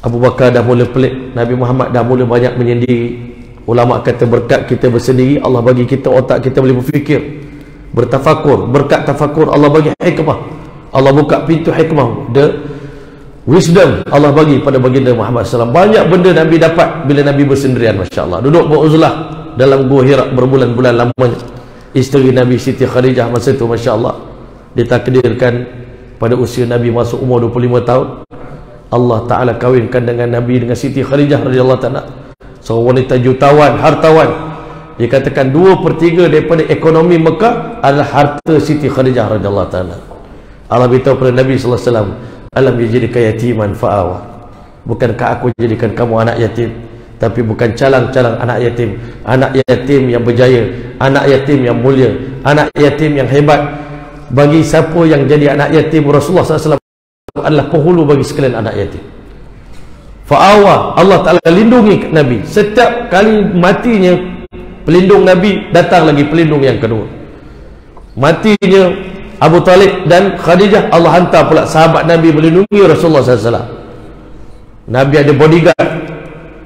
Abu Bakar dah mula pelik, Nabi Muhammad dah mula banyak menyendiri. Ulama kata berkat kita bersendiri, Allah bagi kita otak kita boleh berfikir, bertafakur. Berkat tafakur Allah bagi hikmah, Allah buka pintu hikmah, wisdom Allah bagi pada baginda Muhammad SAW. Banyak benda Nabi dapat bila Nabi bersendirian. Masya Allah. Duduk beruzlah dalam Gua Hira berbulan-bulan lamanya. Isteri Nabi Siti Khadijah masa itu, Masya Allah, ditakdirkan pada usia Nabi masuk umur 25 tahun, Allah Ta'ala kawinkan dengan Nabi dengan Siti Khadijah radhiyallahu ta'ala, seorang wanita jutawan, hartawan. Dikatakan 2/3 daripada ekonomi Mekah adalah harta Siti Khadijah radhiyallahu ta'ala. Allah beritahu kepada Nabi sallallahu alaihi wasallam, alam yajidika yatiman fa'awa. Bukankah aku jadikan kamu anak yatim? Tapi bukan calang-calang anak yatim, anak yatim yang berjaya, anak yatim yang mulia, anak yatim yang hebat. Bagi siapa yang jadi anak yatim, Rasulullah SAW adalah penghulu bagi sekalian anak yatim. Fa'awa, Allah Ta'ala lindungi Nabi. Setiap kali matinya pelindung Nabi, datang lagi pelindung yang kedua. Matinya Abu Talib dan Khadijah, Allah hantar pula sahabat Nabi melindungi Rasulullah SAW. Nabi ada bodyguard,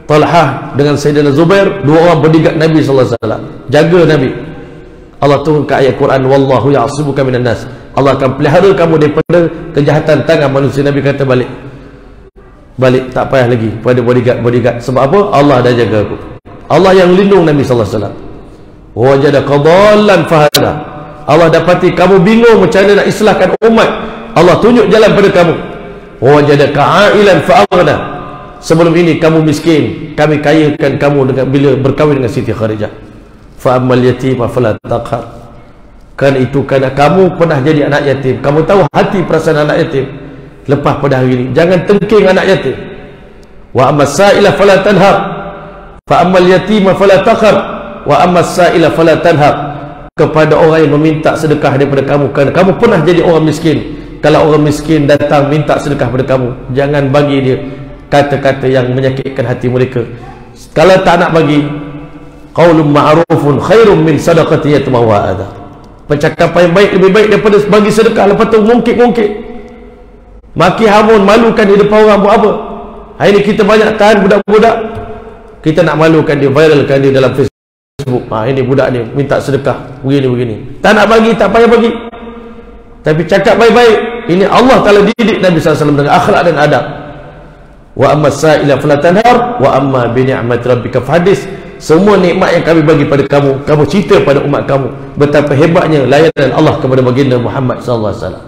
Talhah dengan Sayyidina Zubair, 2 orang bodyguard Nabi SAW, jaga Nabi. Allah turunkan ayat Quran, wallahu ya'asibuka minan nas. Allah akan pelihara kamu daripada kejahatan tangan manusia. Nabi kata balik, balik, tak payah lagi pada bodyguard. Sebab apa? Allah dah jaga aku. Allah yang lindung Nabi sallallahu alaihi wasallam. Wajadaka dhallan fahada. Allah dapati kamu bingung macam mana nak islahkan umat, Allah tunjuk jalan pada kamu. Wajadaka ailan fa'aghna. Sebelum ini kamu miskin, kami kayakan kamu dengan bila berkahwin dengan Siti Khadijah. Fa ammal yatima fala taqhar. Kan itu kerana kamu pernah jadi anak yatim, kamu tahu hati perasaan anak yatim. Lepas pada hari ini jangan tengking anak yatim. Wa ammas sa'ila fala tanhar. Fa ammal yatima fala taqhar. Wa ammas sa'ila fala tanhar. Kepada orang yang meminta sedekah daripada kamu, kerana kamu pernah jadi orang miskin, kalau orang miskin datang minta sedekah pada kamu, jangan bagi dia kata-kata yang menyakitkan hati mereka. Kalau tak nak bagi, qaulun ma'rufun khairum min sadaqati yatmawa adha. Percakapan yang baik lebih baik daripada bagi sedekah lepas tu ngungkit-ngungkit, maki hamun, malukan di depan orang. Buat apa? Hari ni kita banyak tahan budak-budak, kita nak malukan dia, viralkan dia dalam Facebook. Ini budak ni minta sedekah begini-begini, tak nak bagi, tak payah bagi. Tapi cakap baik-baik. Ini Allah Ta'ala didik Nabi SAW dengan akhlak dan adab. Wa amma sa'ila fala tanhar wa amma bi ni'mati rabbika fahadis. Semua nikmat yang kami bagi pada kamu, kamu cerita pada umat kamu betapa hebatnya layanan Allah kepada baginda Muhammad sallallahu alaihi wasallam.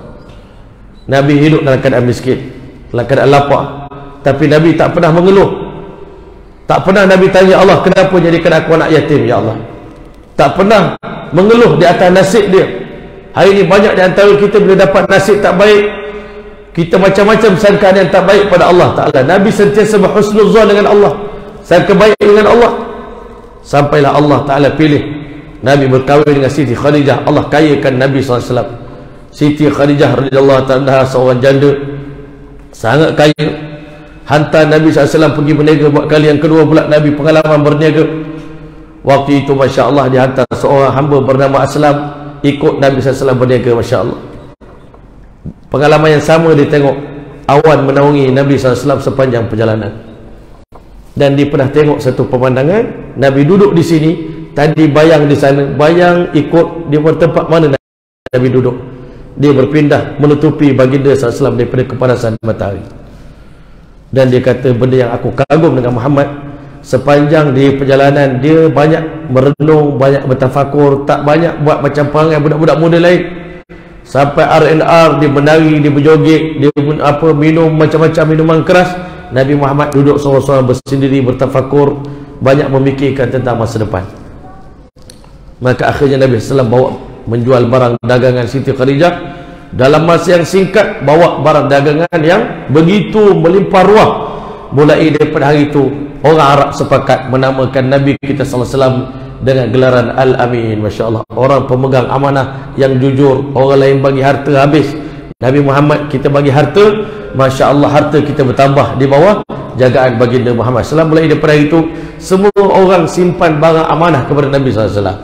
Nabi hidup dalam keadaan miskin, dalam keadaan lapar, tapi Nabi tak pernah mengeluh. Tak pernah Nabi tanya Allah, kenapa jadikan aku anak yatim ya Allah. Tak pernah mengeluh di atas nasib dia. Hari ini banyak di antara kita bila dapat nasib tak baik, kita macam-macam sangkaan yang tak baik pada Allah Ta'ala. Nabi sentiasa berhusnuzan dengan Allah, sangka baik dengan Allah. Sampailah Allah Ta'ala pilih Nabi berkahwin dengan Siti Khadijah. Allah kayakan Nabi SAW. Siti Khadijah radhiyallahu ta'ala seorang janda, sangat kaya. Hantar Nabi SAW pergi berniaga buat kali yang kedua pula Nabi pengalaman berniaga. Waktu itu Masya Allah dihantar seorang hamba bernama Aslam ikut Nabi SAW berniaga. Masya Allah, pengalaman yang sama dia tengok awan menaungi Nabi SAW sepanjang perjalanan. Dan dia pernah tengok satu pemandangan, Nabi duduk di sini, tadi bayang di sana, bayang ikut dia tempat mana Nabi duduk, dia berpindah menutupi baginda SAW daripada kepanasan matahari. Dan dia kata, benda yang aku kagum dengan Muhammad, sepanjang di perjalanan dia banyak merenung, banyak bertafakur, tak banyak buat macam perangai budak-budak muda lain. Sampai R&R, dia menari, dia berjoget, dia minum macam-macam minuman keras. Nabi Muhammad duduk seorang-seorang bersendiri, bertafakur, banyak memikirkan tentang masa depan. Maka akhirnya Nabi SAW bawa menjual barang dagangan Siti Khadijah. Dalam masa yang singkat bawa barang dagangan yang begitu melimpah ruah. Mulai daripada hari itu orang Arab sepakat menamakan Nabi kita sallallahu alaihi wasallam dengan gelaran Al-Amin. Masya Allah, orang pemegang amanah yang jujur. Orang lain bagi harta habis, Nabi Muhammad kita bagi harta, Masya Allah, harta kita bertambah di bawah jagaan baginda Muhammad SAW. Mulai daripada hari itu semua orang simpan barang amanah kepada Nabi SAW,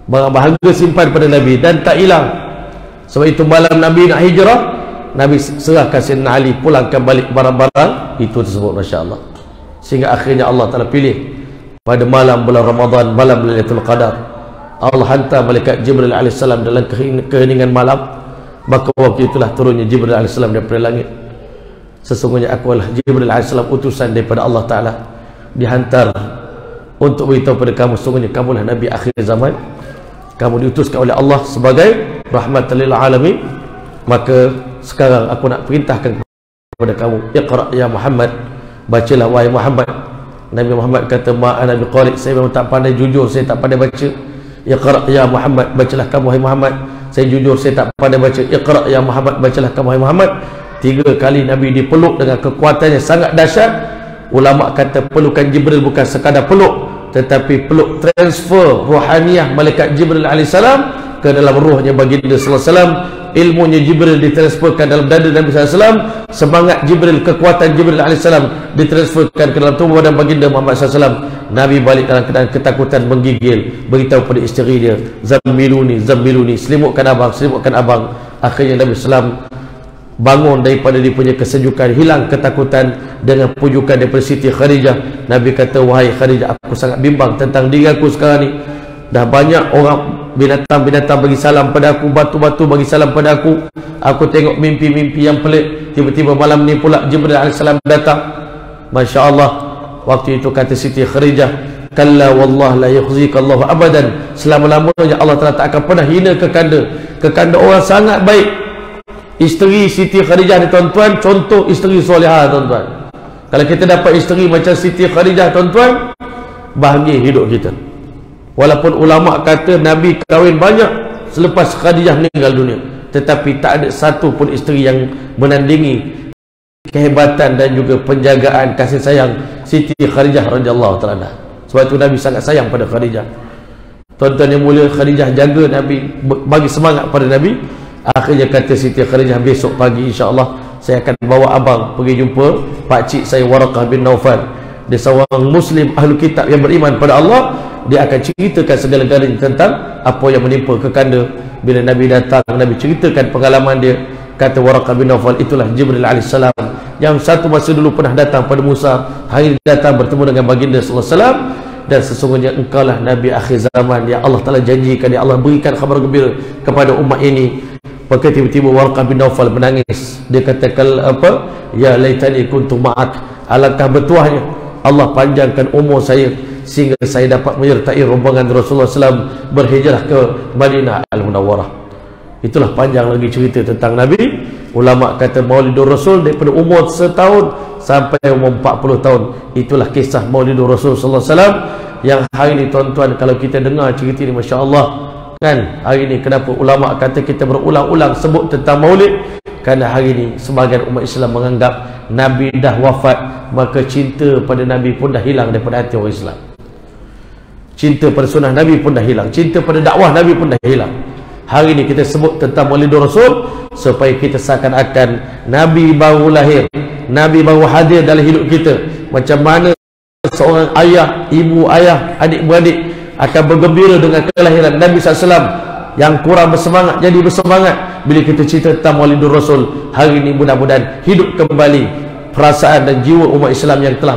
barang berharga simpan pada Nabi dan tak hilang. Sebab itu malam Nabi nak hijrah, Nabi serahkan Sayyidina Ali pulangkan balik barang-barang itu tersebut. Masya Allah, sehingga akhirnya Allah Ta'ala pilih pada malam bulan Ramadan, malam Lailatul Qadar, Allah hantar malaikat Jibril AS dalam keheningan malam. Maka waktu itulah turunnya Jibril AS daripada langit. Sesungguhnya aku adalah Jibril AS, utusan daripada Allah Ta'ala, dihantar untuk beritahu pada kamu, sesungguhnya kamulah Nabi akhir zaman, kamu diutuskan oleh Allah sebagai rahmatan lil alamin. Maka sekarang aku nak perintahkan kepada kamu, Iqra ya Muhammad, bacalah wahai Muhammad. Nabi Muhammad kata, ma ana biqari, saya memang tak pandai, jujur saya tak pandai baca. Iqra ya Muhammad, bacalah kamu wahai Muhammad, saya jujur saya tak pandai baca. Iqra ya Muhammad, bacalah kamu wahai Muhammad. 3 kali Nabi dipeluk dengan kekuatannya sangat dahsyat. Ulama kata pelukan Jibril bukan sekadar peluk, tetapi peluk transfer rohaniah malaikat Jibril alaihissalam ke dalam ruhnya baginda sallallahu alaihi wasallam. Ilmunya Jibril ditransferkan dalam dada Nabi sallallahu alaihi wasallam, semangat Jibril, kekuatan Jibril alaihissalam ditransferkan ke dalam tubuh badan baginda Muhammad sallallahu alaihi wasallam. Nabi balik dalam keadaan ketakutan, menggigil, beritahu pada isteri dia, zammiluni zammiluni, selimutkan abang, selimutkan abang. Akhirnya Nabi sallallahu bangun daripada dia punya kesejukan, hilang ketakutan dengan pujukan daripada Siti Khadijah. Nabi kata, wahai Khadijah, aku sangat bimbang tentang diri aku sekarang ni. Dah banyak orang binatang-binatang bagi salam pada aku, batu-batu bagi salam pada aku. Aku tengok mimpi-mimpi yang pelik. Tiba-tiba malam ni pula Jibril AS datang. Masya Allah. Waktu itu kata Siti Khadijah, kalla wallah la yukhzika Allah abadan. Selama-lamanya Allah Ta'ala tak akan pernah hina kekanda orang sangat baik. Isteri Siti Khadijah ni tuan-tuan, contoh isteri solehah tuan-tuan. Kalau kita dapat isteri macam Siti Khadijah tuan-tuan, bahagia hidup kita. Walaupun ulama kata Nabi kahwin banyak selepas Khadijah meninggal dunia, tetapi tak ada satu pun isteri yang menandingi kehebatan dan juga penjagaan kasih sayang Siti Khadijah radhiyallahu ta'ala. Sebab itu Nabi sangat sayang pada Khadijah. Tuan-tuan yang mulia, Khadijah jaga Nabi, bagi semangat pada Nabi. Akhirnya kata Siti Khadijah, besok pagi insya-Allah saya akan bawa abang pergi jumpa pakcik saya Waraqah bin Naufal. Dia seorang Muslim ahli kitab yang beriman pada Allah. Dia akan ceritakan segala-galanya tentang apa yang menimpa kekanda. Bila Nabi datang, Nabi ceritakan pengalaman dia. Kata Waraqah bin Naufal, itulah Jibril AS yang satu masa dulu pernah datang pada Musa, hari ini datang bertemu dengan baginda sallallahu alaihi wasallam. Dan sesungguhnya engkaulah Nabi akhir zaman yang Allah Ta'ala janjikan, yang Allah berikan khabar gembira kepada umat ini. Maka tiba-tiba Waraqah bin Naufal menangis. Dia kata, apa? Ya laitani kuntu ma'ak. Alangkah bertuahnya Allah panjangkan umur saya sehingga saya dapat menyertai rombongan Rasulullah SAW berhijrah ke Madinah Al-Munawwarah. Itulah panjang lagi cerita tentang Nabi. Ulama kata Maulidur Rasul daripada umur 1 tahun sampai umur 40 tahun. Itulah kisah Maulidur Rasul sallallahu alaihi wasallam yang hari ini tuan-tuan, kalau kita dengar cerita ini, masya-Allah kan, hari ini kenapa ulama kata kita berulang-ulang sebut tentang Maulid? Kerana hari ini sebahagian umat Islam menganggap Nabi dah wafat, maka cinta pada Nabi pun dah hilang daripada hati orang Islam. Cinta pada sunnah Nabi pun dah hilang, cinta pada dakwah Nabi pun dah hilang. Hari ini kita sebut tentang Maulidur Rasul supaya kita seakan-akan Nabi baru lahir, Nabi baru hadir dalam hidup kita. Macam mana seorang ayah, ibu, ayah, adik-beradik akan bergembira dengan kelahiran Nabi SAW, yang kurang bersemangat jadi bersemangat bila kita cerita tentang Maulidur Rasul. Hari ini mudah-mudahan hidup kembali perasaan dan jiwa umat Islam yang telah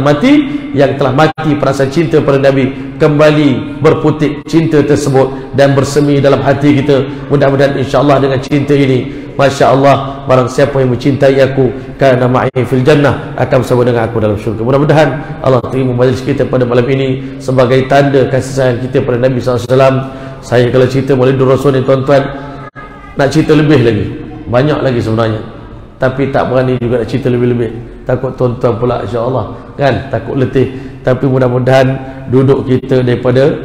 mati perasaan cinta pada Nabi, kembali berputik cinta tersebut dan bersemi dalam hati kita. Mudah-mudahan insya-Allah dengan cinta ini, masya-Allah, barang siapa yang mencintai aku, kana ma'i fil jannah, akan bersama dengan aku dalam syurga. Mudah-mudahan Allah terima majlis kita pada malam ini sebagai tanda kasih sayang kita pada Nabi SAW. Saya kalau cerita Maulidur Rasul ni tuan-tuan, nak cerita lebih lagi, banyak lagi sebenarnya, tapi tak berani juga nak cerita lebih-lebih. Takut tuan-tuan pula insya-Allah kan, takut letih. Tapi mudah-mudahan duduk kita daripada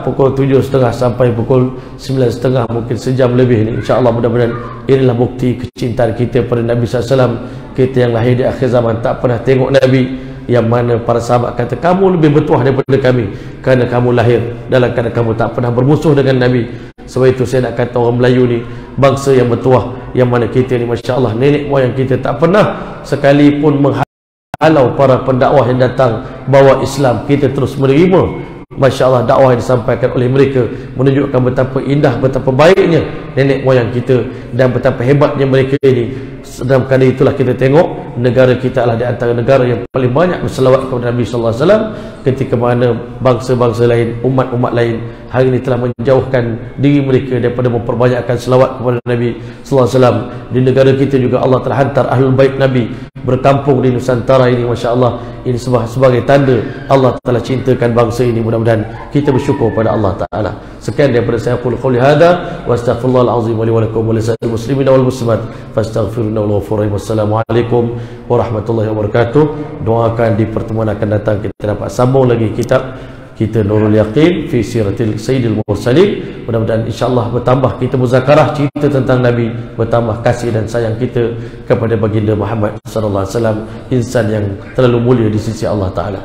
pukul 7.30 sampai pukul 9.30, mungkin sejam lebih ni, insya-Allah mudah-mudahan inilah bukti kecintaan kita pada Nabi SAW. Kita yang lahir di akhir zaman tak pernah tengok Nabi, yang mana para sahabat kata kamu lebih bertuah daripada kami kerana kamu lahir dalam keadaan kamu tak pernah bermusuh dengan Nabi. Sebab itu saya nak kata orang Melayu ni bangsa yang bertuah, yang mana kita ni masya-Allah nenek moyang kita tak pernah sekalipun menghalau para pendakwah yang datang bawa Islam. Kita terus menerima masya-Allah dakwah yang disampaikan oleh mereka, menunjukkan betapa indah, betapa baiknya nenek moyang kita dan betapa hebatnya mereka ini. Dalam kali itulah kita tengok negara kita adalah di antara negara yang paling banyak berselawat kepada Nabi sallallahu alaihi wasallam, ketika mana bangsa-bangsa lain, umat-umat lain hari ini telah menjauhkan diri mereka daripada memperbanyakkan selawat kepada Nabi sallallahu alaihi wasallam. Di negara kita juga Allah telah hantar ahlul bait Nabi berkampung di Nusantara ini, masya-Allah. Ini sebagai tanda Allah telah cintakan bangsa ini. Mudah-mudahan kita bersyukur pada Allah Ta'ala. Sekian daripada saya, qul qouli hadza wa astaghfirullahal azim wa li wa lakum wa lisa'il muslimin wal muslimat fastaghfiruhu ghafurur rahim. Wassalamualaikum warahmatullahi wabarakatuh. Doakan di pertemuan akan datang kita dapat sambung lagi kitab kita Nurul Yaqin fi Siratil Sayyidil Mursalin. Mudah-mudahan insya-Allah bertambah kita muzakarah cerita tentang Nabi, bertambah kasih dan sayang kita kepada baginda Muhammad sallallahu alaihi wasallam, insan yang terlalu mulia di sisi Allah Taala.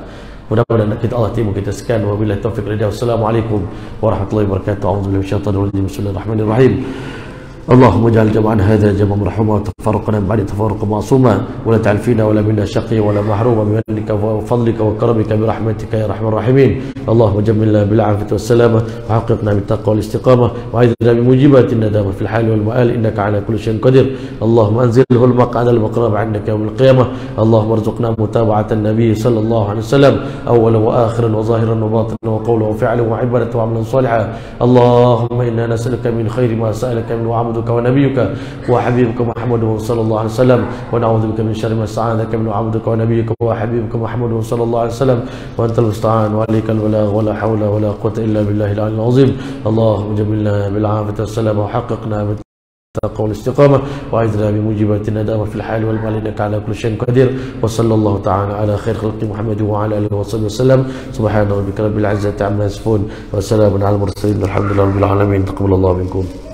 Mudah-mudahan kita Allah terima kita sekian. Wabillahi taufiq wal hidayah. Wassalamualaikum warahmatullahi wabarakatuh. A'udzubillahi minasyaitonir rajim. Bismillahirrahmanirrahim. اللهم اجعل جمعنا هذا جمع مرحوما وتفرقنا من بعد تفرق معصوما ولا تجعل فينا ولا منا شقيا ولا محروما بمنك وفضلك وكرمك برحمتك يا ارحم الراحمين. اللهم جملنا بالعافيه والسلامه وحققنا بالتقوى والاستقامه واعذنا بموجبات الندامه في الحال والمآل انك على كل شيء قدير. اللهم انزله المقعد المقرب عندك يوم القيامه. اللهم ارزقنا متابعه النبي صلى الله عليه وسلم اولا واخرا وظاهرا وباطنا وقولا وفعلا وعباده وعملا صالحا. اللهم انا نسالك من خير ما سالك من وعبدك ونبيك وحبيبك محمد صلى الله عليه وسلم ونعوذ بك من شر ما استعاذك من عبدك ونبيك وحبيبك محمد صلى الله عليه وسلم وانت المستعان وعليك البلاغ ولا حول ولا قوه الا بالله العلي العظيم. اللهم جملنا بالعافيه والسلامه وحققنا بالتقوى والاستقامه واعذنا بموجبات الندامه في الحال والمال انك على كل شيء قدير. وصلى الله تعالى على خير خلق محمد وعلى اله وصحبه وسلم. سبحان ربك رب العزه عما يصفون وسلام على المرسلين الحمد لله رب العالمين. تقبل الله منكم.